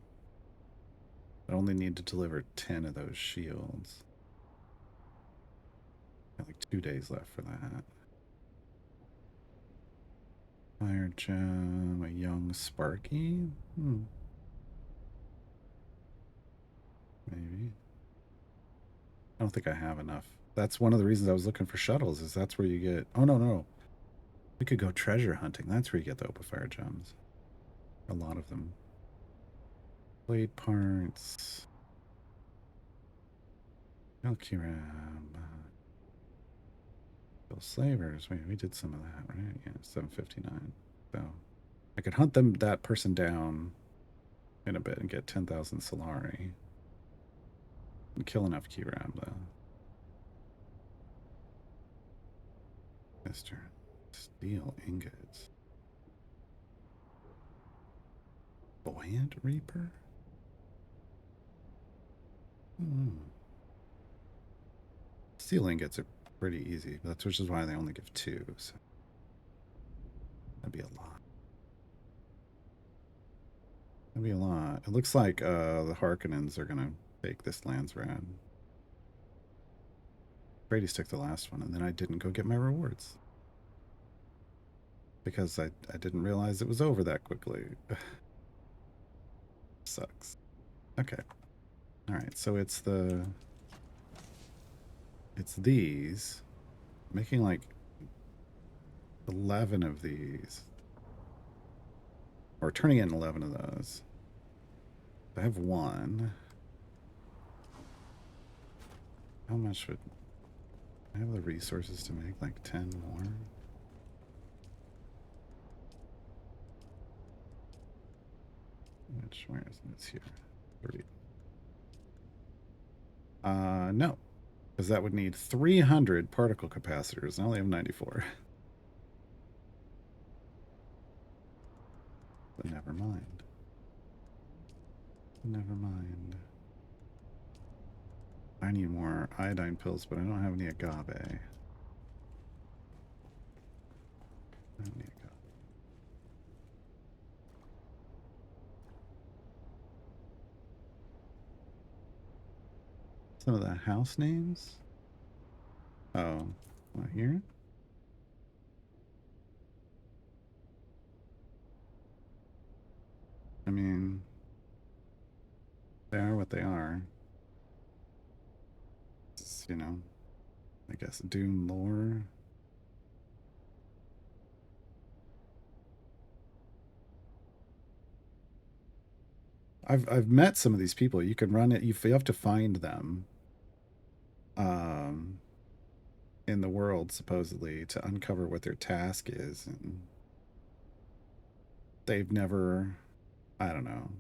I only need to deliver 10 of those shields. Got like 2 days left for that. Fire gem, a young Sparky. Maybe. I don't think I have enough. That's one of the reasons I was looking for shuttles, is that's where you get... Oh, no. We could go treasure hunting. That's where you get the Opifire gems. A lot of them. Blade parts. Elkiram. Bill Slavers. Wait, we did some of that, right? Yeah, 759. So I could hunt that person down in a bit and get 10,000 Solari. And kill enough Kiram, though. Mr. Steel ingots. Buoyant Reaper? Steel ingots are pretty easy, but which is why they only give 2, so that'd be a lot. That'd be a lot. It looks like the Harkonnens are gonna take this Landsrad. Brady took the last one, and then I didn't go get my rewards. Because I didn't realize it was over that quickly. Sucks. Okay. Alright, so it's these. Making like 11 of these. Or turning in 11 of those. I have 1. How much would... I have the resources to make like 10 more? Where is it? It's here. 30. No. Because that would need 300 particle capacitors. I only have 94. But never mind. Never mind. I need more iodine pills, but I don't have any agave. I don't need agave. Some of the house names? Oh, not here? I mean, they are what they are. It's, you know, I guess Dune lore. I've met some of these people. You can run it. You have to find them in the world, supposedly, to uncover what their task is. And they've never, I don't know.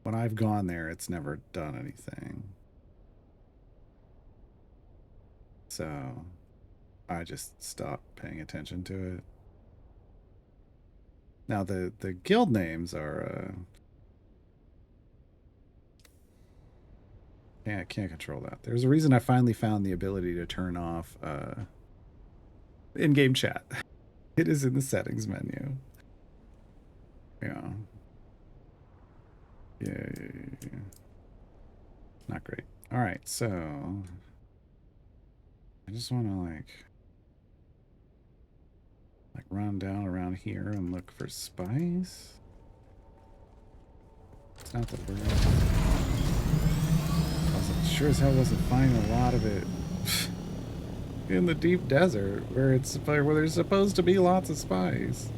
When I've gone there, it's never done anything. So I just stopped paying attention to it. Now the guild names are yeah, I can't control that. There's a reason I finally found the ability to turn off in-game chat. It is in the settings menu. Yeah. Yeah. Not great. All right, so I just want to like run down around here and look for spice. It's not the bird. I sure as hell wasn't finding a lot of it in the deep desert where there's supposed to be lots of spice.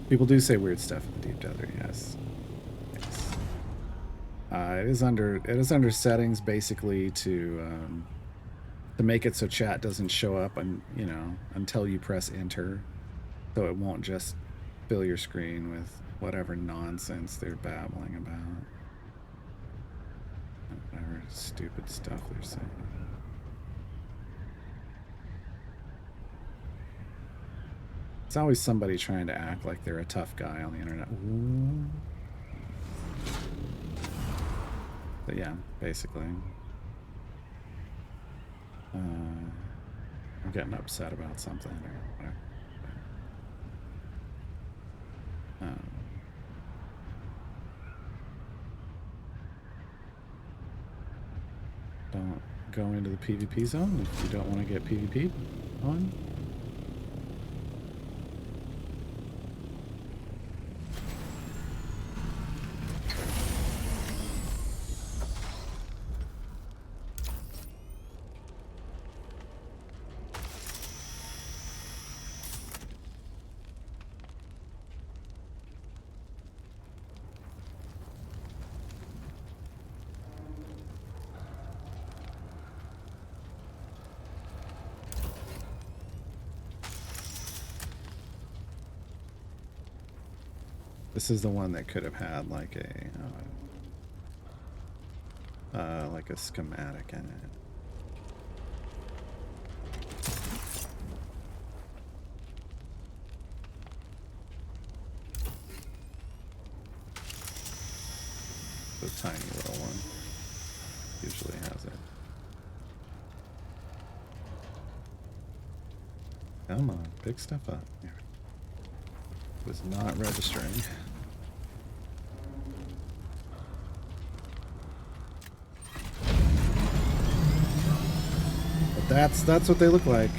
People do say weird stuff in the deep desert, yes. It is under settings basically to make it so chat doesn't show up until you press enter, so it won't just fill your screen with whatever nonsense they're babbling about, whatever stupid stuff they're saying. It's always somebody trying to act like they're a tough guy on the internet. Ooh. But yeah, basically. I'm getting upset about something or whatever. go into the PvP zone if you don't want to get PvP'd on. This is the one that could have had like a schematic in it. The tiny little one usually has it. Come on, pick stuff up. Here. Was not registering. But that's what they look like.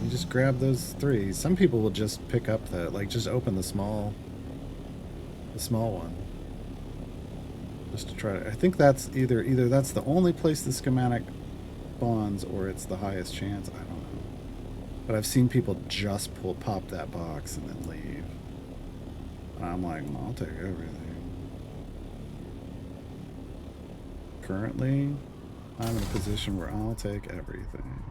You just grab those 3. Some people will just pick up the, like, just open the small one. Just to try to, I think that's either that's the only place the schematic spawns or it's the highest chance. I don't know. But I've seen people just pop that box and then leave. And I'm like, well, I'll take everything. Currently, I'm in a position where I'll take everything.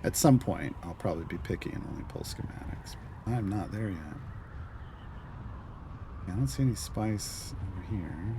At some point, I'll probably be picky and only pull schematics. I'm not there yet. I don't see any spice over here.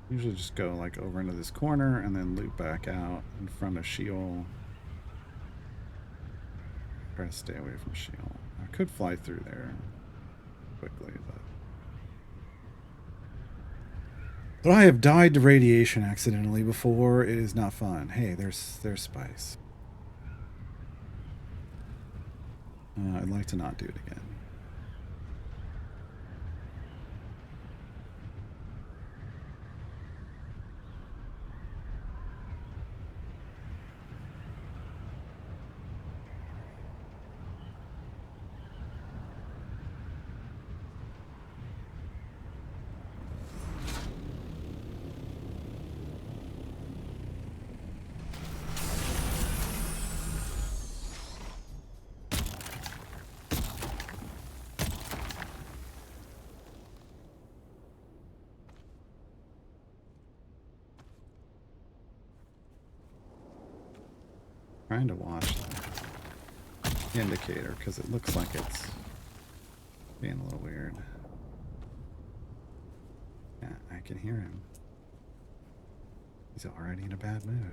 Usually just go like over into this corner and then loop back out in front of Sheol. Try to stay away from Sheol. I could fly through there quickly, but I have died to radiation accidentally before. It is not fun. Hey, there's spice. I'd like to not do it again. Trying to watch the indicator because it looks like it's being a little weird. Yeah, I can hear him. He's already in a bad mood.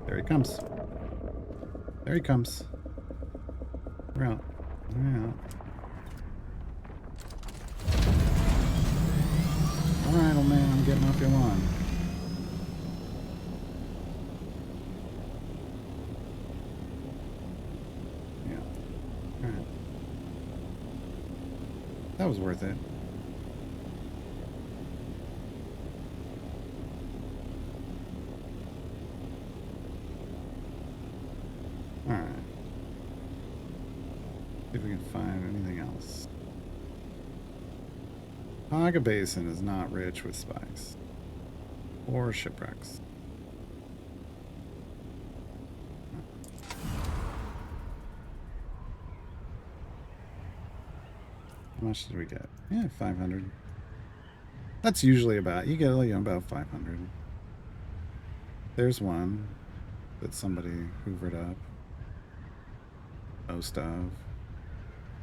There he comes. There he comes. We're out. We're out. Alright, old man, I'm getting off your lawn. Yeah. Alright. That was worth it. Alright. See if we can find anything else. Paga Basin is not rich with spice. Or shipwrecks. How much did we get? Yeah, 500. That's usually about, you get about 500. There's one that somebody hoovered up. Most of.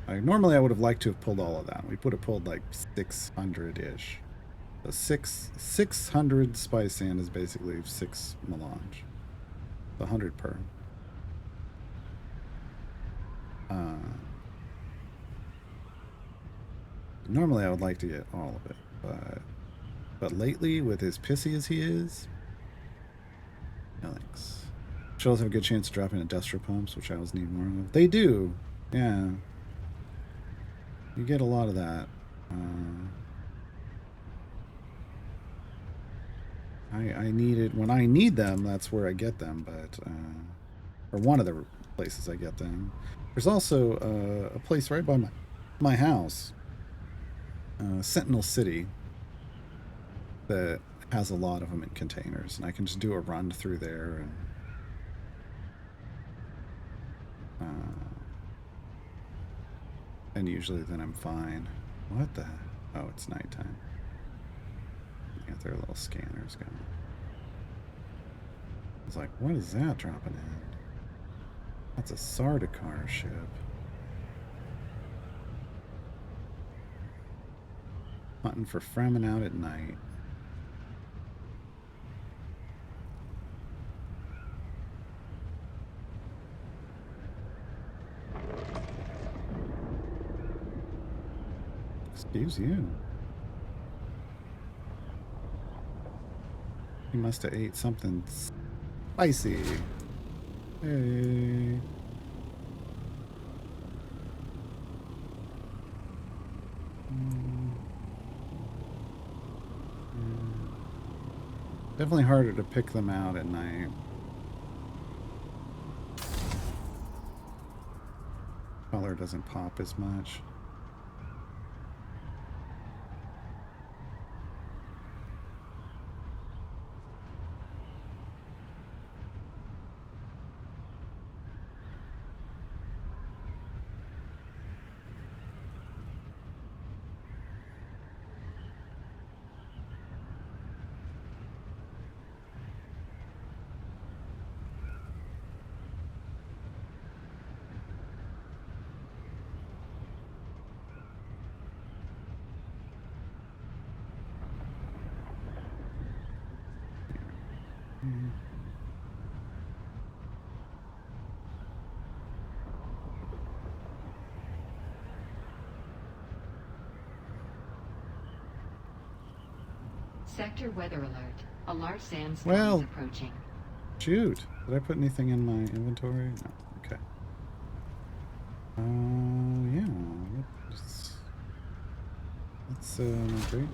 Normally I would have liked to have pulled all of that. We would have pulled like 600-ish. So 600 spice sand is basically 6 melange. 100 per. Normally I would like to get all of it, but lately, with as pissy as he is, no thanks. Shells have a good chance of dropping industrial pumps, which I always need more of. They do, yeah. You get a lot of that. I need it when I need them. That's where I get them, but or one of the places I get them. There's also a place right by my house, Sentinel City, that has a lot of them in containers, and I can just do a run through there and usually then I'm fine. What the? Oh, it's nighttime. Got their little scanners going. I was like, what is that dropping in? That's a Sardaukar ship. Hunting for Fremen out at night. Excuse you. He must have ate something spicy. Hey. Definitely harder to pick them out at night. Color doesn't pop as much. Sector weather alert. A large sandstorm is approaching. Shoot. Did I put anything in my inventory? No. Okay. Yeah. That's not great.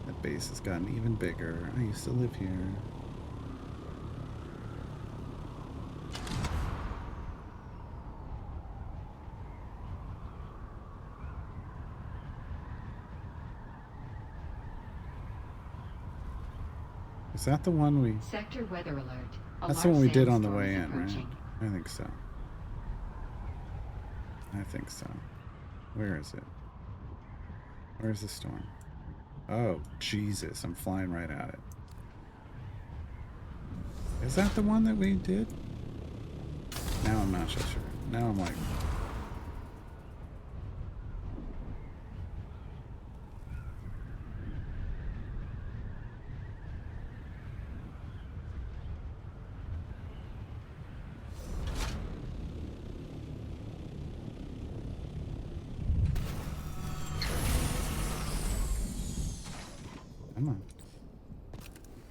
That base has gotten even bigger. I used to live here. Is that the one we... Sector weather alert. That's the one we did on the way in, right? I think so. I think so. Where is it? Where's the storm? Oh, Jesus. I'm flying right at it. Is that the one that we did? Now I'm not so sure. Now I'm like...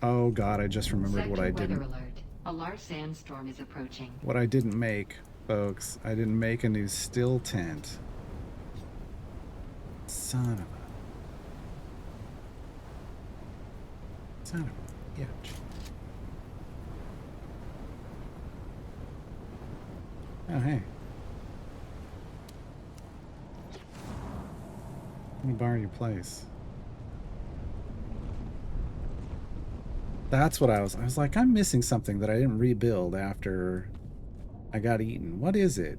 Oh God, I just remembered what I didn't... Weather alert. A large sandstorm is approaching. What I didn't make, folks. I didn't make a new still tent. Son of a... Son of a bitch. Oh, hey. Let me borrow your place. That's what I was like, I'm missing something that I didn't rebuild after I got eaten. What is it?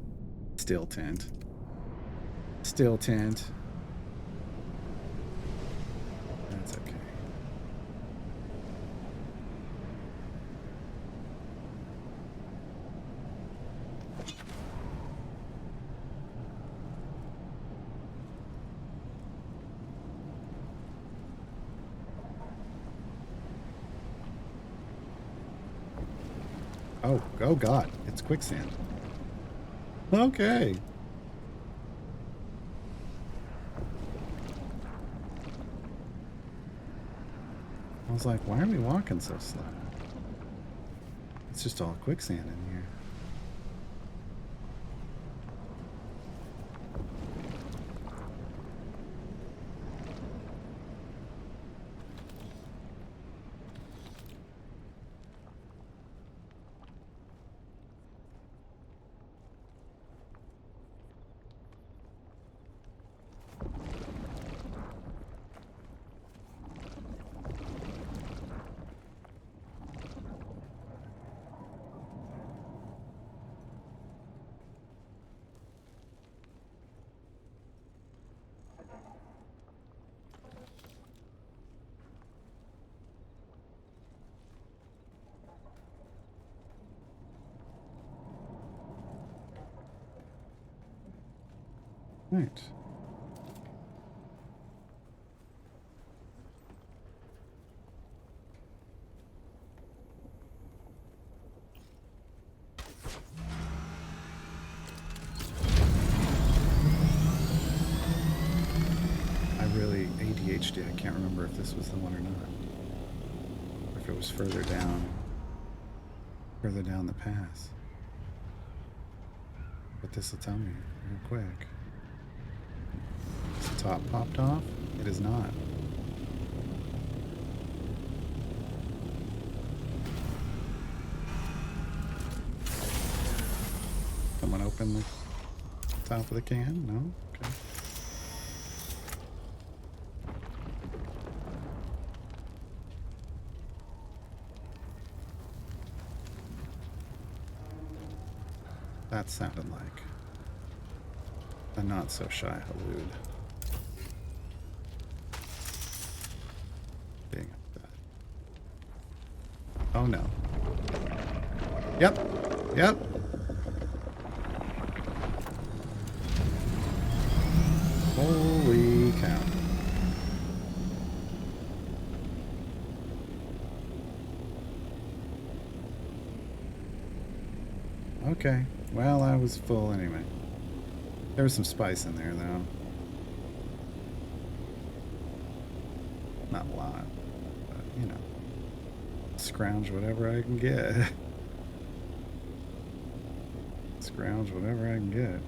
Still tint. Still tint. That's okay. Oh God, it's quicksand. Okay. I was like, why are we walking so slow? It's just all quicksand in here. Right. I really ADHD. I can't remember if this was the one or not. Or if it was further down the pass. But this will tell me real quick. Is the top popped off? It is not. Someone open the top of the can? No? Okay. That sounded like a not so shy Halud. Being upset. Oh no. Yep. Yep. Holy cow. Okay. Well, I was full anyway. There was some spice in there, though. Not a lot, but, you know. Scrounge whatever I can get. Scrounge whatever I can get.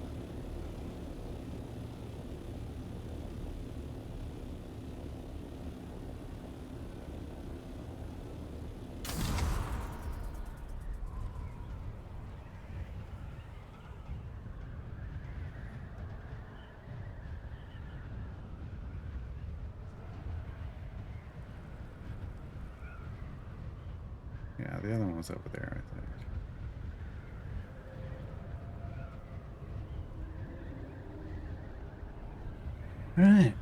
Yeah, the other one was over there, I think. All right.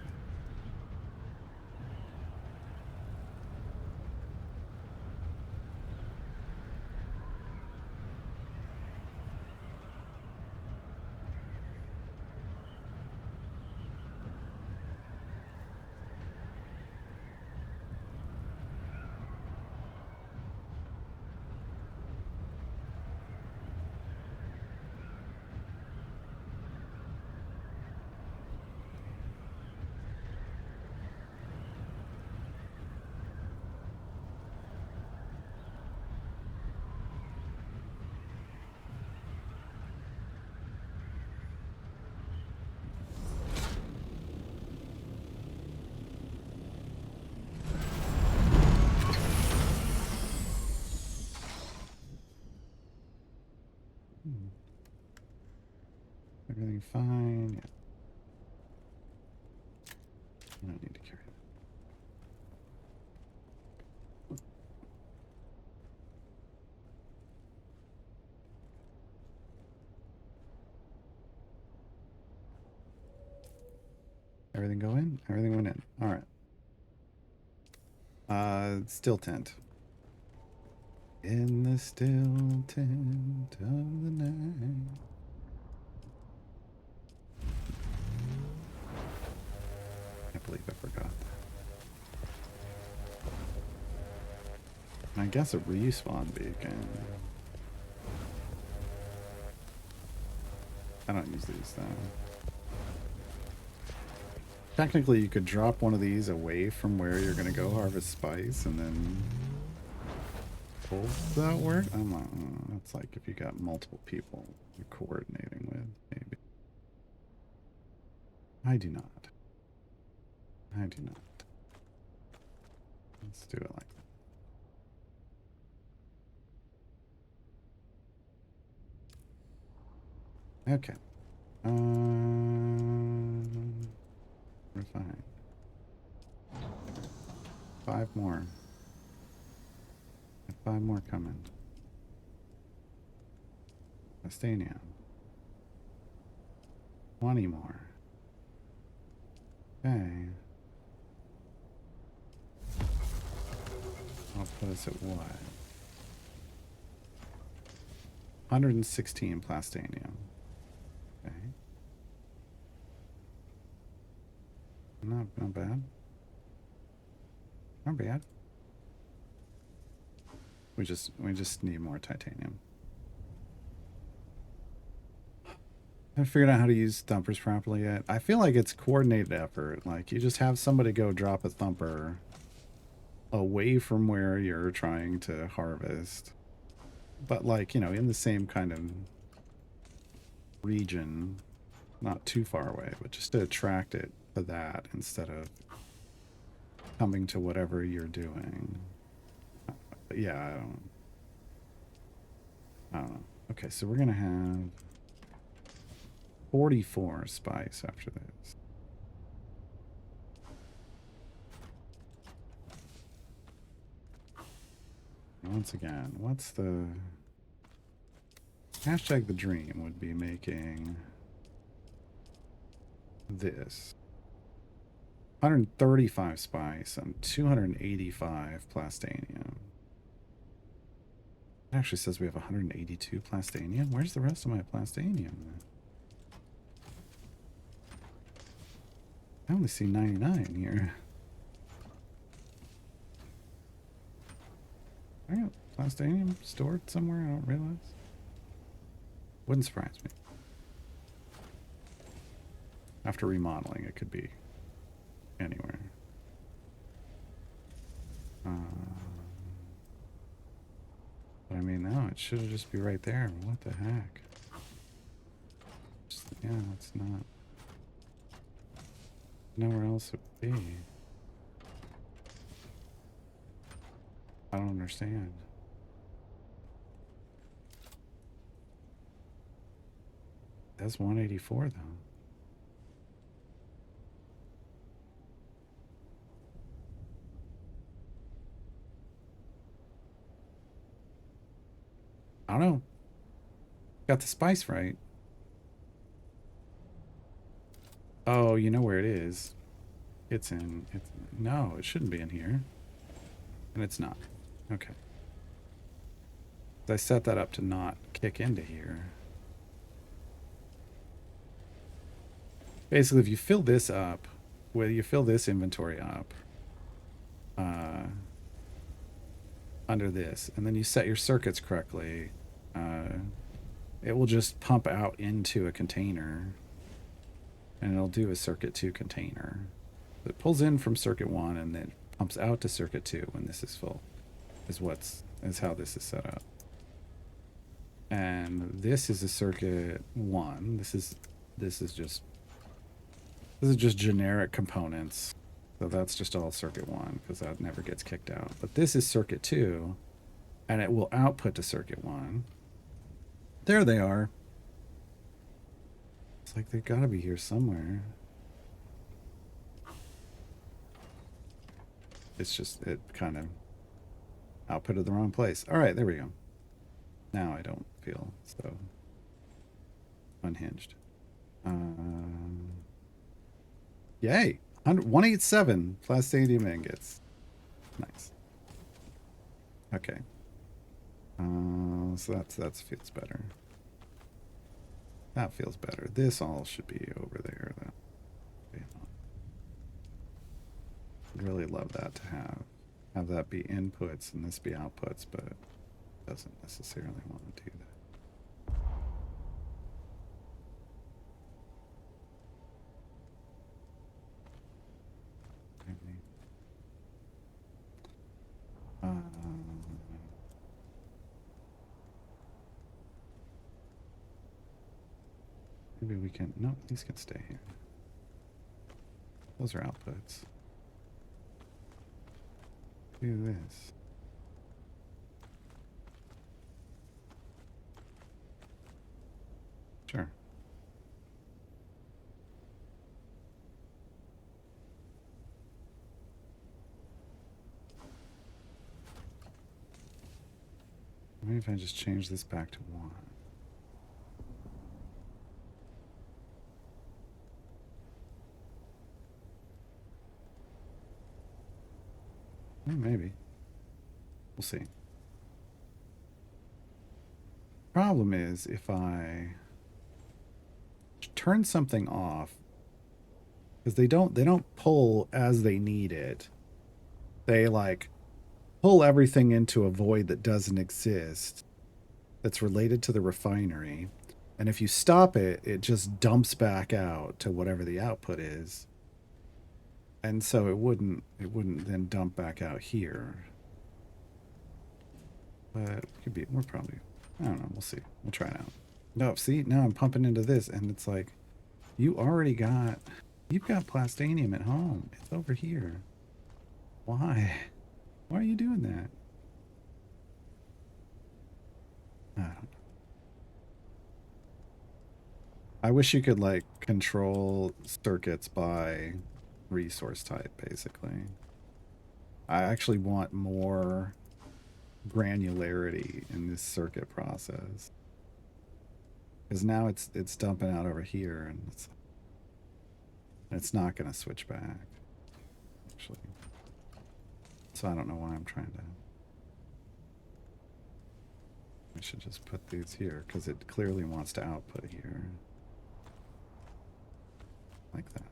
Carrying fine. Yeah. I don't need to carry that. Everything go in? Everything went in. Alright. Still tent. In the still tent of the night. Can't believe I forgot that. I guess a respawn beacon. I don't use these though. Technically, you could drop one of these away from where you're going to go harvest spice and then... Does that work? I'm not... That's like if you got multiple people you're coordinating with, maybe. I do not. I do not. Let's do it like that. Okay. Refine. 5 more. 5 more coming. Astania. 20 more. Okay. I'll put us at what? 116 plastanium. Okay. Not bad. Not bad. We just need more titanium. I haven't figured out how to use thumpers properly yet. I feel like it's coordinated effort. Like you just have somebody go drop a thumper away from where you're trying to harvest. But like, you know, in the same kind of region, not too far away, but just to attract it to that instead of coming to whatever you're doing. But yeah, I don't know. Okay, so we're gonna have 44 spice after this. Once again, what's the hashtag the dream would be making this 135 spice and 285 plastanium. It actually says we have 182 plastanium. Where's the rest of my plastanium? I only see 99 here. I got plastanium stored somewhere I don't realize. Wouldn't surprise me. After remodeling, it could be anywhere. But I mean, no, it should just be right there. What the heck? Just, yeah, it's not. Nowhere else it would be. I don't understand. That's 184 though. I don't know. Got the spice right. Oh, you know where it is. It's in... no, it shouldn't be in here. And it's not. Okay. I set that up to not kick into here. Basically, if you fill this up, whether you fill this inventory up under this, and then you set your circuits correctly, it will just pump out into a container, and it'll do a circuit 2 container. It pulls in from circuit 1 and then pumps out to circuit 2 when this is full. Is how this is set up. And this is a circuit 1. This is just generic components. So that's just all circuit 1 because that never gets kicked out. But this is circuit 2 and it will output to circuit 1. There they are. It's like they gotta be here somewhere. It's just, it kind of outputted the wrong place. All right, there we go. Now I don't feel so unhinged. Yay! 187 Plastadium ingots. Nice. Okay. So that feels better. That feels better. This all should be over there, though. I'd really love that to have that be inputs and this be outputs, but it doesn't necessarily want to do that. Maybe we can, no, these can stay here. Those are outputs. Do this. Sure. Maybe if I just change this back to 1. Maybe. We'll see. Problem is, if I turn something off, because they don't pull as they need it. They like pull everything into a void that doesn't exist, that's related to the refinery. And if you stop it, it just dumps back out to whatever the output is. And so it wouldn't then dump back out here. But it could be, we're probably, I don't know, we'll see. We'll try it out. No, see, now I'm pumping into this and it's like, you've got plastanium at home. It's over here. Why? Why are you doing that? I don't know. I wish you could like control circuits by resource type, basically. I actually want more granularity in this circuit process. Because now it's dumping out over here and it's not going to switch back, actually. So I don't know why I'm trying to... I should just put these here, because it clearly wants to output here. Like that.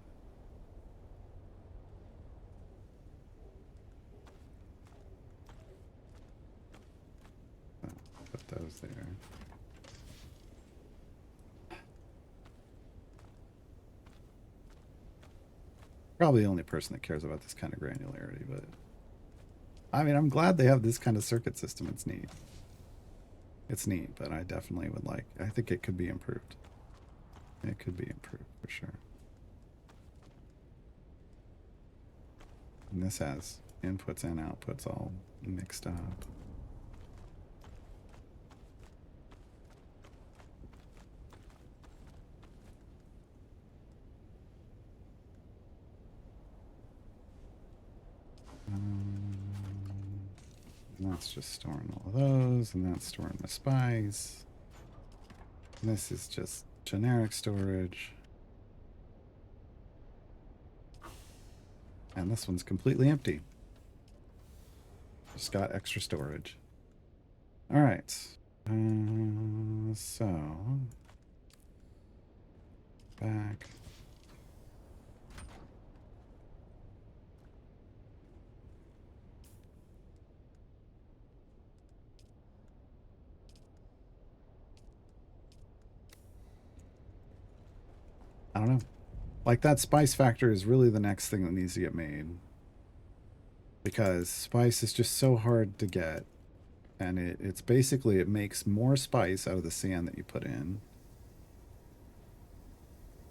Put those there. Probably the only person that cares about this kind of granularity, but... I mean, I'm glad they have this kind of circuit system. It's neat. It's neat, but I definitely would like... I think it could be improved. It could be improved, for sure. And this has inputs and outputs all mixed up. And that's just storing all of those, and that's storing the spice. And this is just generic storage. And this one's completely empty. Just got extra storage. All right. So back. I don't know. Like, that spice factor is really the next thing that needs to get made. Because spice is just so hard to get. And it's basically, it makes more spice out of the sand that you put in.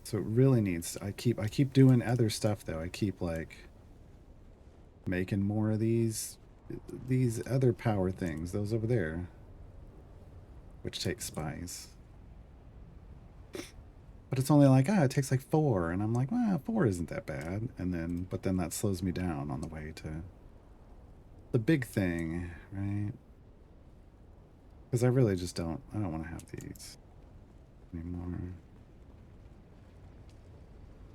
So it really needs, I keep doing other stuff though. I keep like making more of these other power things, those over there, which take spice. But it's only like, it takes like 4. And I'm like, well, 4 isn't that bad. And then, but then that slows me down on the way to the big thing, right? Because I really just I don't want to have these anymore.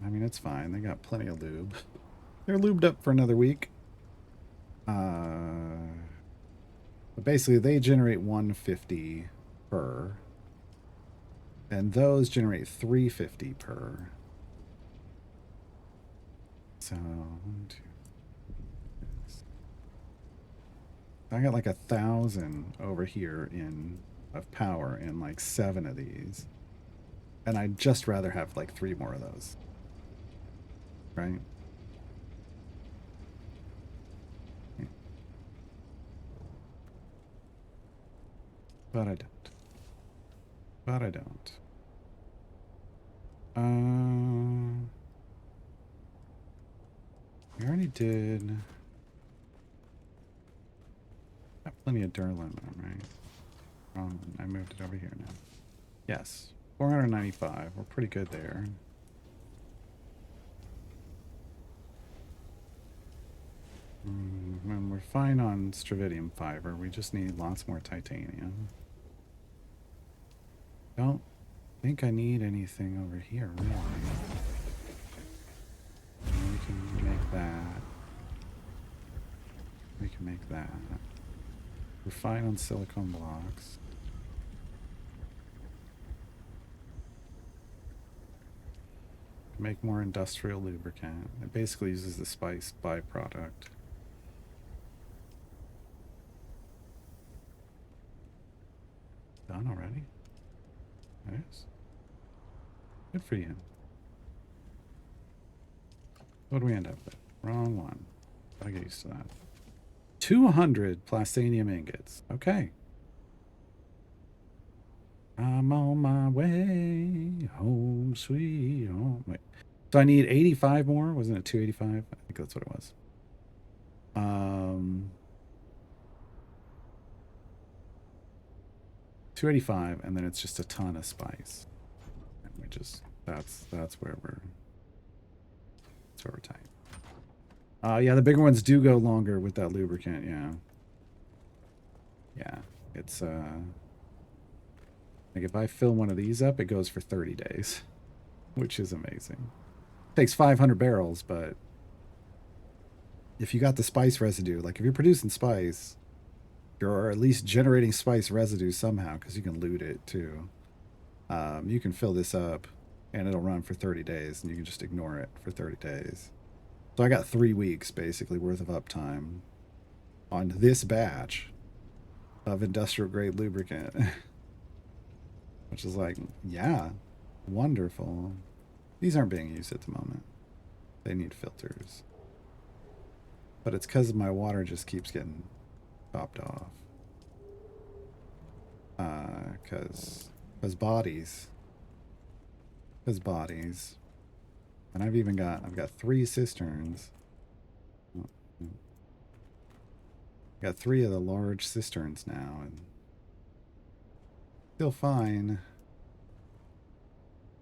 I mean, it's fine. They got plenty of lube. They're lubed up for another week. But basically, they generate 150 per. And those generate 350 per. So, 1, 2, 6. I got like 1,000 over here of power in like 7 of these. And I'd just rather have like 3 more of those. Right? Yeah. But I don't. But I don't. We already did. Got plenty of Durlin, right? I moved it over here now. Yes, 495. We're pretty good there. And we're fine on Stravidium fiber. We just need lots more titanium. Don't think I need anything over here, really. We can make that. We can make that. We're fine on silicone blocks. Make more industrial lubricant. It basically uses the spice byproduct. Done already? Nice. Good for you. What do we end up with? Wrong one. Gotta get used to that. 200 plastanium ingots. Okay. I'm on my way home, sweet home. Wait. So I need 85 more? Wasn't it 285? I think that's what it was. 285, and then it's just a ton of spice. And we just that's where we're tight. Yeah, the bigger ones do go longer with that lubricant, yeah. Yeah. It's like if I fill one of these up, it goes for 30 days. Which is amazing. Takes 500 barrels, but if you got the spice residue, like if you're producing spice, you're at least generating spice residue somehow, because you can loot it too. You can fill this up and it'll run for 30 days and you can just ignore it for 30 days. So I got 3 weeks basically worth of uptime on this batch of industrial grade lubricant. Which is like, yeah, wonderful. These aren't being used at the moment. They need filters. But it's because my water just keeps getting topped off. Because bodies. Because bodies. And I've got 3 cisterns. Got 3 of the large cisterns now, and still fine.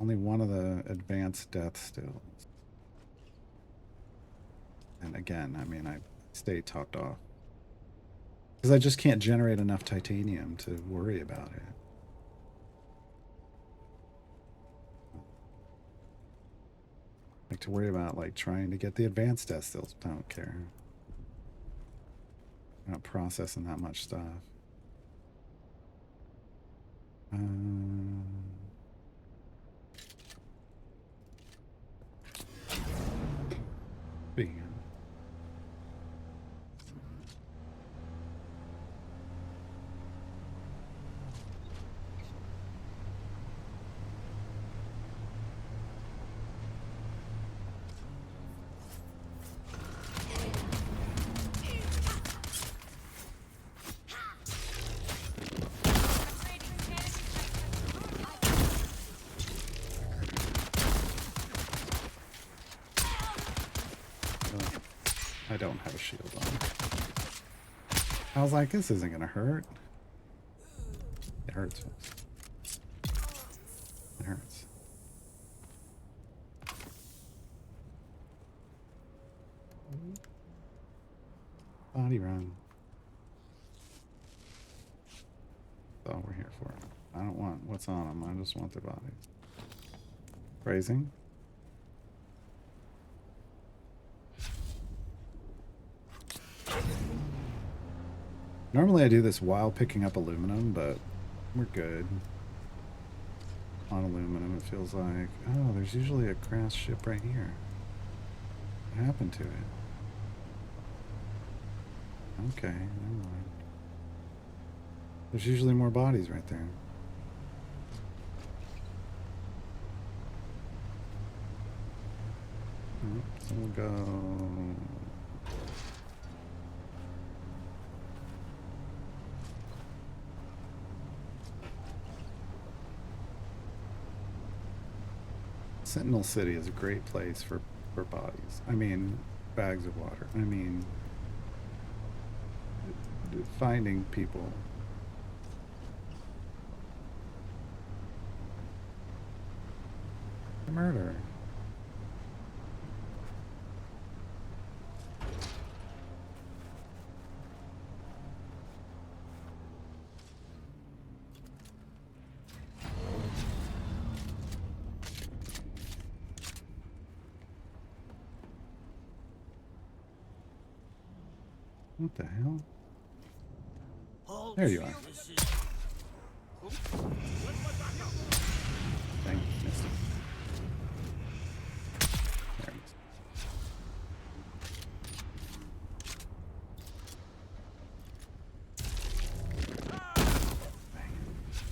Only one of the advanced death stills. And again, I mean, I stay topped off. Because I just can't generate enough titanium to worry about it. Like to worry about like trying to get the advanced death stills, but I don't care. I'm not processing that much stuff. Being I don't have a shield on. I was like, this isn't gonna hurt. It hurts. It hurts. Body run. That's all we're here for. I don't want what's on them. I just want their bodies. Phrasing. Normally I do this while picking up aluminum, but we're good. On aluminum, it feels like... Oh, there's usually a crash ship right here. What happened to it? Okay, never mind. There's usually more bodies right there. So we'll go... Sentinel City is a great place for bodies. I mean, bags of water. I mean, finding people. Murder. What the hell? There you are. Dang, missed it. There it is.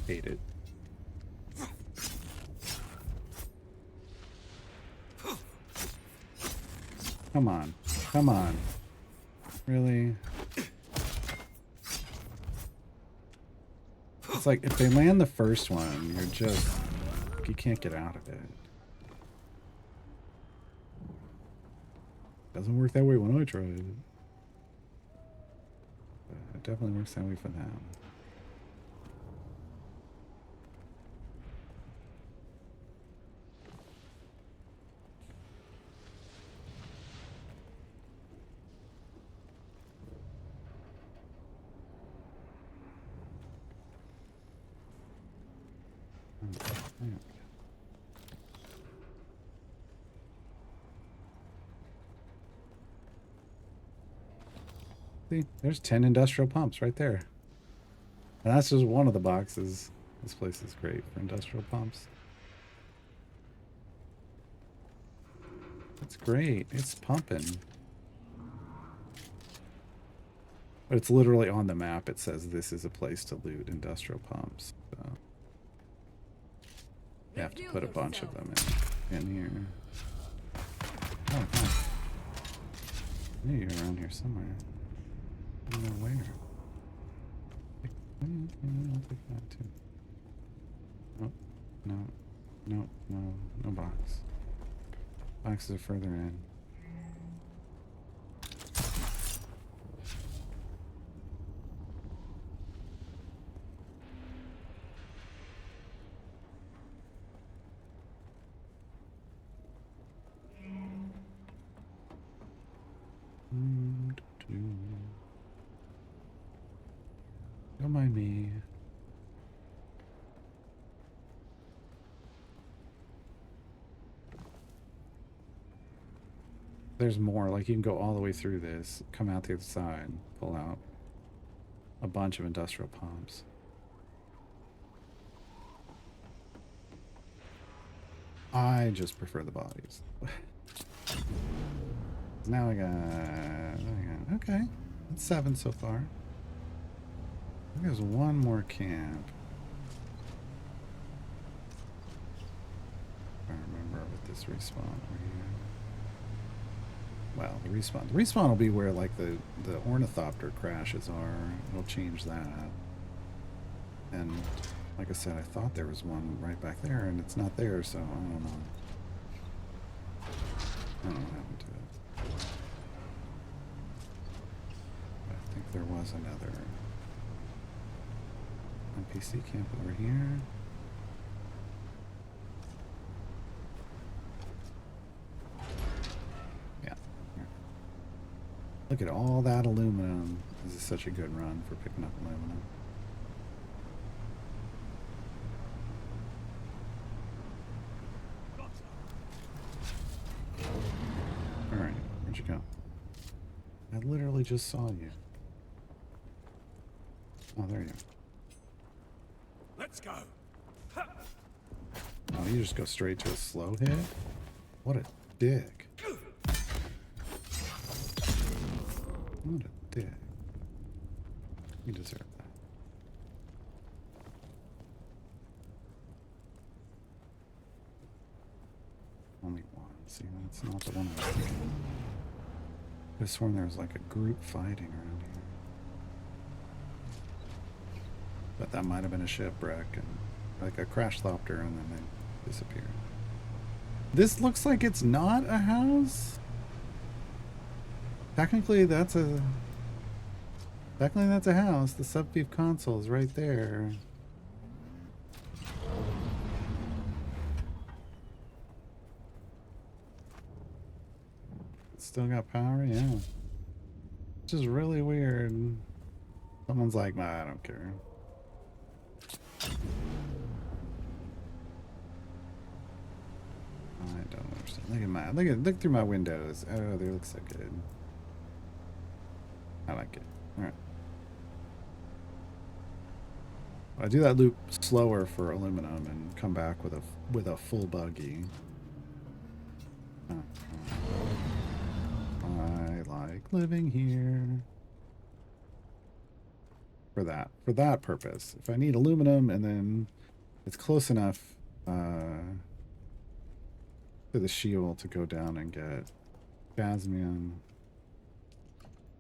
Hate it. Come on. Come on. Really? It's like if they land the first one, you're just... you can't get out of it. Doesn't work that way when I tried it. But it definitely works that way for them. See, there's 10 industrial pumps right there. And that's just one of the boxes. This place is great for industrial pumps. It's great. It's pumping. But it's literally on the map. It says this is a place to loot industrial pumps. So you have to put a bunch of them in here. Oh, huh. I knew you were around here somewhere. I don't know where. I'll take that too. Oh, no box. Boxes are further in. Don't mind me. There's more. Like, you can go all the way through this, come out the other side, pull out a bunch of industrial pumps. I just prefer the bodies. Now I got... Okay. That's 7 so far. I think there's one more camp. I remember with this respawn over here. Well, the respawn will be where like the ornithopter crashes are. It'll change that. And like I said, I thought there was one right back there, and it's not there, so I don't know. I don't know what happened to it. But I think there was another NPC camp over here. Look at all that aluminum. This is such a good run for picking up aluminum. Alright, where'd you go? I literally just saw you. Oh, there you are. Let's go. Oh, you just go straight to a slow hit? What a dick. What a dick. You deserve that. Only one. See, that's not the one I was thinking. I could have sworn there was like a group fighting around here. But that might have been a shipwreck and like a crashed-thopter and then they disappeared. This looks like it's not a house. Technically that's a house. The sub-thief console is right there. It's still got power, yeah. Which is really weird. Someone's like, nah, I don't care. I don't understand. Look through my windows. Oh, they look so good. I like it. Alright. I do that loop slower for aluminum and come back with a full buggy. I like living here. For that purpose. If I need aluminum and then it's close enough to the shield to go down and get Phasmium.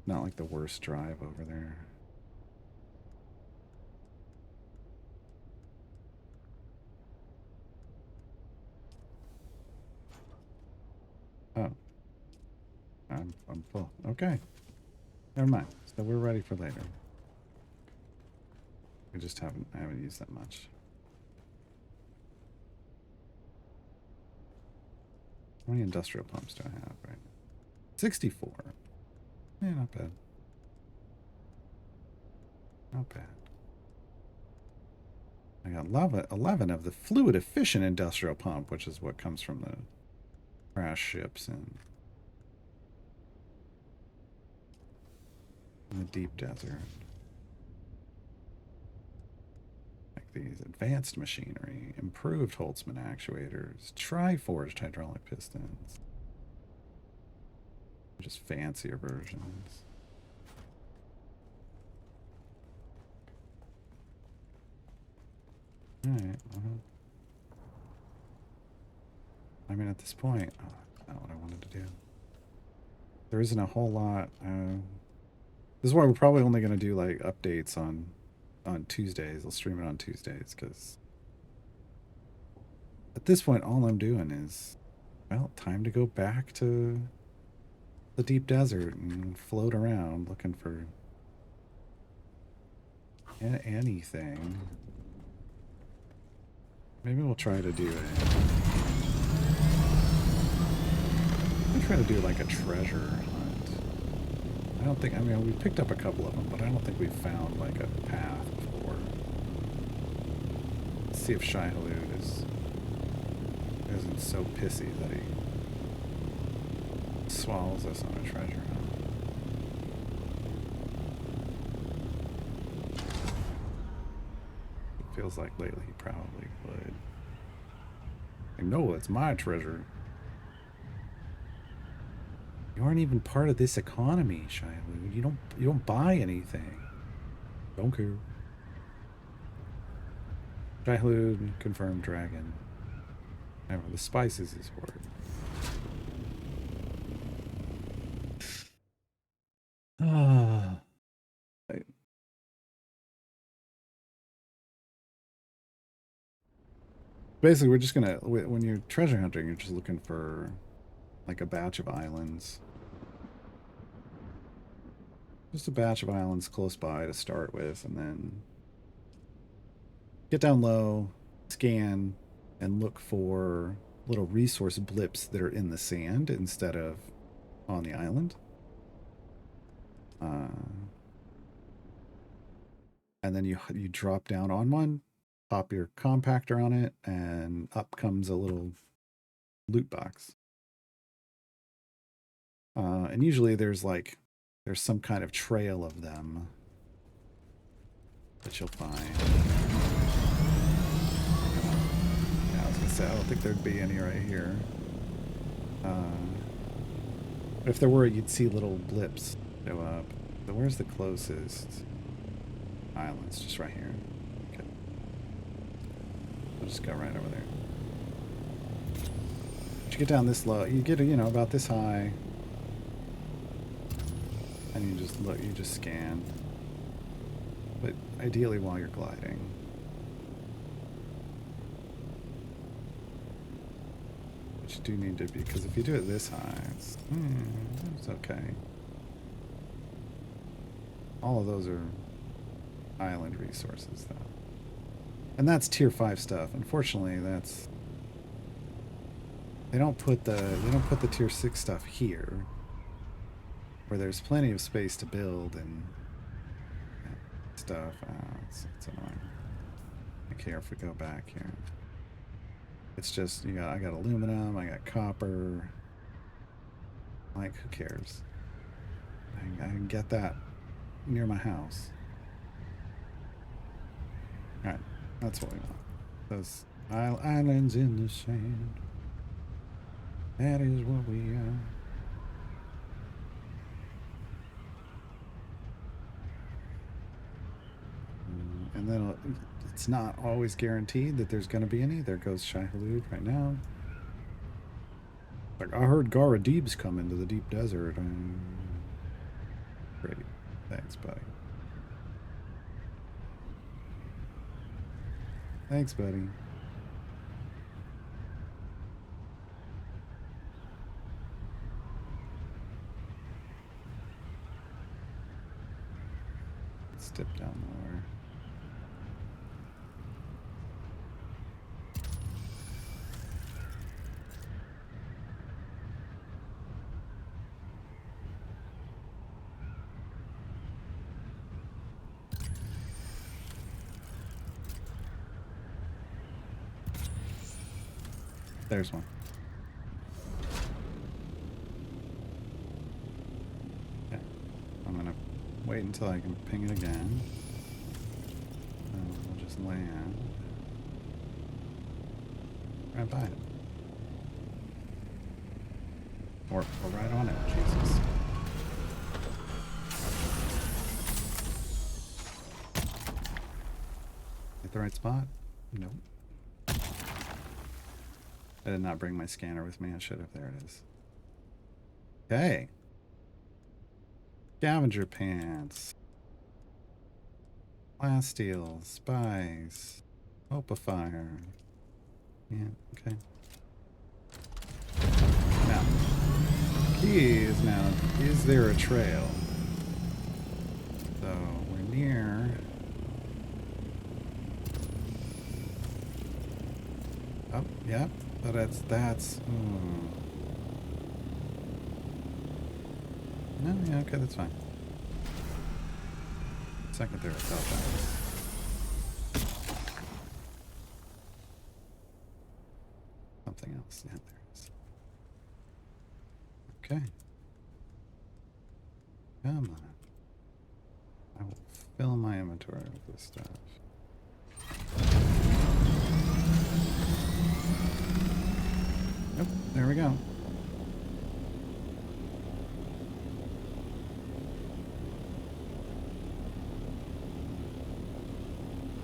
Not like the worst drive over there. Oh. I'm full. Okay. Never mind. So we're ready for later. I haven't used that much. How many industrial pumps do I have right now? 64. Yeah, not bad. Not bad. I got 11 of the fluid efficient industrial pump, which is what comes from the crash ships in the deep desert. Like these advanced machinery, improved Holtzman actuators, tri-forged hydraulic pistons. Just fancier versions. Alright, well. I mean, at this point, that's not what I wanted to do. There isn't a whole lot. This is why we're probably only going to do, like, updates on Tuesdays. I'll stream it on Tuesdays, because at this point, all I'm doing is, well, time to go back to the deep desert and float around looking for anything. Maybe we'll try to do like a treasure hunt. I don't think, I mean, we picked up a couple of them, but I don't think we've found like a path before. Let's see if Shai Halud isn't so pissy that he swallows us on a treasure hunt. It feels like lately he probably would. And no, it's my treasure. You aren't even part of this economy, Shai Halud. You don't buy anything. Don't care. Shai Halud, confirmed dragon. Remember, the spices is hoard. Right. Basically, we're just gonna, when you're treasure hunting, you're just looking for like a batch of islands. Just a batch of islands close by to start with, and then get down low, scan, and look for little resource blips that are in the sand instead of on the island. And then you drop down on one, pop your compactor on it, and up comes a little loot box. And usually there's some kind of trail of them that you'll find. Yeah, I was gonna say, I don't think there'd be any right here. But if there were, you'd see little blips show up. So where's the closest island? It's just right here. Okay. We'll just go right over there. But you get down this low, you get, about this high. And you just look, you just scan. But ideally while you're gliding. But you do need to be, because if you do it this high, it's okay. All of those are island resources, though. And that's tier 5 stuff. Unfortunately, that's... They don't put the tier 6 stuff here, where there's plenty of space to build and stuff. It's annoying. I care if we go back here. It's just, I got aluminum, I got copper. Like, who cares? I can get that near my house. Alright, that's what we want. Those islands in the sand. That is what we are. And then it's not always guaranteed that there's going to be any. There goes Shai Hulud right now. Like, I heard Gaarad'dib's come into the deep desert. Great. Thanks, buddy. Thanks, buddy. Let's dip down lower. There's one. Okay. I'm gonna wait until I can ping it again. And we'll just land right by it. Or right on it, Jesus. Hit the right spot? Nope. I did not bring my scanner with me. I should have. There it is. Okay. Scavenger pants. Blast steel. Spice. Opafier. Yeah, okay. Now, key is now, is there a trail? So, we're near... Oh, yeah. But that's no, yeah, okay, that's fine. Second there, I thought that was something else. Yeah, there it is. Okay. Come on. I will fill my inventory with this stuff. Yep, there we go.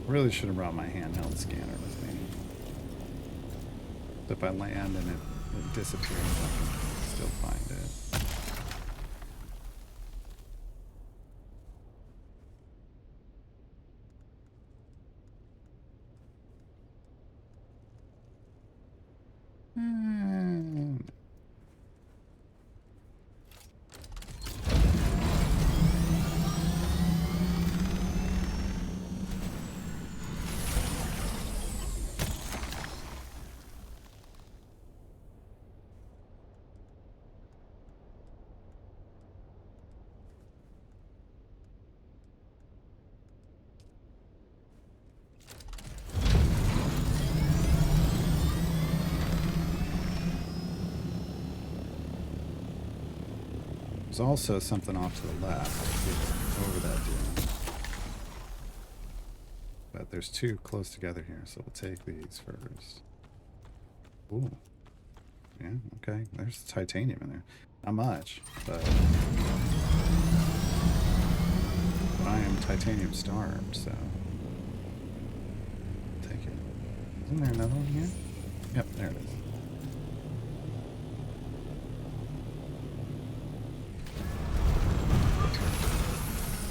Really should have brought my handheld scanner with me. If I land and it disappears, I can still find it. There's also something off to the left, over that dune. But there's two close together here, so we'll take these first. Ooh. Yeah, okay. There's titanium in there. Not much, but I am titanium starved, so take it. Isn't there another one here? Yep, there it is.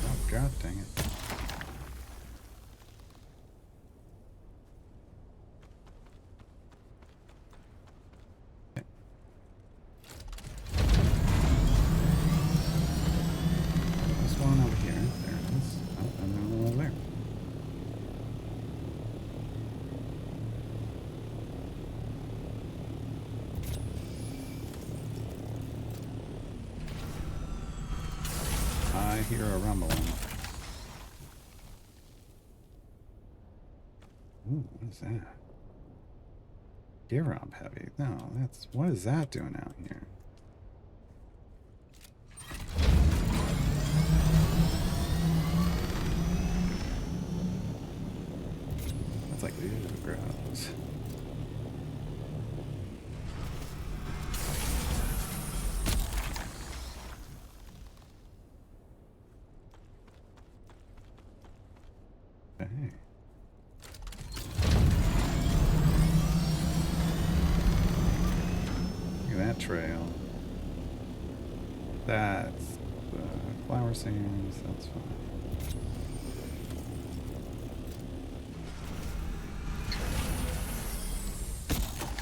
Oh god dang it. I hear a rumbling. Ooh, what is that? Gaarad'dib heavy. No, that's... What is that doing out here? That's like, ew, gross. Okay. Look at that trail. That's flower sands. That's fine.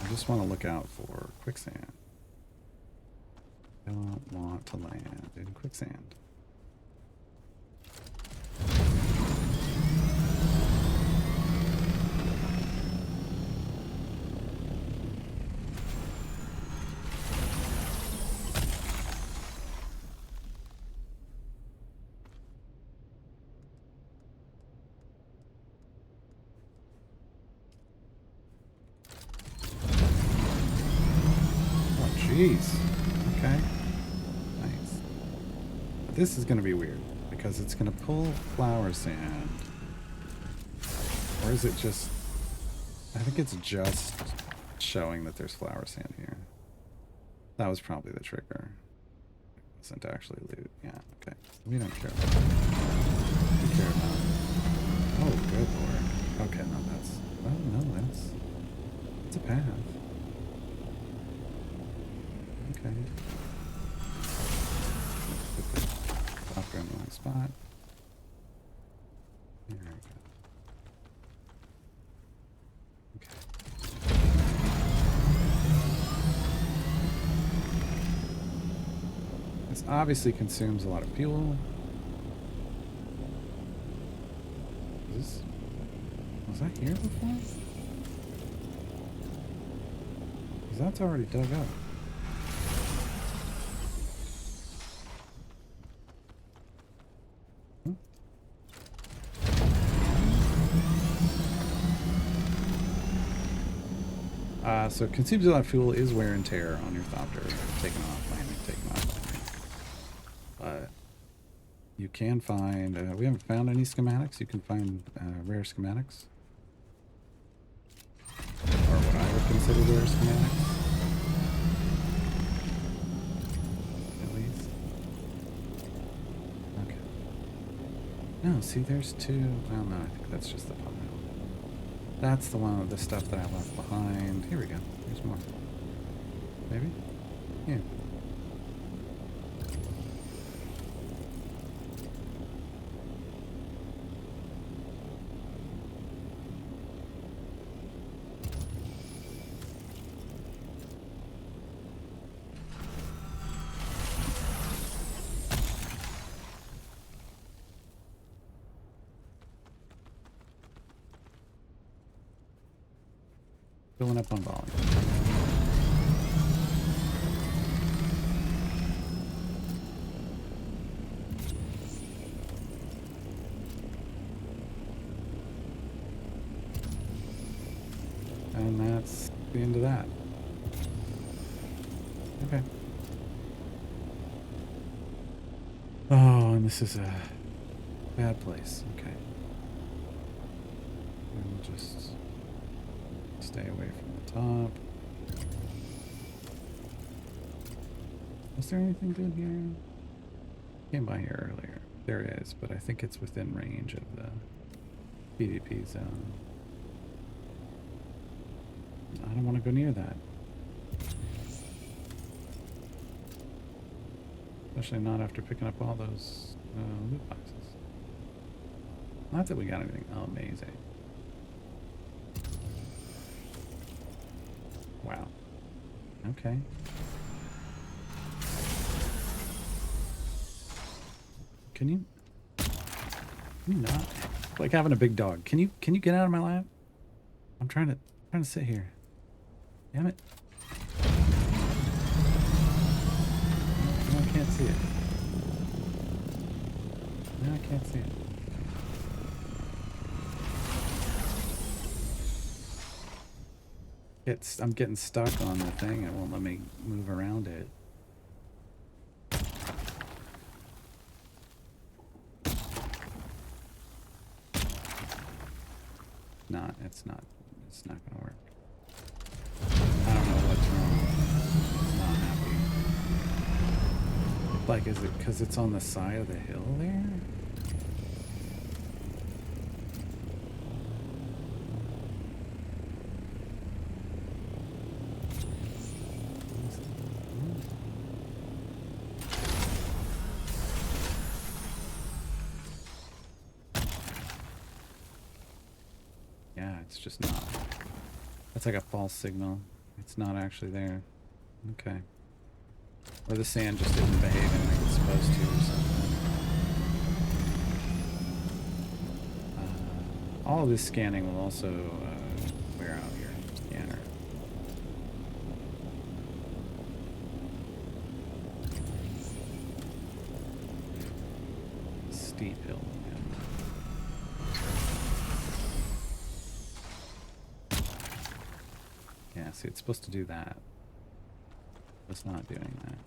I just want to look out for quicksand. I don't want to land in quicksand. Jeez. Okay. Nice. But this is going to be weird because it's going to pull flower sand. Or is it just... I think it's just showing that there's flower sand here. That was probably the trigger. It wasn't actually loot. Yeah, okay. We don't care about that. We care about... Oh, good lord. Okay, no, that's... Oh, no, that's... It's a path. Okay. Put the software in the wrong spot. There we go. Okay. This obviously consumes a lot of fuel. Was that here before? Because that's already dug up. So it consumes a lot of fuel, is wear and tear on your thopter. Taking off, landing, taking off, landing. But you can find, we haven't found any schematics. You can find rare schematics. Or what I would consider rare schematics. At least. Okay. No, see there's two, well no, I think that's just the pile. That's the one with the stuff that I left behind. Here we go. There's more. Maybe? Yeah. Filling up on volume. And that's the end of that. Okay. Oh, and this is a bad place. Okay. We'll just stay away from the top. Was there anything good here? Came by here earlier. There it is, but I think it's within range of the PvP zone. I don't want to go near that. Especially not after picking up all those loot boxes. Not that we got anything amazing. Wow. Okay. Can you not? Like having a big dog. Can you get out of my lap? I'm trying to sit here. Damn it. No, I can't see it. No, I can't see it. I'm getting stuck on the thing. It won't let me move around it. It's not gonna work. I don't know what's wrong. It's not happy. Like, is it because it's on the side of the hill there? It's just not. That's like a false signal. It's not actually there. Okay. Or the sand just isn't behaving like it's supposed to or something. All of this scanning will also wear out your scanner. Steep hill. Yeah, see, it's supposed to do that. It's not doing that.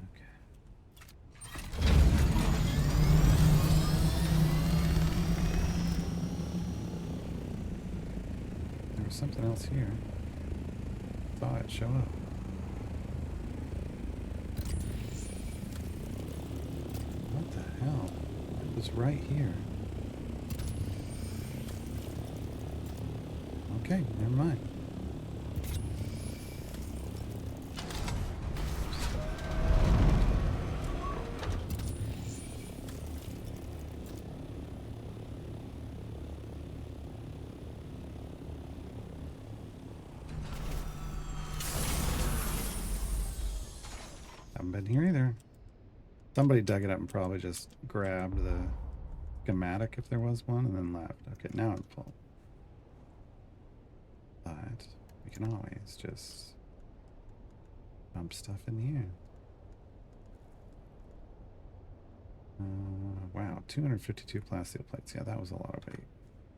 Okay. There was something else here. Saw it show up. What the hell? It was right here. Okay, never mind. Haven't been here either. Somebody dug it up and probably just grabbed the schematic if there was one and then left. Okay, now I'm full. But we can always just dump stuff in here. Wow, 252 plasteel plates. Yeah, that was a lot of weight.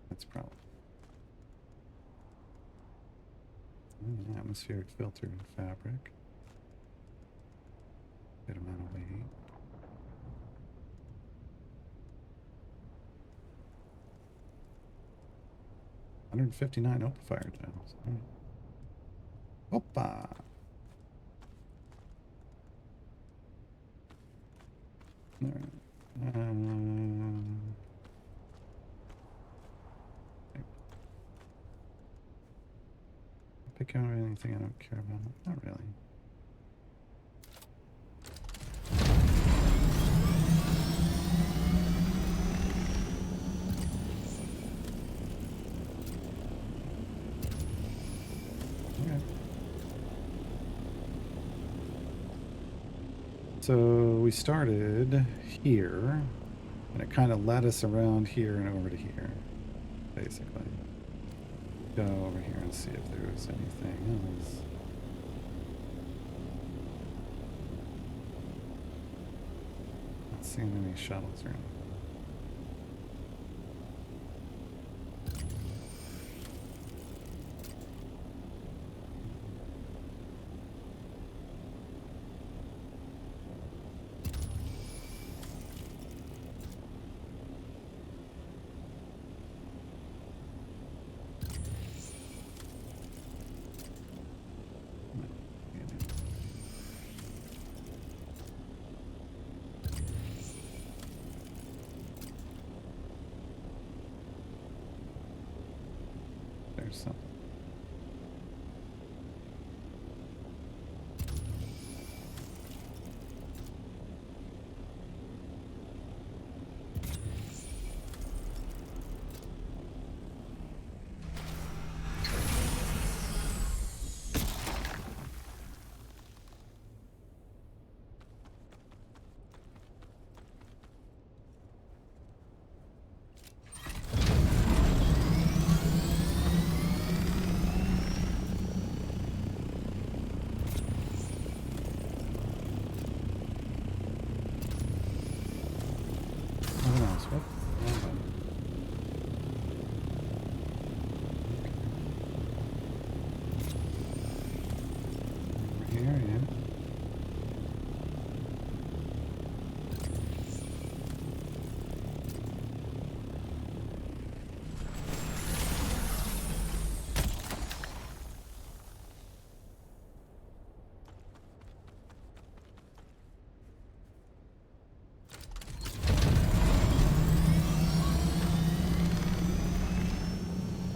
That's probably. Atmospheric filter and fabric. Good amount of weight. $159 Opifire gems. Opa! Alright. Pick out anything I don't care about. Not really. So we started here, and it kind of led us around here and over to here, basically. Go over here and see if there was anything else. Not seeing any shuttles or anything. there's something.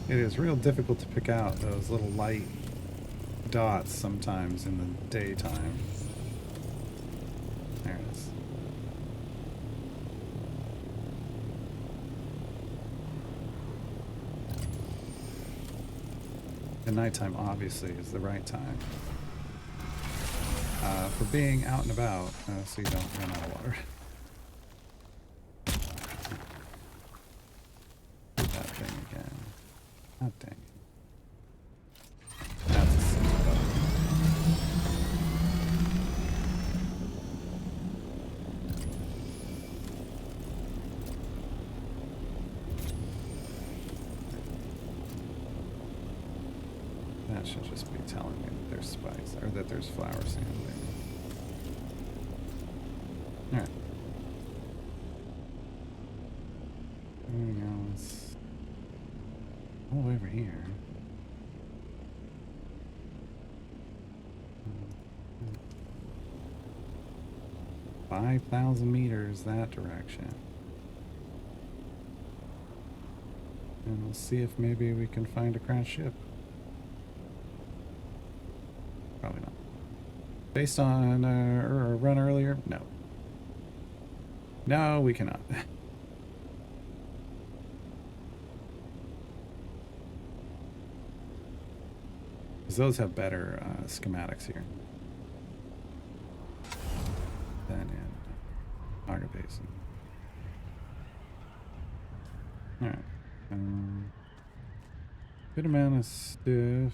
It is real difficult to pick out those little light dots sometimes in the daytime. There it is. The nighttime obviously is the right time for being out and about, so you don't run out of water. That thing again. Oh, dang it. That's a silly bug. That should just be telling me that there's spice, or that there's flower sand there. Alright. Anything else? All the way over here. 5,000 meters that direction. And we'll see if maybe we can find a crashed ship. Probably not. Based on a run earlier? No. No, we cannot. Because those have better schematics here than in Gaarad'dib Basin. Alright. Good amount of stuff.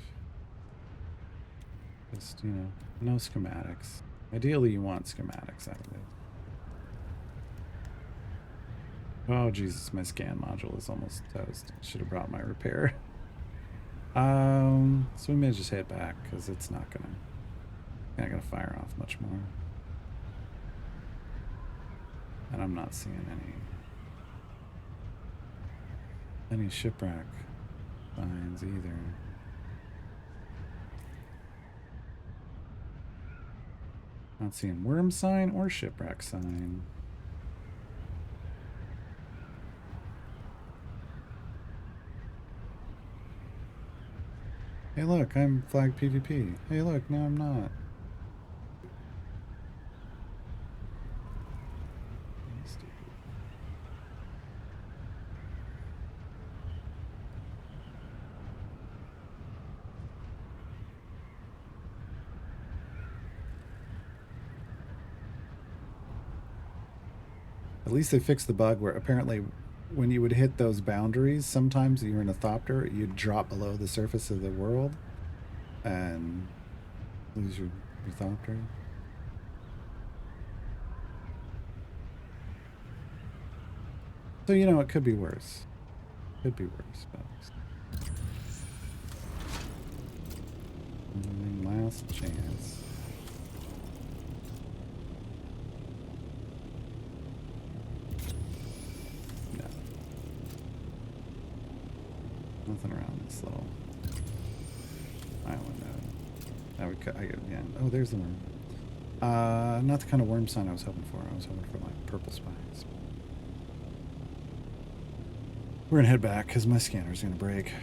Just, you know, no schematics. Ideally, you want schematics out of it. Oh, Jesus, my scan module is almost toast. Should have brought my repair. So we may just head back because it's not gonna fire off much more. And I'm not seeing any shipwreck signs either. Not seeing worm sign or shipwreck sign. Hey look, I'm flagged PvP. Hey look, no I'm not. At least they fixed the bug where apparently when you would hit those boundaries, sometimes you're in a thopter, you'd drop below the surface of the world and lose your thopter. So, you know, it could be worse. Could be worse, but... last chance. Nothing around this little island. That would cut. Yeah. Oh, there's the worm. Not the kind of worm sign I was hoping for. I was hoping for like purple spines. We're gonna head back because my scanner's gonna break.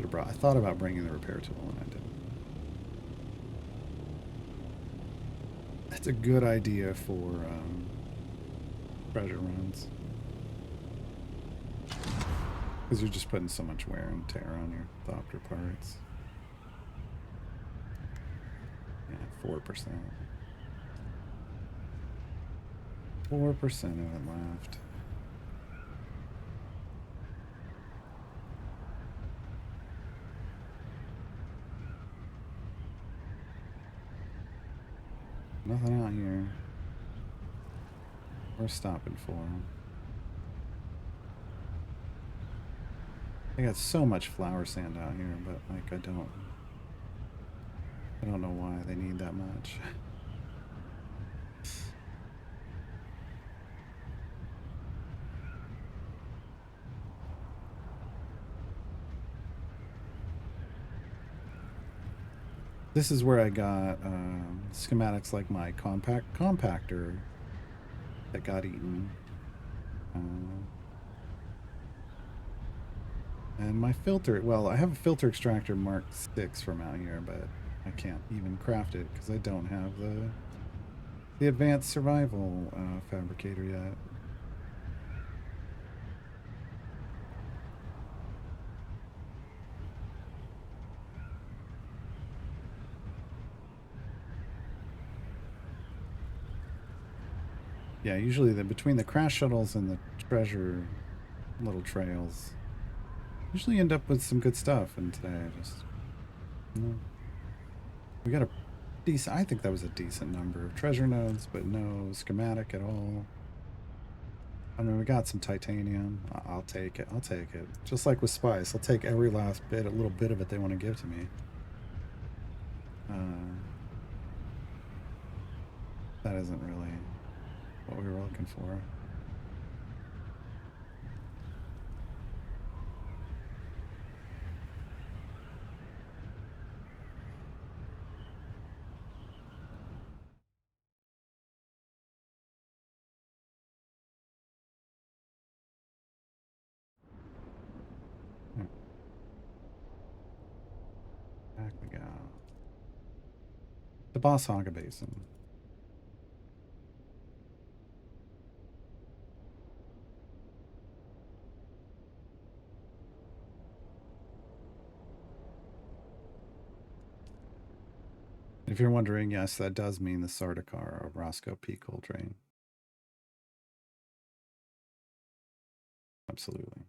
should have brought. I thought about bringing the repair tool and I didn't. That's a good idea for treasure runs. Because you're just putting so much wear and tear on your Thopter parts. Yeah, 4%. 4% of it left. Nothing out here. We're stopping for them. I got so much flower sand out here, but like I don't know why they need that much. This is where I got schematics like my compactor that got eaten. And my filter, well, I have a filter extractor Mark 6 from out here, but I can't even craft it because I don't have the advanced survival fabricator yet. Yeah, usually between the crash shuttles and the treasure little trails, usually end up with some good stuff. And today I just, we got a decent, I think that was a decent number of treasure nodes, but no schematic at all. I mean, we got some titanium. I'll take it. I'll take it. Just like with spice, I'll take every last bit, a little bit of it they want to give to me. That isn't really what we were looking for. Back we go. The Boss Hogga Basin. If you're wondering, yes, that does mean the Sardaukar of Roscoe P. Coltrane. Absolutely.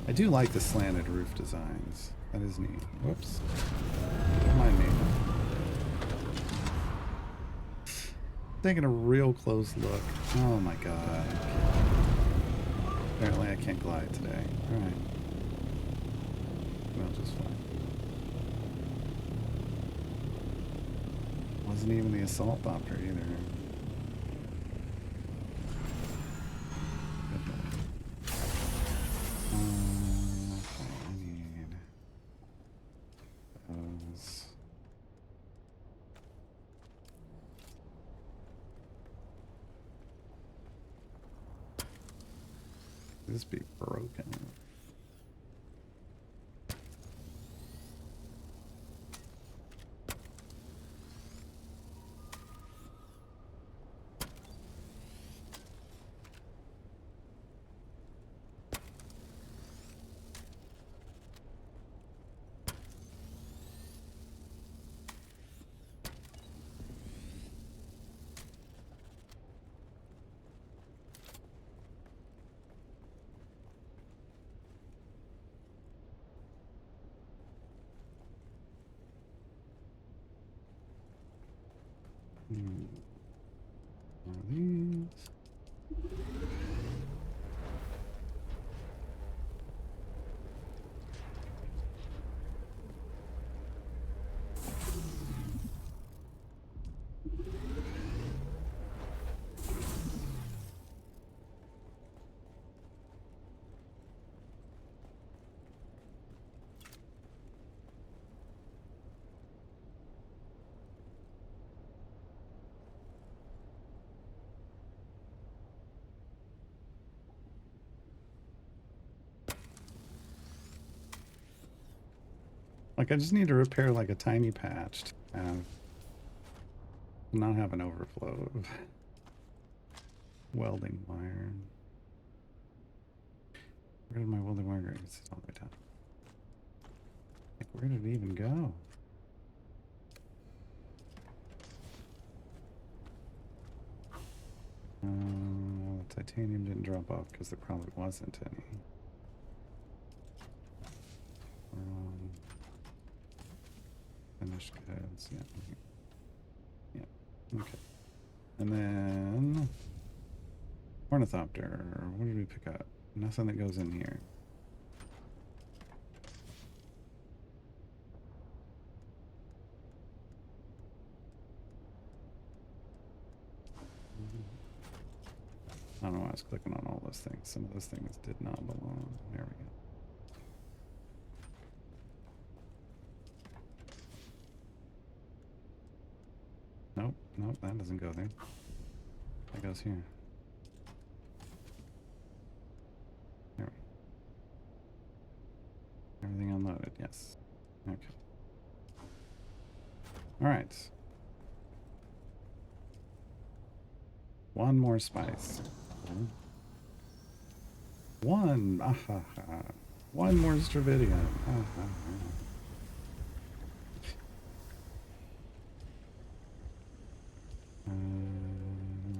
I do like the slanted roof designs. That is neat. Whoops. Don't mind me. Taking a real close look. Oh my god. Apparently I can't glide today. Alright. Well, just fine. Wasn't even the assault Thopter either. This be broken. One of these. Like, I just need to repair like a tiny patch to have, not have an overflow of welding wire. Where did my welding wire go? It's all the way down. Like, where did it even go? Titanium didn't drop off because there probably wasn't any. Finished goods, yeah. Yeah, okay. And then Ornithopter, what did we pick up? Nothing that goes in here. I don't know why I was clicking on all those things. Some of those things did not belong. There we go. Nope, nope, that doesn't go there. That goes here. There we go. Everything unloaded, yes. Okay. Alright. One more spice. One. One more Stravidium.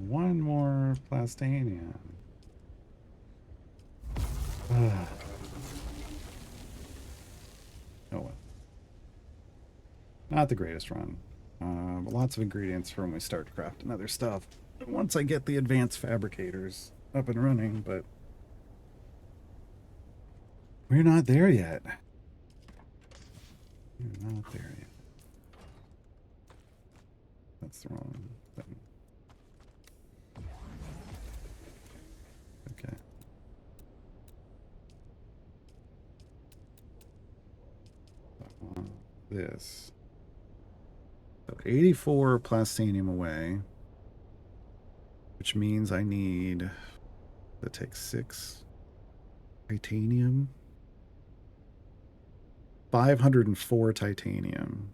One more Plastanium. Oh well. Not the greatest run. But lots of ingredients for when we start crafting other stuff. Once I get the advanced fabricators up and running, but we're not there yet. We're not there yet. That's the wrong thing. Okay. This. So 84 plastinium away, which means I need, that takes 6 titanium. 504 titanium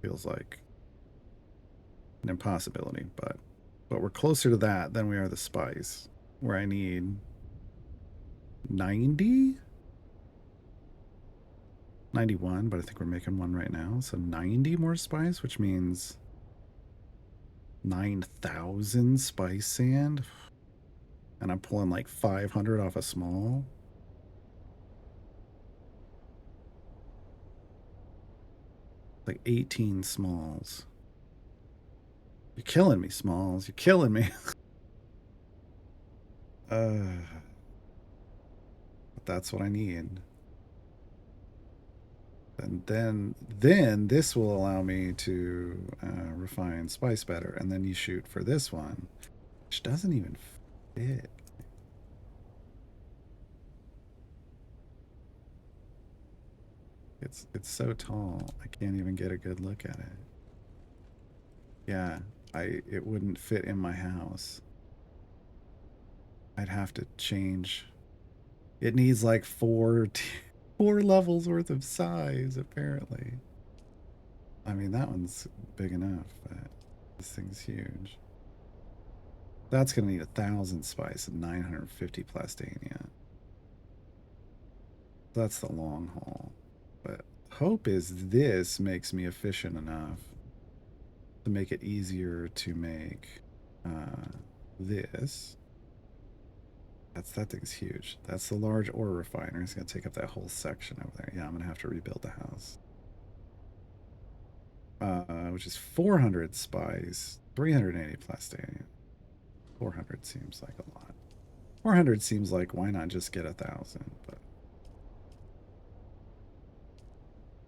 feels like an impossibility, but we're closer to that than we are the spice, where I need 90? 91, but I think we're making one right now, so 90 more spice, which means 9,000 spice sand, and I'm pulling like 500 off a small. Like 18 smalls. You're killing me, Smalls. You're killing me. But that's what I need. And then this will allow me to refine spice better. And then you shoot for this one, which doesn't even fit. It's so tall, I can't even get a good look at it. Yeah, it wouldn't fit in my house. I'd have to change. It needs like 4 levels worth of size, apparently. I mean, that one's big enough, but this thing's huge. That's gonna need 1,000 spice and 950 plastania. That's the long haul. But hope is this makes me efficient enough to make it easier to make this. That thing's huge. That's the large ore refiner. It's going to take up that whole section over there. Yeah, I'm going to have to rebuild the house. Which is 400 spice, 380 plastania. 400 seems like a lot. 400 seems like, why not just get 1,000?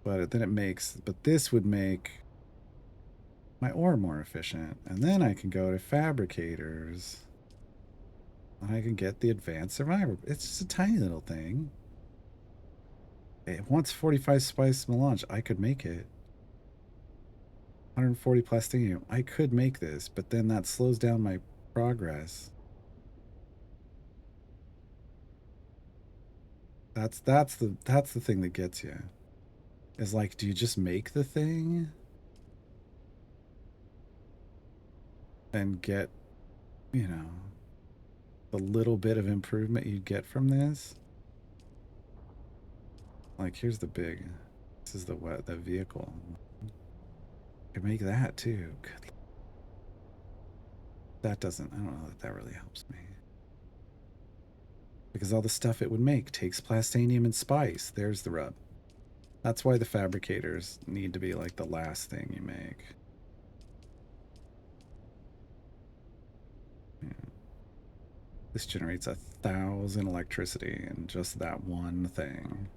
But then it makes, but this would make my ore more efficient. And then I can go to fabricators and I can get the advanced survivor. It's just a tiny little thing. It wants 45 spice melange. I could make it. 140 plastinium. I could make this, but then that slows down my progress. That's the thing that gets you. is like, do you just make the thing and get, you know, the little bit of improvement you'd get from this? Like, here's the big, this is the vehicle. You can make that too. Good. That doesn't, I don't know that that really helps me. Because all the stuff it would make takes plastanium and spice. There's the rub. That's why the fabricators need to be like the last thing you make. Yeah. This generates 1,000 electricity in just that one thing.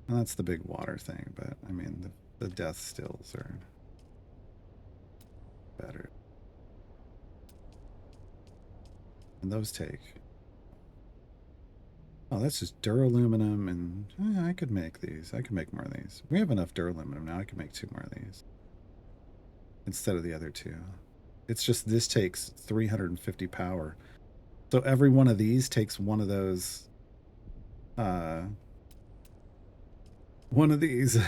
And that's the big water thing, but I mean, the death stills are better. And those take. Oh, that's just duraluminum, and I could make these. I could make more of these. We have enough duraluminum now. I could make 2 more of these instead of the other 2. It's just this takes 350 power. So every one of these takes one of those. One of these.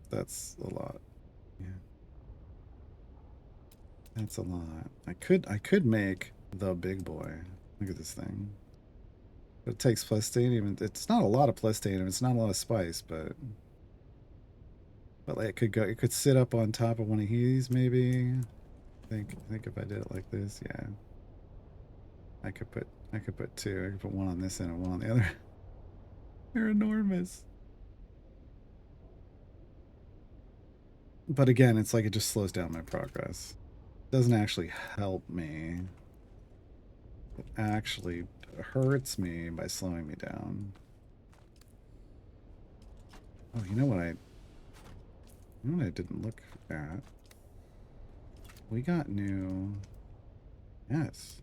That's a lot. Yeah. That's a lot. I could make the big boy. Look at this thing. It takes plastanium. It's not a lot of plastanium. It's not a lot of spice, but like it could sit up on top of one of these maybe. I think if I did it like this, yeah. I could put 2. I could put one on this end and one on the other. They're enormous. But again, it's like it just slows down my progress. It doesn't actually help me. It actually hurts me by slowing me down. Oh, you know what I didn't look at? We got new... Yes.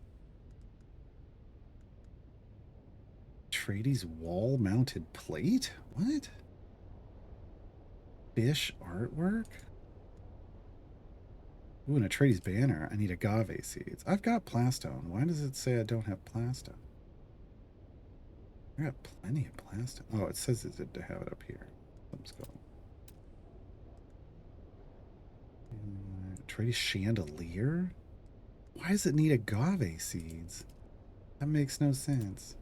Atreides wall-mounted plate? What? Fish artwork? Ooh, an Atreides banner. I need agave seeds. I've got plastone. Why does it say I don't have plastone? I got plenty of plastone. Oh, it says it to have it up here. Let's go. Atreides chandelier? Why does it need agave seeds? That makes no sense.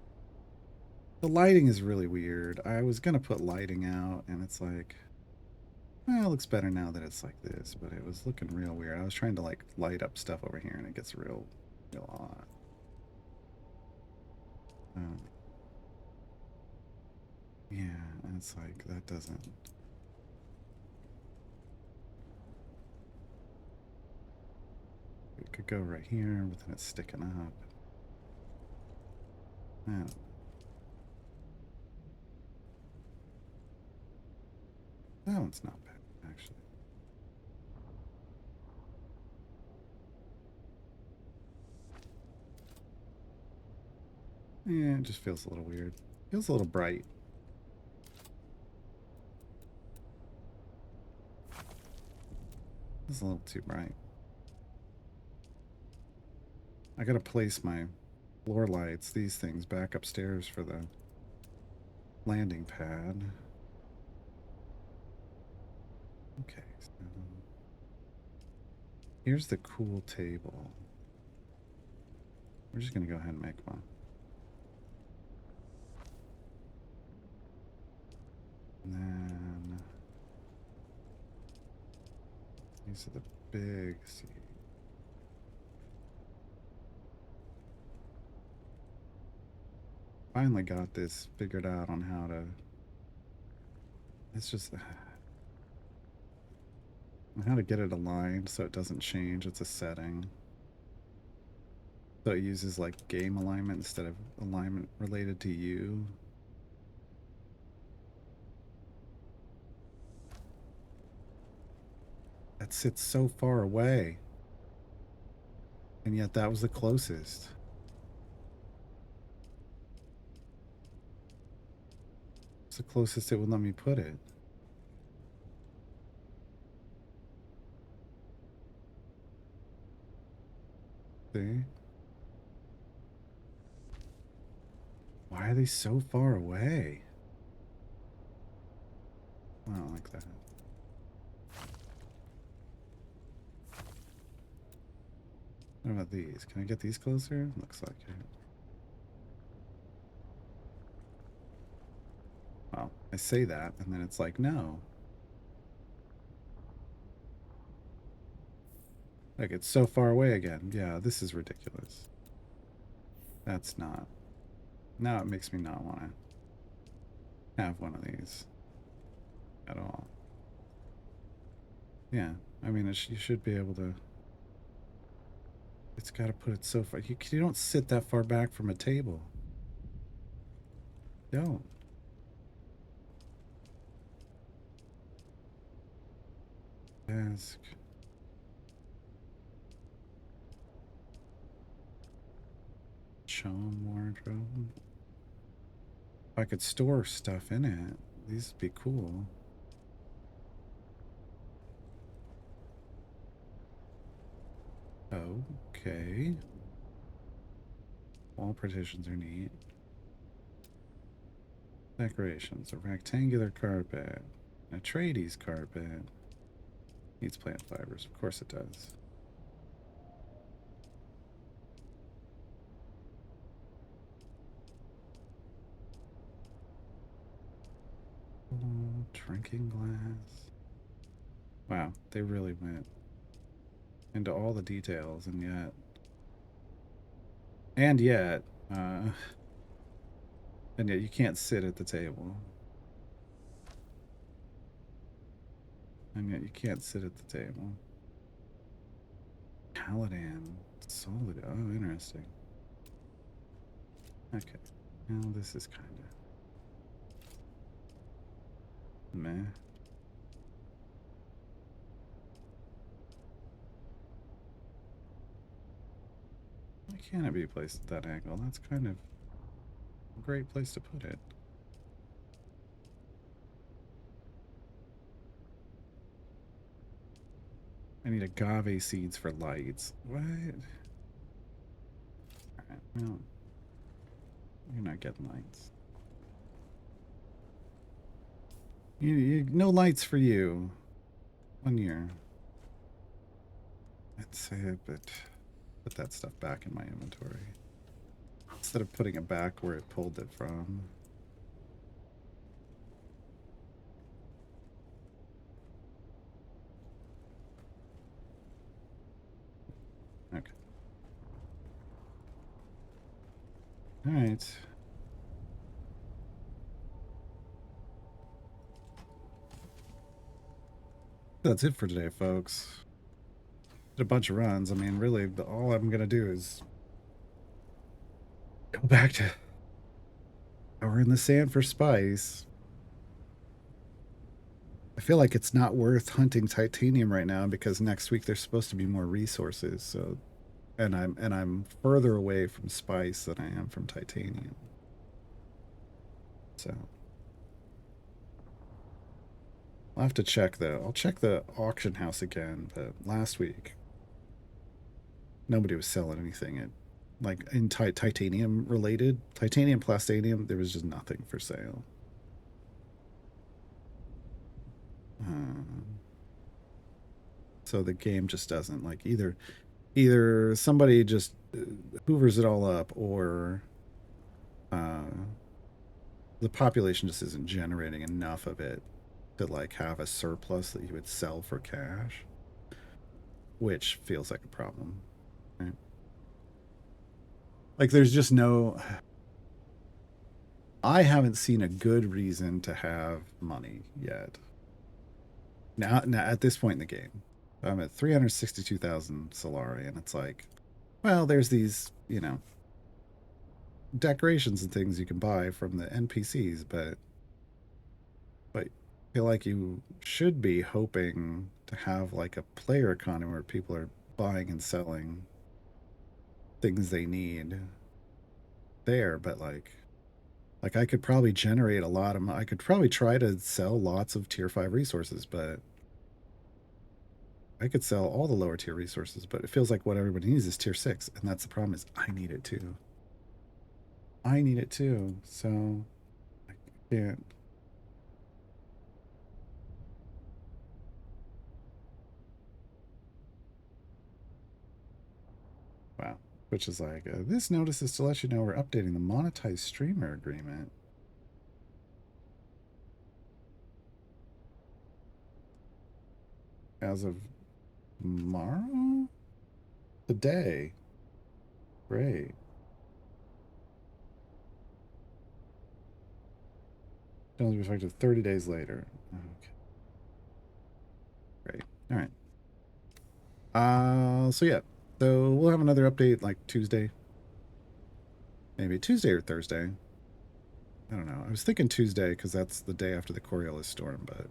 The lighting is really weird. I was gonna put lighting out, and it's like, well, it looks better now that it's like this, but it was looking real weird. I was trying to like light up stuff over here, and it gets real odd. Yeah, and it's like, that doesn't... It could go right here, but then it's sticking up. Man. That one's not bad, actually. Yeah, it just feels a little weird. Feels a little bright. It's a little too bright. I gotta place my floor lights, these things, back upstairs for the landing pad. Okay, so here's the cool table. We're just gonna go ahead and make one. And then these are the big seats. Finally got this figured out on how to... It's just... how to get it aligned so it doesn't change. It's a setting. So it uses like game alignment instead of alignment related to you. That sits so far away. And yet that was the closest. It's the closest it would let me put it. See? are they so far away? I don't like that. What about these? Can I get these closer? Looks like it. Well, I say that, and then it's like, no. Like, it's so far away again. Yeah, this is ridiculous. That's not. Now it makes me not want to have one of these at all. Yeah, I mean, you should be able to. It's got to put it so far. You don't sit that far back from a table. Don't. Desk. Chum wardrobe. If I could store stuff in it, these would be cool. Okay. Wall partitions are neat. Decorations. A rectangular carpet. A Atreides carpet. Needs plant fibers. Of course it does. Oh, drinking glass. Wow, they really went into all the details, and yet, you can't sit at the table. And yet you can't sit at the table. Caladan. Solid. Oh, interesting. Okay. Now this is kind of meh. Why can't it be placed at that angle? That's kind of a great place to put it. I need agave seeds for lights. What? Alright, well, you're not getting lights. No lights for you. 1 year. I'd say it, but put that stuff back in my inventory. Instead of putting it back where it pulled it from. Okay. All right. That's it for today, folks. Did a bunch of runs. I mean, really, all I'm gonna do is go back to Power in the Sand for spice. I feel like it's not worth hunting titanium right now because next week there's supposed to be more resources. So, and I'm further away from spice than I am from titanium. So, I'll have to check though. I'll check the auction house again. But last week, nobody was selling anything at like in titanium related, titanium, plastanium. There was just nothing for sale. So the game just doesn't like either somebody just hoovers it all up, or the population just isn't generating enough of it to like have a surplus that you would sell for cash, which feels like a problem, right? Like there's just no, I haven't seen a good reason to have money yet. Now at this point in the game, I'm at 362,000 Solari, and it's like, well, there's these, you know, decorations and things you can buy from the NPCs, but I feel like you should be hoping to have like a player economy where people are buying and selling things they need there, but like I could probably generate a lot of, I could probably try to sell lots of tier 5 resources, but I could sell all the lower tier resources, but it feels like what everybody needs is tier 6, and that's the problem, is I need it too. I need it too, so I can't. Wow. Which is like, this notice is to let you know we're updating the monetized streamer agreement. As of tomorrow? Today. Great. Only be effective 30 days later. Okay. Great. All right. So yeah. So we'll have another update like Tuesday. Maybe Tuesday or Thursday. I don't know. I was thinking Tuesday because that's the day after the Coriolis storm, but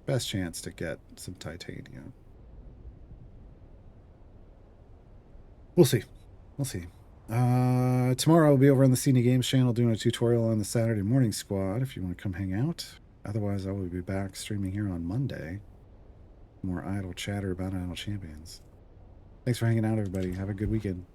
best chance to get some titanium. We'll see. We'll see. Tomorrow I'll be over on the Cine Games channel doing a tutorial on the Saturday Morning Squad if you want to come hang out. Otherwise, I will be back streaming here on Monday. More idle chatter about Idle Champions. Thanks for hanging out, everybody. Have a good weekend.